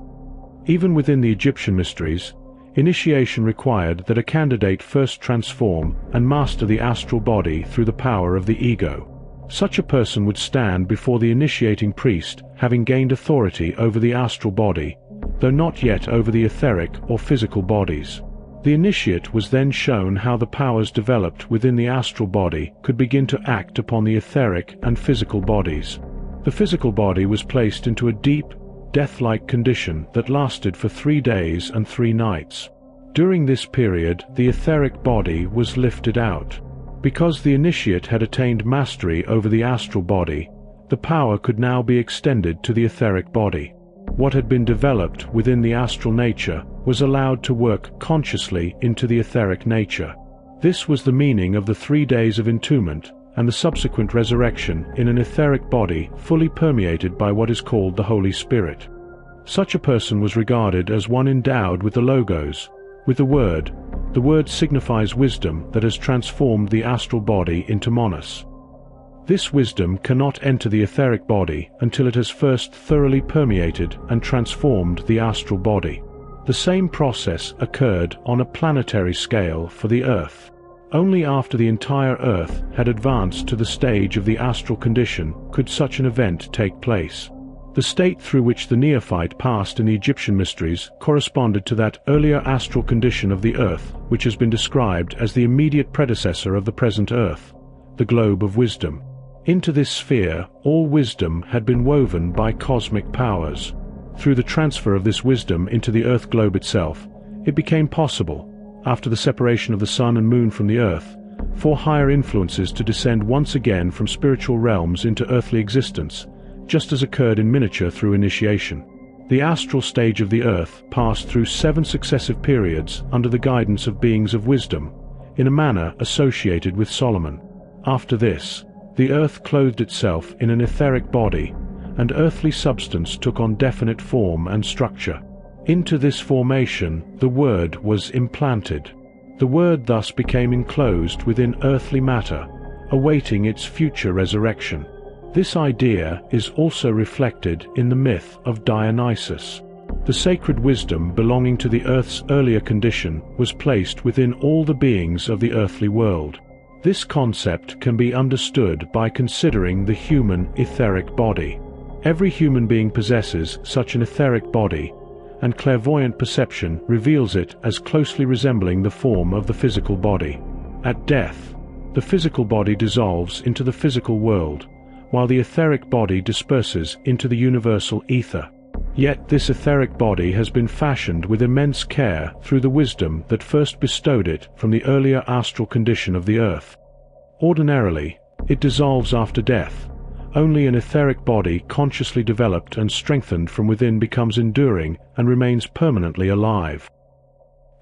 Even within the Egyptian mysteries, initiation required that a candidate first transform and master the astral body through the power of the ego. Such a person would stand before the initiating priest, having gained authority over the astral body, though not yet over the etheric or physical bodies. The initiate was then shown how the powers developed within the astral body could begin to act upon the etheric and physical bodies. The physical body was placed into a deep, death-like condition that lasted for 3 days and 3 nights. During this period, the etheric body was lifted out. Because the initiate had attained mastery over the astral body, the power could now be extended to the etheric body. What had been developed within the astral nature was allowed to work consciously into the etheric nature. This was the meaning of the 3 days of entombment and the subsequent resurrection in an etheric body fully permeated by what is called the Holy Spirit. Such a person was regarded as one endowed with the Logos, with the Word. The Word signifies wisdom that has transformed the astral body into Monas. This wisdom cannot enter the etheric body until it has first thoroughly permeated and transformed the astral body. The same process occurred on a planetary scale for the Earth. Only after the entire Earth had advanced to the stage of the astral condition could such an event take place. The state through which the neophyte passed in the Egyptian mysteries corresponded to that earlier astral condition of the earth which has been described as the immediate predecessor of the present earth, the globe of wisdom. Into this sphere all wisdom had been woven by cosmic powers. Through the transfer of this wisdom into the earth globe itself, it became possible, after the separation of the sun and moon from the earth, for higher influences to descend once again from spiritual realms into earthly existence, just as occurred in miniature through initiation. The astral stage of the earth passed through 7 successive periods under the guidance of beings of wisdom, in a manner associated with Solomon. After this, the earth clothed itself in an etheric body, and earthly substance took on definite form and structure. Into this formation the Word was implanted. The Word thus became enclosed within earthly matter, awaiting its future resurrection. This idea is also reflected in the myth of Dionysus. The sacred wisdom belonging to the earth's earlier condition was placed within all the beings of the earthly world. This concept can be understood by considering the human etheric body. Every human being possesses such an etheric body, and clairvoyant perception reveals it as closely resembling the form of the physical body. At death, the physical body dissolves into the physical world, while the etheric body disperses into the universal ether. Yet this etheric body has been fashioned with immense care through the wisdom that first bestowed it from the earlier astral condition of the earth. Ordinarily, it dissolves after death. Only an etheric body consciously developed and strengthened from within becomes enduring and remains permanently alive.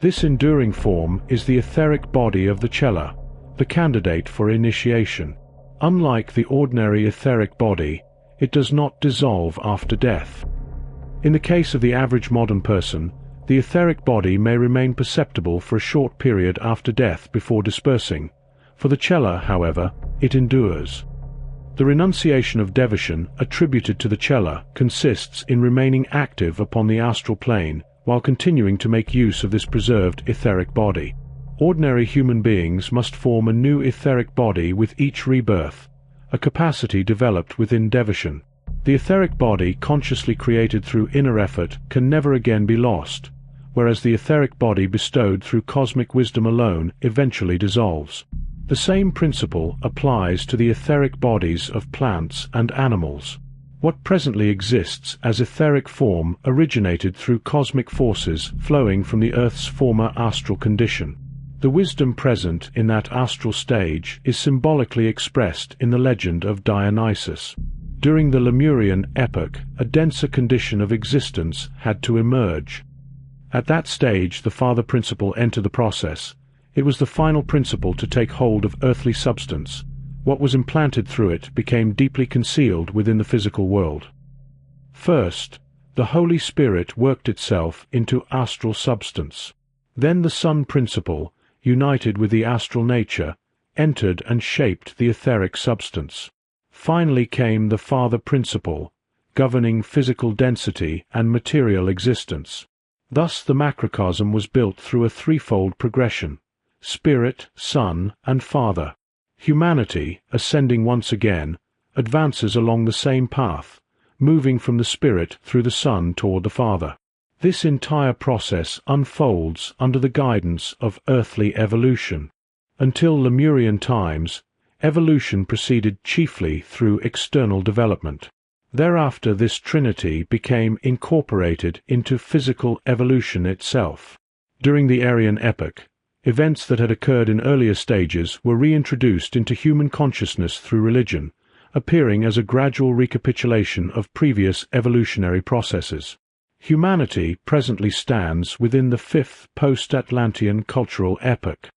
This enduring form is the etheric body of the Chela, the candidate for initiation. Unlike the ordinary etheric body, it does not dissolve after death. In the case of the average modern person, the etheric body may remain perceptible for a short period after death before dispersing. For the Chela, however, it endures. The renunciation of devotion attributed to the Chela consists in remaining active upon the astral plane while continuing to make use of this preserved etheric body. Ordinary human beings must form a new etheric body with each rebirth, a capacity developed within devotion. The etheric body consciously created through inner effort can never again be lost, whereas the etheric body bestowed through cosmic wisdom alone eventually dissolves. The same principle applies to the etheric bodies of plants and animals. What presently exists as etheric form originated through cosmic forces flowing from the Earth's former astral condition. The wisdom present in that astral stage is symbolically expressed in the legend of Dionysus. During the Lemurian epoch, a denser condition of existence had to emerge. At that stage the father principle entered the process. It was the final principle to take hold of earthly substance. What was implanted through it became deeply concealed within the physical world. First, the Holy Spirit worked itself into astral substance. Then the Sun principle, united with the astral nature, entered and shaped the etheric substance. Finally came the Father principle, governing physical density and material existence. Thus the macrocosm was built through a threefold progression: Spirit, Son, and Father. Humanity, ascending once again, advances along the same path, moving from the Spirit through the Son toward the Father. This entire process unfolds under the guidance of earthly evolution. Until Lemurian times, evolution proceeded chiefly through external development. Thereafter this trinity became incorporated into physical evolution itself. During the Aryan epoch, events that had occurred in earlier stages were reintroduced into human consciousness through religion, appearing as a gradual recapitulation of previous evolutionary processes. Humanity presently stands within the 5th post-Atlantean cultural epoch.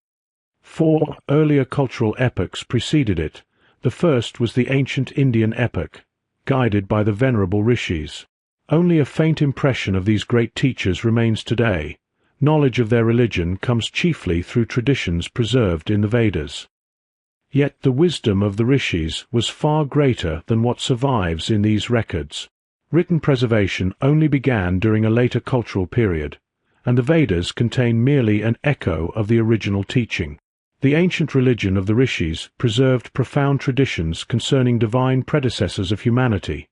4 earlier cultural epochs preceded it. The first was the ancient Indian epoch, guided by the venerable rishis. Only a faint impression of these great teachers remains today. Knowledge of their religion comes chiefly through traditions preserved in the Vedas. Yet the wisdom of the rishis was far greater than what survives in these records. Written preservation only began during a later cultural period, and the Vedas contain merely an echo of the original teaching. The ancient religion of the rishis preserved profound traditions concerning divine predecessors of humanity,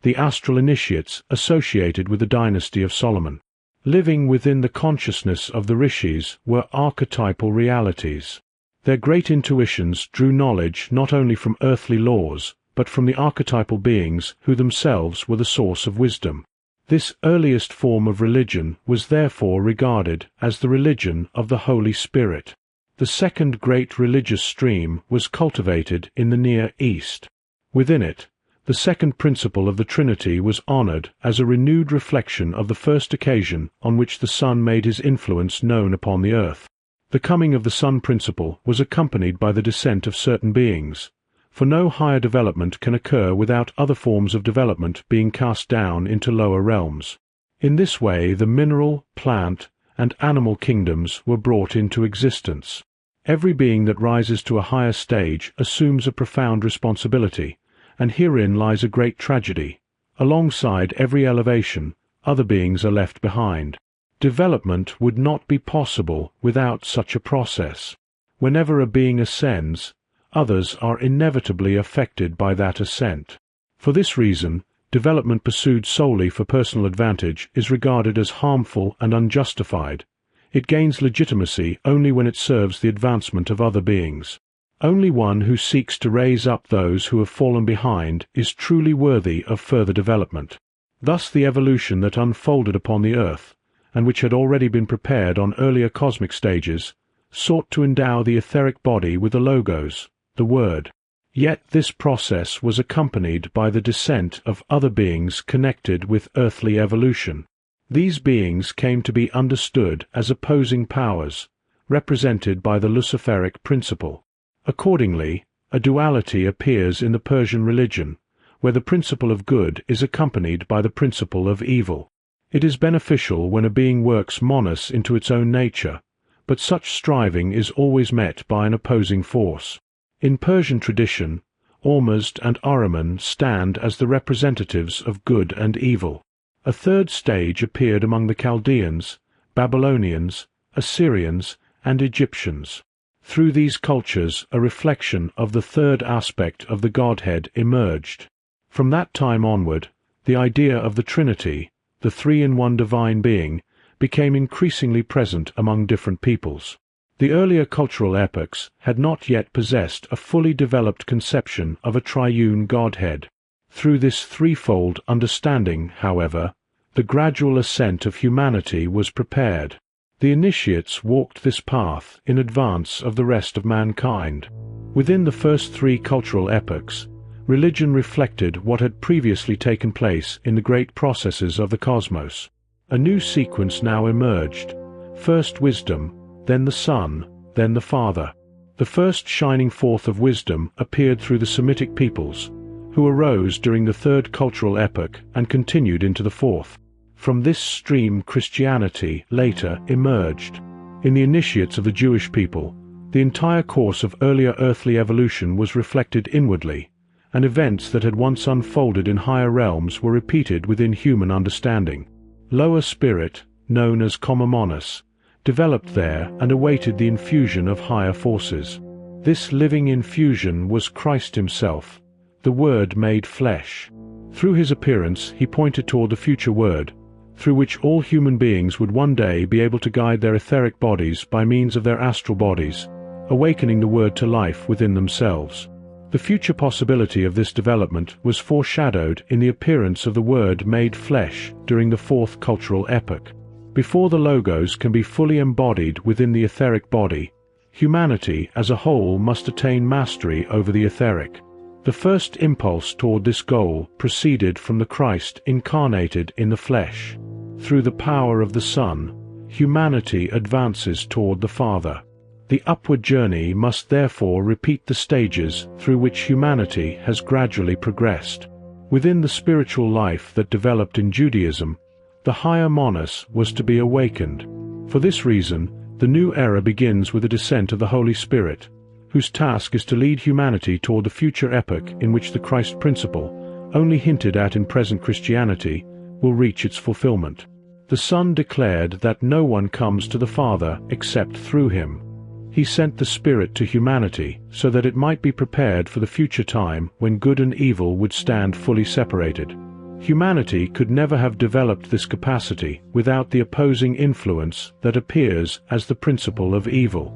the astral initiates associated with the dynasty of Solomon. Living within the consciousness of the rishis were archetypal realities. Their great intuitions drew knowledge not only from earthly laws, but from the archetypal beings who themselves were the source of wisdom. This earliest form of religion was therefore regarded as the religion of the Holy Spirit. The second great religious stream was cultivated in the Near East. Within it, the second principle of the Trinity was honored as a renewed reflection of the first occasion on which the Son made his influence known upon the earth. The coming of the Son principle was accompanied by the descent of certain beings, for no higher development can occur without other forms of development being cast down into lower realms. In this way the mineral, plant, and animal kingdoms were brought into existence. Every being that rises to a higher stage assumes a profound responsibility, and herein lies a great tragedy. Alongside every elevation, other beings are left behind. Development would not be possible without such a process. Whenever a being ascends, others are inevitably affected by that ascent. For this reason, development pursued solely for personal advantage is regarded as harmful and unjustified. It gains legitimacy only when it serves the advancement of other beings. Only one who seeks to raise up those who have fallen behind is truly worthy of further development. Thus the evolution that unfolded upon the earth, and which had already been prepared on earlier cosmic stages, sought to endow the etheric body with the logos, the Word. Yet this process was accompanied by the descent of other beings connected with earthly evolution. These beings came to be understood as opposing powers, represented by the Luciferic principle. Accordingly, a duality appears in the Persian religion, where the principle of good is accompanied by the principle of evil. It is beneficial when a being works monos into its own nature, but such striving is always met by an opposing force. In Persian tradition, Ormuzd and Ahriman stand as the representatives of good and evil. A third stage appeared among the Chaldeans, Babylonians, Assyrians, and Egyptians. Through these cultures a reflection of the third aspect of the Godhead emerged. From that time onward, the idea of the Trinity, the three-in-one divine being, became increasingly present among different peoples. The earlier cultural epochs had not yet possessed a fully developed conception of a triune Godhead. Through this threefold understanding, however, the gradual ascent of humanity was prepared. The initiates walked this path in advance of the rest of mankind. Within the first three cultural epochs, religion reflected what had previously taken place in the great processes of the cosmos. A new sequence now emerged: first wisdom, then the Son, then the Father. The first shining forth of wisdom appeared through the Semitic peoples, who arose during the third cultural epoch and continued into the fourth. From this stream Christianity later emerged. In the initiates of the Jewish people, the entire course of earlier earthly evolution was reflected inwardly, and events that had once unfolded in higher realms were repeated within human understanding. Lower spirit, known as Komomonos, developed there and awaited the infusion of higher forces. This living infusion was Christ himself, the Word made flesh. Through his appearance he pointed toward the future Word, through which all human beings would one day be able to guide their etheric bodies by means of their astral bodies, awakening the Word to life within themselves. The future possibility of this development was foreshadowed in the appearance of the Word made flesh during the fourth cultural epoch. Before the Logos can be fully embodied within the etheric body, humanity as a whole must attain mastery over the etheric. The first impulse toward this goal proceeded from the Christ incarnated in the flesh. Through the power of the Son, humanity advances toward the Father. The upward journey must therefore repeat the stages through which humanity has gradually progressed. Within the spiritual life that developed in Judaism, the higher Monos was to be awakened. For this reason, the new era begins with the descent of the Holy Spirit, whose task is to lead humanity toward the future epoch in which the Christ principle, only hinted at in present Christianity, will reach its fulfillment. The Son declared that no one comes to the Father except through him. He sent the Spirit to humanity so that it might be prepared for the future time when good and evil would stand fully separated. Humanity could never have developed this capacity without the opposing influence that appears as the principle of evil.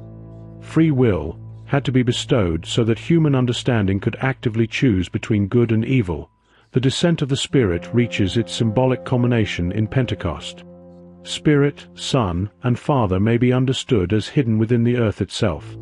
Free will had to be bestowed so that human understanding could actively choose between good and evil. The descent of the Spirit reaches its symbolic culmination in Pentecost. Spirit, Son, and Father may be understood as hidden within the earth itself.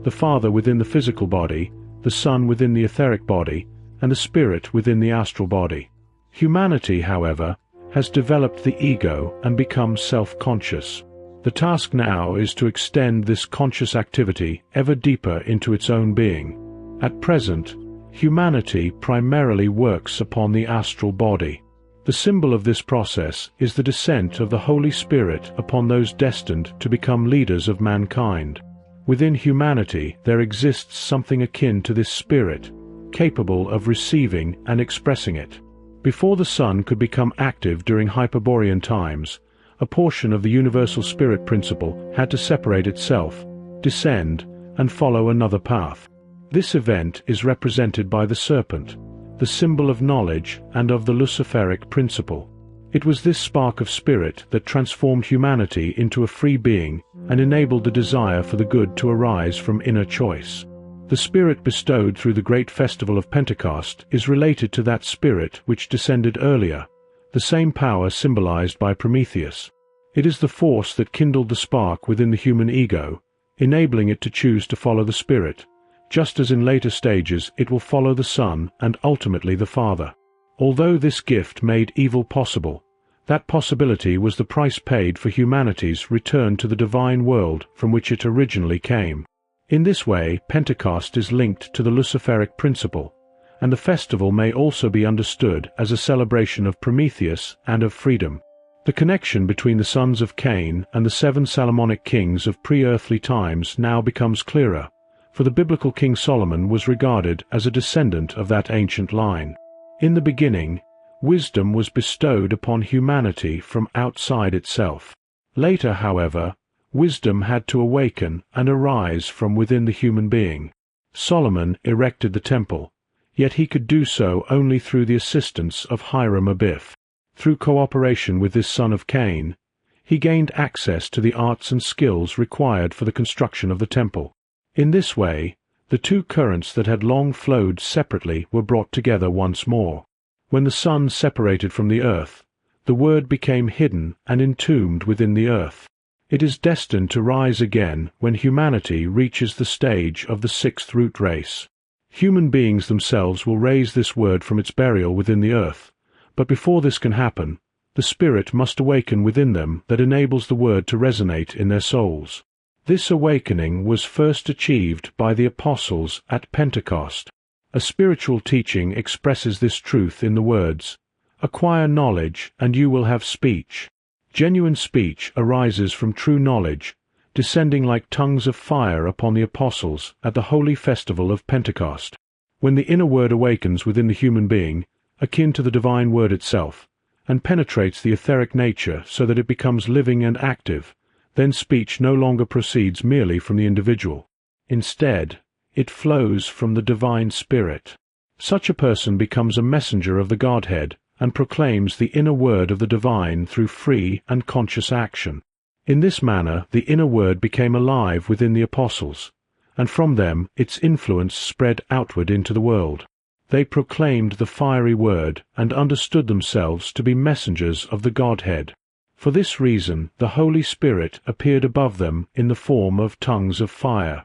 The Father within the physical body, the Son within the etheric body, and the Spirit within the astral body. Humanity, however, has developed the ego and become self-conscious. The task now is to extend this conscious activity ever deeper into its own being. At present, humanity primarily works upon the astral body. The symbol of this process is the descent of the Holy Spirit upon those destined to become leaders of mankind. Within humanity there exists something akin to this spirit, capable of receiving and expressing it. Before the sun could become active during Hyperborean times, a portion of the universal spirit principle had to separate itself, descend, and follow another path. This event is represented by the serpent, the symbol of knowledge and of the luciferic principle. It was this spark of spirit that transformed humanity into a free being and enabled the desire for the good to arise from inner choice. The spirit bestowed through the great festival of Pentecost is related to that spirit which descended earlier, the same power symbolized by Prometheus. It is the force that kindled the spark within the human ego, enabling it to choose to follow the Spirit, just as in later stages it will follow the Son and ultimately the Father. Although this gift made evil possible, that possibility was the price paid for humanity's return to the divine world from which it originally came. In this way, Pentecost is linked to the luciferic principle, and the festival may also be understood as a celebration of Prometheus and of freedom. The connection between the sons of Cain and the 7 Solomonic kings of pre-earthly times now becomes clearer, for the biblical King Solomon was regarded as a descendant of that ancient line. In the beginning, wisdom was bestowed upon humanity from outside itself. Later, however, wisdom had to awaken and arise from within the human being. Solomon erected the temple, yet he could do so only through the assistance of Hiram-Abiff. Through cooperation with this son of Cain, he gained access to the arts and skills required for the construction of the temple. In this way, the two currents that had long flowed separately were brought together once more. When the sun separated from the earth, the word became hidden and entombed within the earth. It is destined to rise again when humanity reaches the stage of the 6th root race. Human beings themselves will raise this word from its burial within the earth, but before this can happen, the spirit must awaken within them that enables the word to resonate in their souls. This awakening was first achieved by the apostles at Pentecost. A spiritual teaching expresses this truth in the words, "Acquire knowledge, and you will have speech." Genuine speech arises from true knowledge, descending like tongues of fire upon the apostles at the holy festival of Pentecost. When the inner word awakens within the human being, akin to the divine word itself, and penetrates the etheric nature so that it becomes living and active, then speech no longer proceeds merely from the individual. Instead, it flows from the divine spirit. Such a person becomes a messenger of the Godhead and proclaims the inner word of the divine through free and conscious action. In this manner, the inner word became alive within the apostles, and from them its influence spread outward into the world. They proclaimed the fiery word and understood themselves to be messengers of the Godhead. For this reason, the Holy Spirit appeared above them in the form of tongues of fire.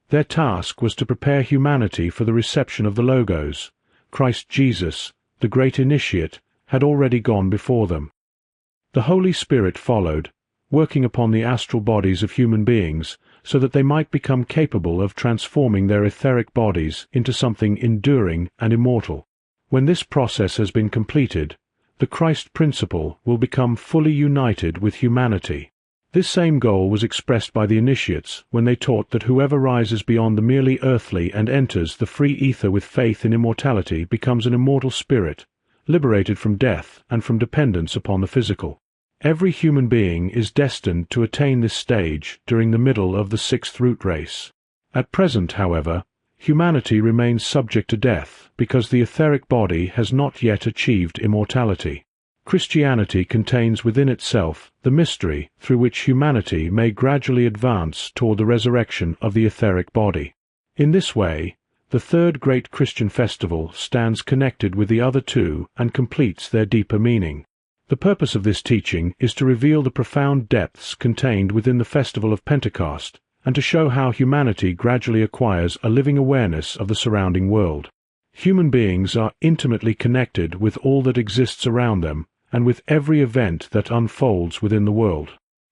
Their task was to prepare humanity for the reception of the Logos. Christ Jesus, the great initiate, had already gone before them. The Holy Spirit followed, working upon the astral bodies of human beings, so that they might become capable of transforming their etheric bodies into something enduring and immortal. When this process has been completed, the Christ principle will become fully united with humanity. This same goal was expressed by the initiates when they taught that whoever rises beyond the merely earthly and enters the free ether with faith in immortality becomes an immortal spirit, liberated from death and from dependence upon the physical. Every human being is destined to attain this stage during the middle of the 6th root race. At present, however, humanity remains subject to death because the etheric body has not yet achieved immortality. Christianity contains within itself the mystery through which humanity may gradually advance toward the resurrection of the etheric body. In this way, the third great Christian festival stands connected with the other two and completes their deeper meaning. The purpose of this teaching is to reveal the profound depths contained within the festival of Pentecost and to show how humanity gradually acquires a living awareness of the surrounding world. Human beings are intimately connected with all that exists around them and with every event that unfolds within the world.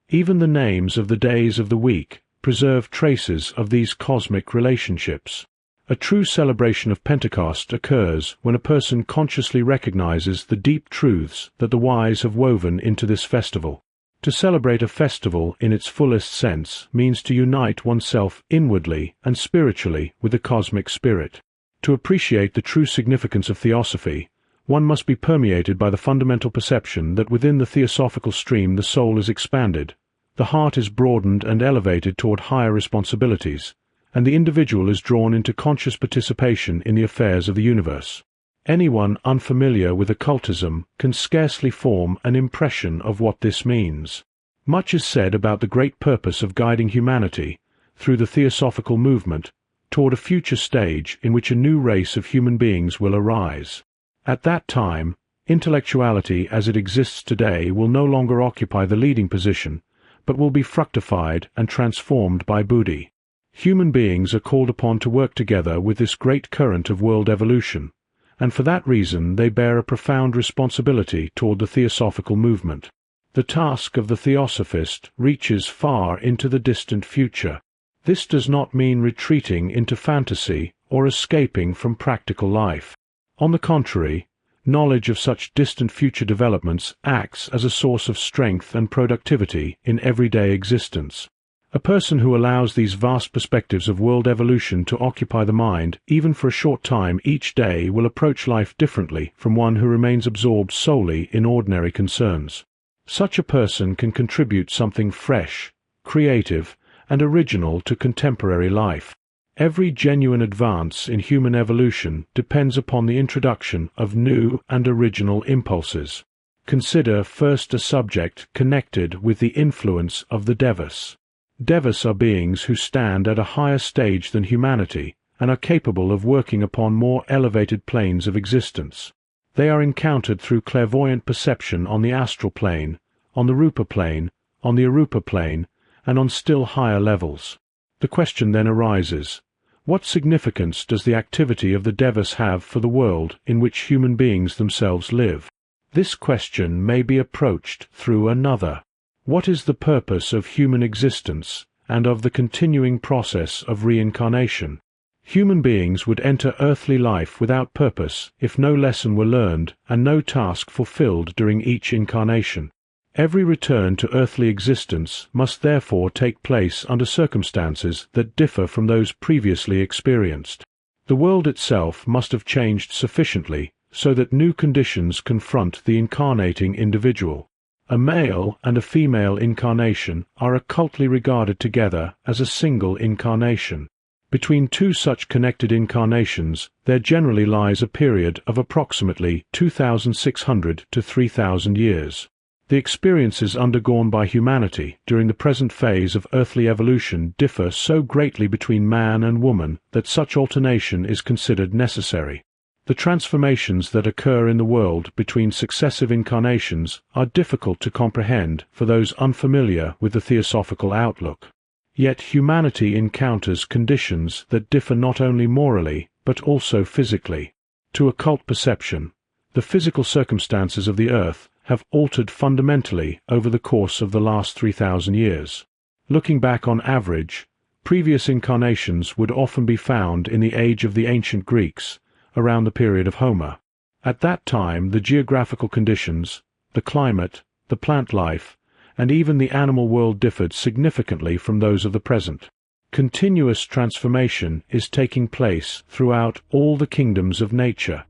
Even the names of the days of the week preserve traces of these cosmic relationships. A true celebration of Pentecost occurs when a person consciously recognizes the deep truths that the wise have woven into this festival. To celebrate a festival in its fullest sense means to unite oneself inwardly and spiritually with the cosmic spirit. To appreciate the true significance of theosophy, one must be permeated by the fundamental perception that within the theosophical stream the soul is expanded, the heart is broadened and elevated toward higher responsibilities, and the individual is drawn into conscious participation in the affairs of the universe. Anyone unfamiliar with occultism can scarcely form an impression of what this means. Much is said about the great purpose of guiding humanity, through the theosophical movement, toward a future stage in which a new race of human beings will arise. At that time, intellectuality as it exists today will no longer occupy the leading position, but will be fructified and transformed by buddhi. Human beings are called upon to work together with this great current of world evolution, and for that reason they bear a profound responsibility toward the theosophical movement. The task of the theosophist reaches far into the distant future. This does not mean retreating into fantasy or escaping from practical life. On the contrary, knowledge of such distant future developments acts as a source of strength and productivity in everyday existence. A person who allows these vast perspectives of world evolution to occupy the mind, even for a short time each day, will approach life differently from one who remains absorbed solely in ordinary concerns. Such a person can contribute something fresh, creative, and original to contemporary life. Every genuine advance in human evolution depends upon the introduction of new and original impulses. Consider first a subject connected with the influence of the devas. Devas are beings who stand at a higher stage than humanity and are capable of working upon more elevated planes of existence. They are encountered through clairvoyant perception on the astral plane, on the rupa plane, on the arupa plane, and on still higher levels. The question then arises, what significance does the activity of the devas have for the world in which human beings themselves live? This question may be approached through another. What is the purpose of human existence and of the continuing process of reincarnation? Human beings would enter earthly life without purpose if no lesson were learned and no task fulfilled during each incarnation. Every return to earthly existence must therefore take place under circumstances that differ from those previously experienced. The world itself must have changed sufficiently so that new conditions confront the incarnating individual. A male and a female incarnation are occultly regarded together as a single incarnation. Between two such connected incarnations there generally lies a period of approximately 2,600 to 3,000 years. The experiences undergone by humanity during the present phase of earthly evolution differ so greatly between man and woman that such alternation is considered necessary. The transformations that occur in the world between successive incarnations are difficult to comprehend for those unfamiliar with the theosophical outlook. Yet humanity encounters conditions that differ not only morally, but also physically. To occult perception, the physical circumstances of the earth have altered fundamentally over the course of the last 3,000 years. Looking back on average, previous incarnations would often be found in the age of the ancient Greeks, around the period of Homer. At that time the geographical conditions, the climate, the plant life, and even the animal world differed significantly from those of the present. Continuous transformation is taking place throughout all the kingdoms of nature.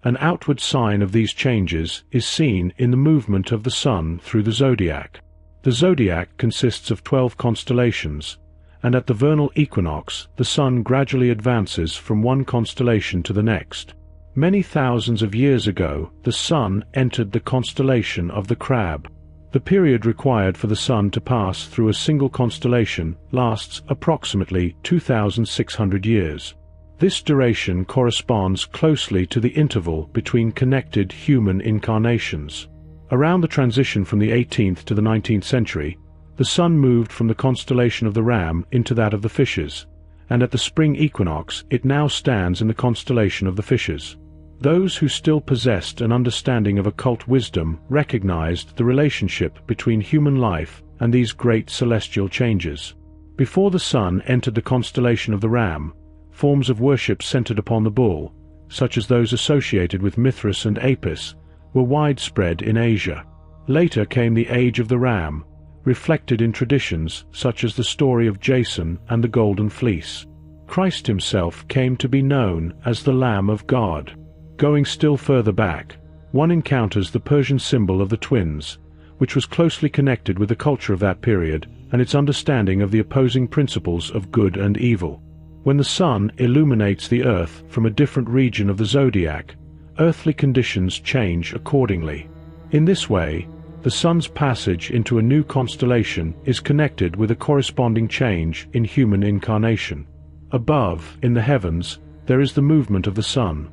An outward sign of these changes is seen in the movement of the sun through the zodiac. The zodiac consists of 12 constellations, and at the vernal equinox the sun gradually advances from one constellation to the next. Many thousands of years ago, the sun entered the constellation of the Crab. The period required for the sun to pass through a single constellation lasts approximately 2,600 years. This duration corresponds closely to the interval between connected human incarnations. Around the transition from the 18th to the 19th century, the sun moved from the constellation of the Ram into that of the Fishes, and at the spring equinox it now stands in the constellation of the Fishes. Those who still possessed an understanding of occult wisdom recognized the relationship between human life and these great celestial changes. Before the sun entered the constellation of the Ram, forms of worship centered upon the bull, such as those associated with Mithras and Apis, were widespread in Asia. Later came the age of the Ram, reflected in traditions such as the story of Jason and the Golden Fleece. Christ himself came to be known as the Lamb of God. Going still further back, one encounters the Persian symbol of the twins, which was closely connected with the culture of that period and its understanding of the opposing principles of good and evil. When the sun illuminates the earth from a different region of the zodiac, earthly conditions change accordingly. In this way, the sun's passage into a new constellation is connected with a corresponding change in human incarnation. Above, in the heavens, there is the movement of the sun.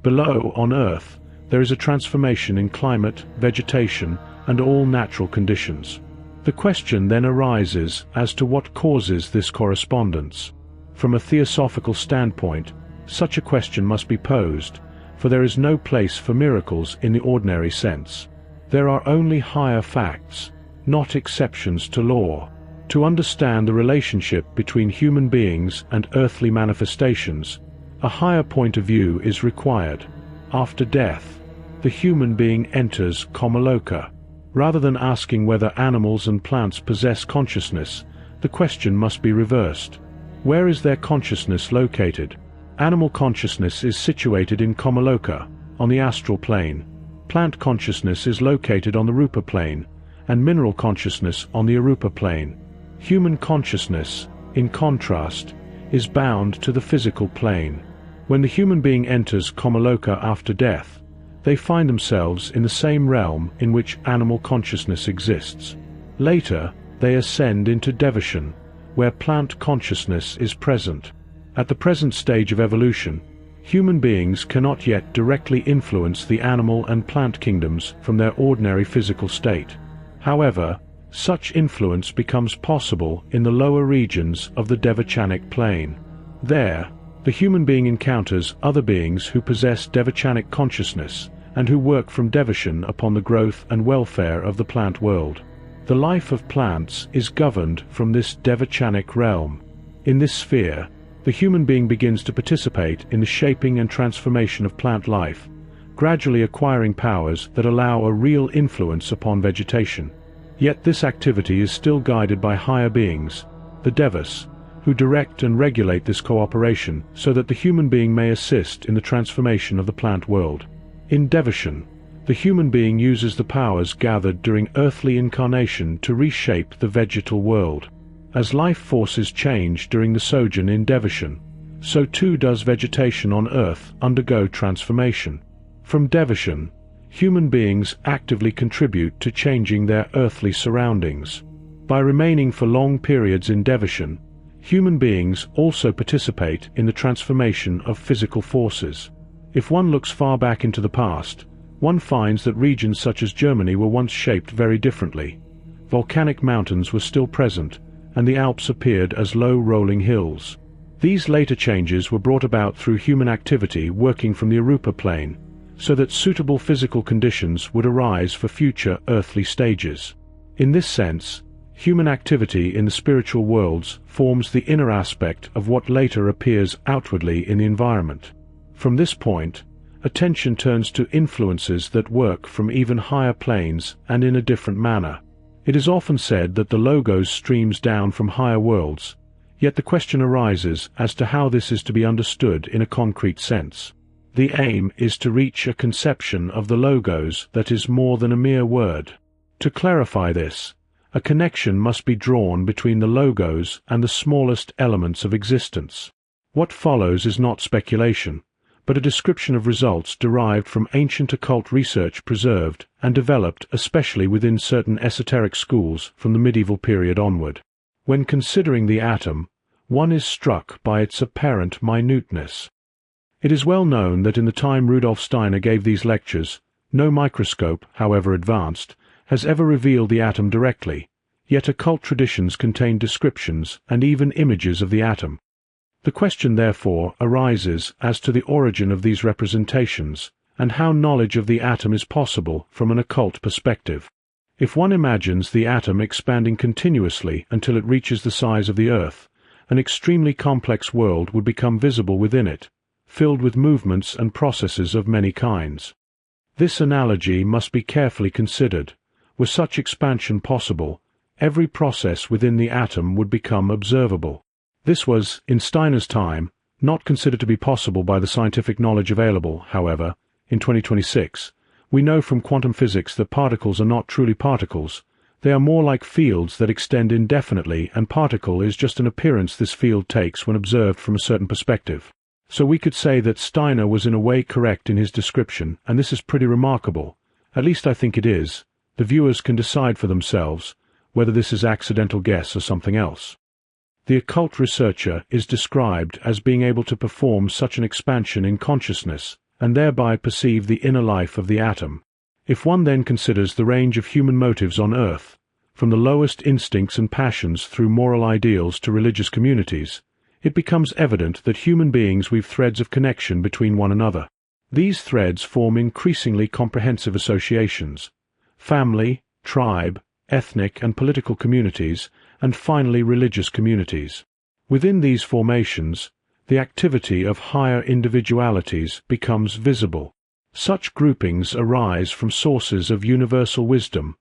Below, on earth, there is a transformation in climate, vegetation, and all natural conditions. The question then arises as to what causes this correspondence. From a theosophical standpoint, such a question must be posed, for there is no place for miracles in the ordinary sense. There are only higher facts, not exceptions to law. To understand the relationship between human beings and earthly manifestations, a higher point of view is required. After death, the human being enters Kamaloka. Rather than asking whether animals and plants possess consciousness, the question must be reversed. Where is their consciousness located? Animal consciousness is situated in Kamaloka, on the astral plane. Plant consciousness is located on the Rupa plane, and mineral consciousness on the Arupa plane. Human consciousness, in contrast, is bound to the physical plane. When the human being enters Kamaloka after death, they find themselves in the same realm in which animal consciousness exists. Later, they ascend into Devachan, where plant consciousness is present. At the present stage of evolution, human beings cannot yet directly influence the animal and plant kingdoms from their ordinary physical state. However, such influence becomes possible in the lower regions of the Devachanic plane. There, the human being encounters other beings who possess Devachanic consciousness and who work from Devachan upon the growth and welfare of the plant world. The life of plants is governed from this Devachanic realm. In this sphere, the human being begins to participate in the shaping and transformation of plant life, gradually acquiring powers that allow a real influence upon vegetation. Yet this activity is still guided by higher beings, the Devas, who direct and regulate this cooperation so that the human being may assist in the transformation of the plant world. In Devachan, the human being uses the powers gathered during earthly incarnation to reshape the vegetal world. As life forces change during the sojourn in Devachan, so too does vegetation on Earth undergo transformation. From Devachan, human beings actively contribute to changing their earthly surroundings. By remaining for long periods in Devachan, human beings also participate in the transformation of physical forces. If one looks far back into the past, one finds that regions such as Germany were once shaped very differently. Volcanic mountains were still present, and the Alps appeared as low rolling hills. These later changes were brought about through human activity working from the Arupa plane, so that suitable physical conditions would arise for future earthly stages. In this sense, human activity in the spiritual worlds forms the inner aspect of what later appears outwardly in the environment. From this point, attention turns to influences that work from even higher planes and in a different manner. It is often said that the Logos streams down from higher worlds, yet the question arises as to how this is to be understood in a concrete sense. The aim is to reach a conception of the Logos that is more than a mere word. To clarify this, A connection must be drawn between the logos and the smallest elements of existence. What follows is not speculation, but a description of results derived from ancient occult research preserved and developed especially within certain esoteric schools from the medieval period onward. When considering the atom, one is struck by its apparent minuteness. It is well known that in the time Rudolf Steiner gave these lectures, no microscope, however advanced, has ever revealed the atom directly, yet occult traditions contain descriptions and even images of the atom. The question therefore arises as to the origin of these representations, and how knowledge of the atom is possible from an occult perspective. If one imagines the atom expanding continuously until it reaches the size of the Earth, an extremely complex world would become visible within it, filled with movements and processes of many kinds. This analogy must be carefully considered. Were such expansion possible, every process within the atom would become observable. This was, in Steiner's time, not considered to be possible by the scientific knowledge available. However, in 2026, we know from quantum physics that particles are not truly particles. They are more like fields that extend indefinitely, and particle is just an appearance this field takes when observed from a certain perspective. So we could say that Steiner was in a way correct in his description, and this is pretty remarkable. At least I think it is. The viewers can decide for themselves whether this is accidental guess or something else. The occult researcher is described as being able to perform such an expansion in consciousness, and thereby perceive the inner life of the atom. If one then considers the range of human motives on Earth, from the lowest instincts and passions through moral ideals to religious communities, it becomes evident that human beings weave threads of connection between one another. These threads form increasingly comprehensive associations: family, tribe, ethnic and political communities, and finally religious communities. Within these formations, the activity of higher individualities becomes visible. Such groupings arise from sources of universal wisdom,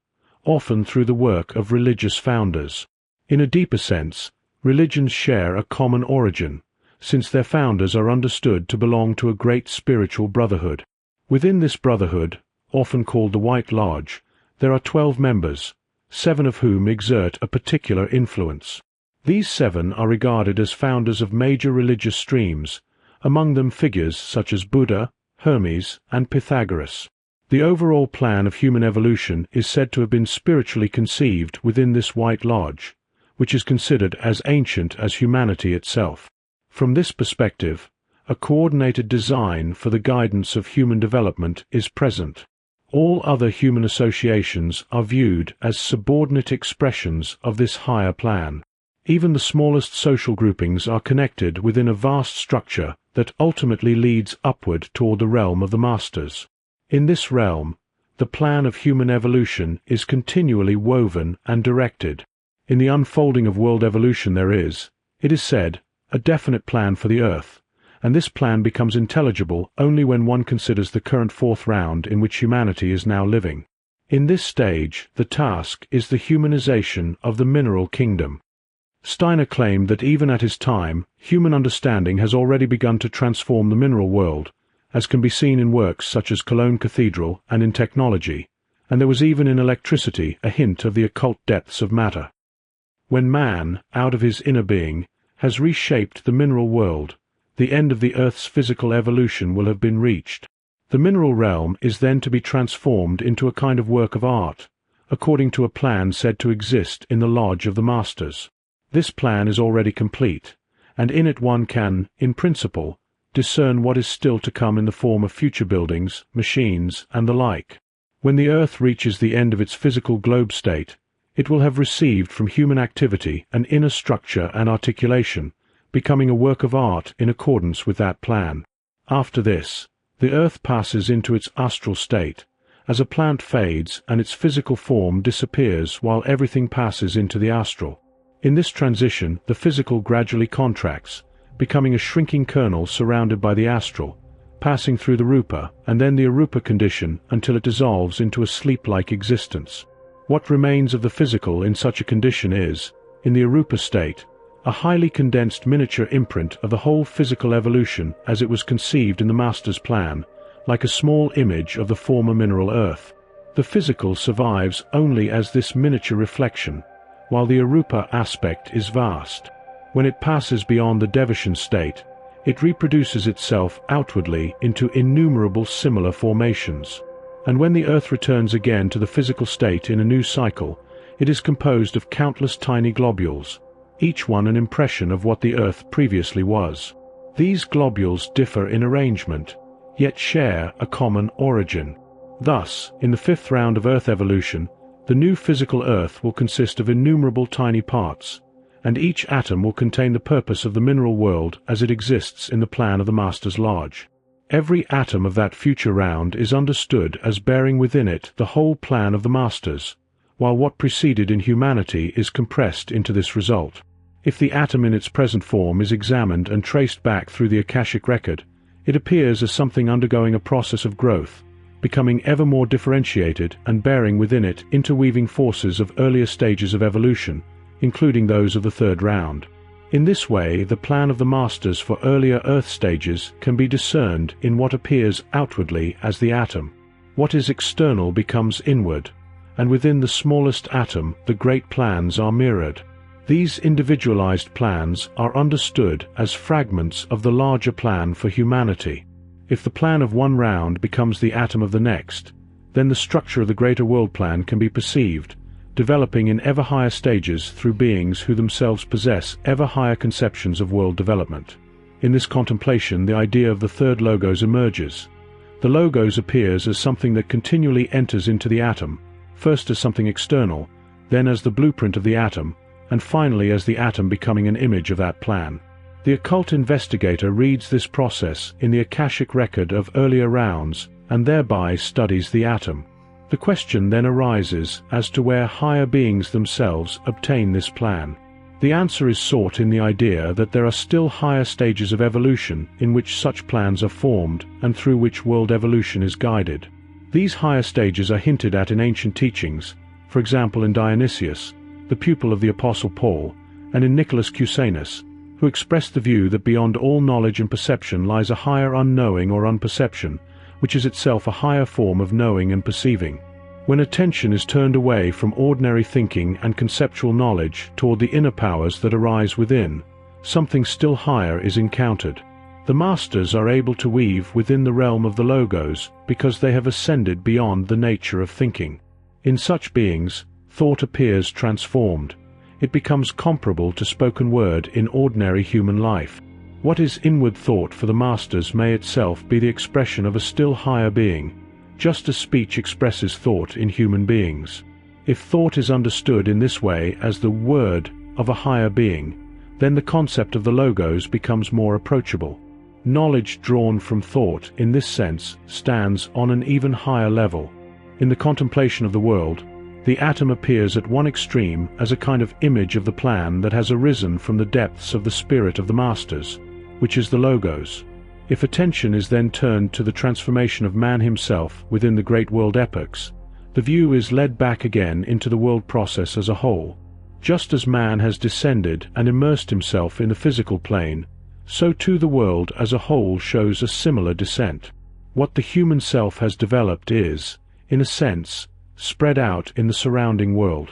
often through the work of religious founders. In a deeper sense, religions share a common origin, since their founders are understood to belong to a great spiritual brotherhood. Within this brotherhood, often called the White Lodge, there are 12 members, 7 of whom exert a particular influence. These 7 are regarded as founders of major religious streams, among them figures such as Buddha, Hermes, and Pythagoras. The overall plan of human evolution is said to have been spiritually conceived within this White Lodge, which is considered as ancient as humanity itself. From this perspective, a coordinated design for the guidance of human development is present. All other human associations are viewed as subordinate expressions of this higher plan. Even the smallest social groupings are connected within a vast structure that ultimately leads upward toward the realm of the masters. In this realm, the plan of human evolution is continually woven and directed. In the unfolding of world evolution there is, it is said, a definite plan for the Earth, and this plan becomes intelligible only when one considers the current 4th round in which humanity is now living. In this stage, the task is the humanization of the mineral kingdom. Steiner claimed that even at his time, human understanding has already begun to transform the mineral world, as can be seen in works such as Cologne Cathedral and in technology, and there was even in electricity a hint of the occult depths of matter. When man, out of his inner being, has reshaped the mineral world, the end of the Earth's physical evolution will have been reached. The mineral realm is then to be transformed into a kind of work of art, according to a plan said to exist in the Lodge of the Masters. This plan is already complete, and in it one can, in principle, discern what is still to come in the form of future buildings, machines, and the like. When the Earth reaches the end of its physical globe state, it will have received from human activity an inner structure and articulation, becoming a work of art in accordance with that plan. After this, the Earth passes into its astral state, as a plant fades and its physical form disappears while everything passes into the astral. In this transition, the physical gradually contracts, becoming a shrinking kernel surrounded by the astral, passing through the rupa and then the arupa condition until it dissolves into a sleep-like existence. What remains of the physical in such a condition is, in the arupa state, a highly condensed miniature imprint of the whole physical evolution as it was conceived in the Master's plan, like a small image of the former mineral Earth. The physical survives only as this miniature reflection, while the arupa aspect is vast. When it passes beyond the Devachan state, it reproduces itself outwardly into innumerable similar formations. And when the earth returns again to the physical state in a new cycle, it is composed of countless tiny globules, each one an impression of what the earth previously was. These globules differ in arrangement, yet share a common origin. Thus, in the fifth round of Earth evolution, the new physical Earth will consist of innumerable tiny parts, and each atom will contain the purpose of the mineral world as it exists in the plan of the Master's Lodge. Every atom of that future round is understood as bearing within it the whole plan of the Masters, while what preceded in humanity is compressed into this result. If the atom in its present form is examined and traced back through the Akashic record, it appears as something undergoing a process of growth, becoming ever more differentiated and bearing within it interweaving forces of earlier stages of evolution, including those of the third round. In this way, the plan of the Masters for earlier Earth stages can be discerned in what appears outwardly as the atom. What is external becomes inward, and within the smallest atom the great plans are mirrored. These individualized plans are understood as fragments of the larger plan for humanity. If the plan of one round becomes the atom of the next, then the structure of the greater world plan can be perceived, developing in ever higher stages through beings who themselves possess ever higher conceptions of world development. In this contemplation, the idea of the third logos emerges. The logos appears as something that continually enters into the atom, first as something external, then as the blueprint of the atom, and finally as the atom becoming an image of that plan. The occult investigator reads this process in the Akashic record of earlier rounds and thereby studies the atom. The question then arises as to where higher beings themselves obtain this plan. The answer is sought in the idea that there are still higher stages of evolution in which such plans are formed and through which world evolution is guided. These higher stages are hinted at in ancient teachings, for example in Dionysius, the pupil of the Apostle Paul, and in Nicholas Cusanus, who expressed the view that beyond all knowledge and perception lies a higher unknowing or unperception, which is itself a higher form of knowing and perceiving. When attention is turned away from ordinary thinking and conceptual knowledge toward the inner powers that arise within, something still higher is encountered. The Masters are able to weave within the realm of the logos because they have ascended beyond the nature of thinking. In such beings, thought appears transformed. It becomes comparable to spoken word in ordinary human life. What is inward thought for the Masters may itself be the expression of a still higher being, just as speech expresses thought in human beings. If thought is understood in this way as the word of a higher being, then the concept of the logos becomes more approachable. Knowledge drawn from thought in this sense stands on an even higher level. In the contemplation of the world, the atom appears at one extreme as a kind of image of the plan that has arisen from the depths of the spirit of the Masters, which is the logos. If attention is then turned to the transformation of man himself within the great world epochs, the view is led back again into the world process as a whole. Just as man has descended and immersed himself in the physical plane, so too the world as a whole shows a similar descent. What the human self has developed is, in a sense, spread out in the surrounding world.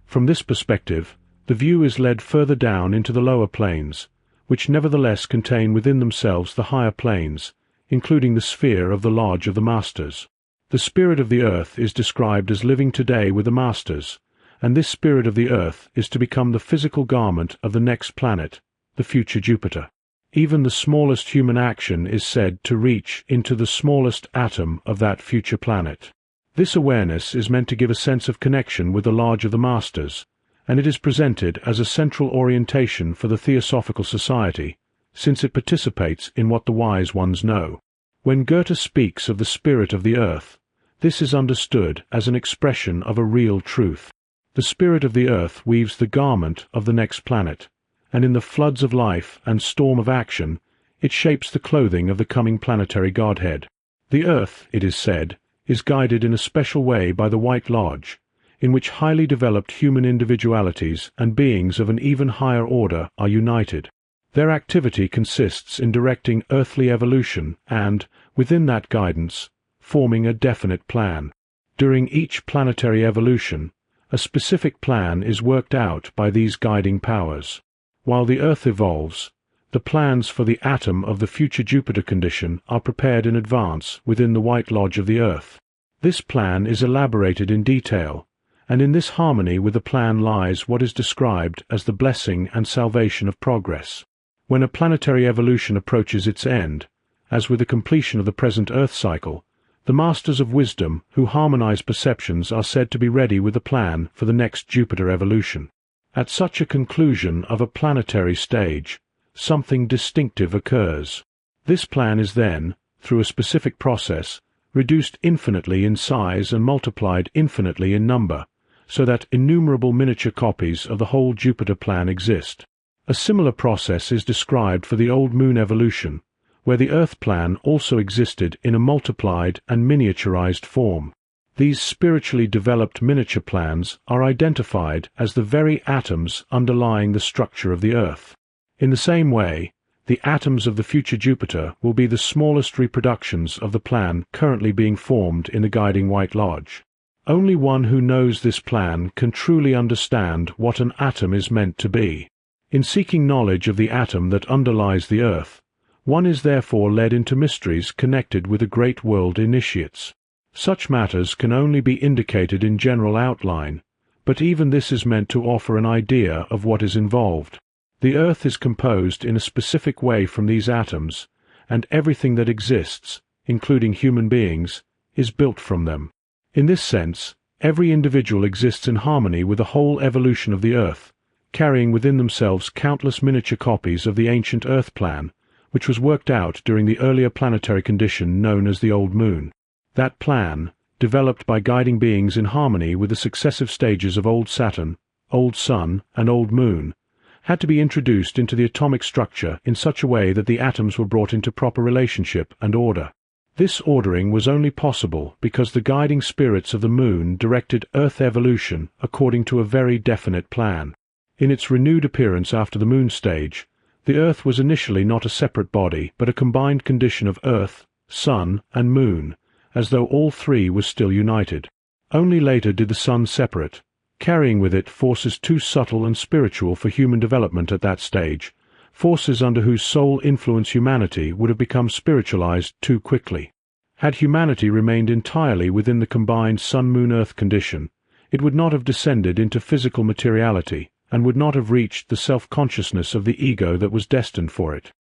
From this perspective, the view is led further down into the lower planes, which nevertheless contain within themselves the higher planes, including the sphere of the Lodge of the Masters. The spirit of the earth is described as living today with the Masters, and this spirit of the earth is to become the physical garment of the next planet, the future Jupiter. Even the smallest human action is said to reach into the smallest atom of that future planet. This awareness is meant to give a sense of connection with the Lodge of the Masters, and it is presented as a central orientation for the Theosophical Society, since it participates in what the wise ones know. When Goethe speaks of the spirit of the earth, this is understood as an expression of a real truth. The spirit of the earth weaves the garment of the next planet, and in the floods of life and storm of action, it shapes the clothing of the coming planetary godhead. The earth, it is said, is guided in a special way by the White Lodge, in which highly developed human individualities and beings of an even higher order are united. Their activity consists in directing earthly evolution and, within that guidance, forming a definite plan. During each planetary evolution, a specific plan is worked out by these guiding powers. While the Earth evolves, the plans for the atom of the future Jupiter condition are prepared in advance within the White Lodge of the Earth. This plan is elaborated in detail, and in this harmony with the plan lies what is described as the blessing and salvation of progress. When a planetary evolution approaches its end, as with the completion of the present Earth cycle, the masters of wisdom who harmonize perceptions are said to be ready with a plan for the next Jupiter evolution. At such a conclusion of a planetary stage, something distinctive occurs. This plan is then, through a specific process, reduced infinitely in size and multiplied infinitely in number, so that innumerable miniature copies of the whole Jupiter plan exist. A similar process is described for the old Moon evolution, where the Earth plan also existed in a multiplied and miniaturized form. These spiritually developed miniature plans are identified as the very atoms underlying the structure of the Earth. In the same way, the atoms of the future Jupiter will be the smallest reproductions of the plan currently being formed in the guiding White Lodge. Only one who knows this plan can truly understand what an atom is meant to be. In seeking knowledge of the atom that underlies the Earth, one is therefore led into mysteries connected with the great world initiates. Such matters can only be indicated in general outline, but even this is meant to offer an idea of what is involved. The Earth is composed in a specific way from these atoms, and everything that exists, including human beings, is built from them. In this sense, every individual exists in harmony with the whole evolution of the Earth, carrying within themselves countless miniature copies of the ancient Earth plan, which was worked out during the earlier planetary condition known as the Old Moon. That plan, developed by guiding beings in harmony with the successive stages of Old Saturn, Old Sun, and Old Moon, had to be introduced into the atomic structure in such a way that the atoms were brought into proper relationship and order. This ordering was only possible because the guiding spirits of the Moon directed Earth evolution according to a very definite plan. In its renewed appearance after the Moon stage, the Earth was initially not a separate body but a combined condition of Earth, Sun, and Moon, as though all three were still united. Only later did the Sun separate, carrying with it forces too subtle and spiritual for human development at that stage, forces under whose sole influence humanity would have become spiritualized too quickly. Had humanity remained entirely within the combined Sun-Moon-Earth condition, it would not have descended into physical materiality, and would not have reached the self-consciousness of the ego that was destined for it.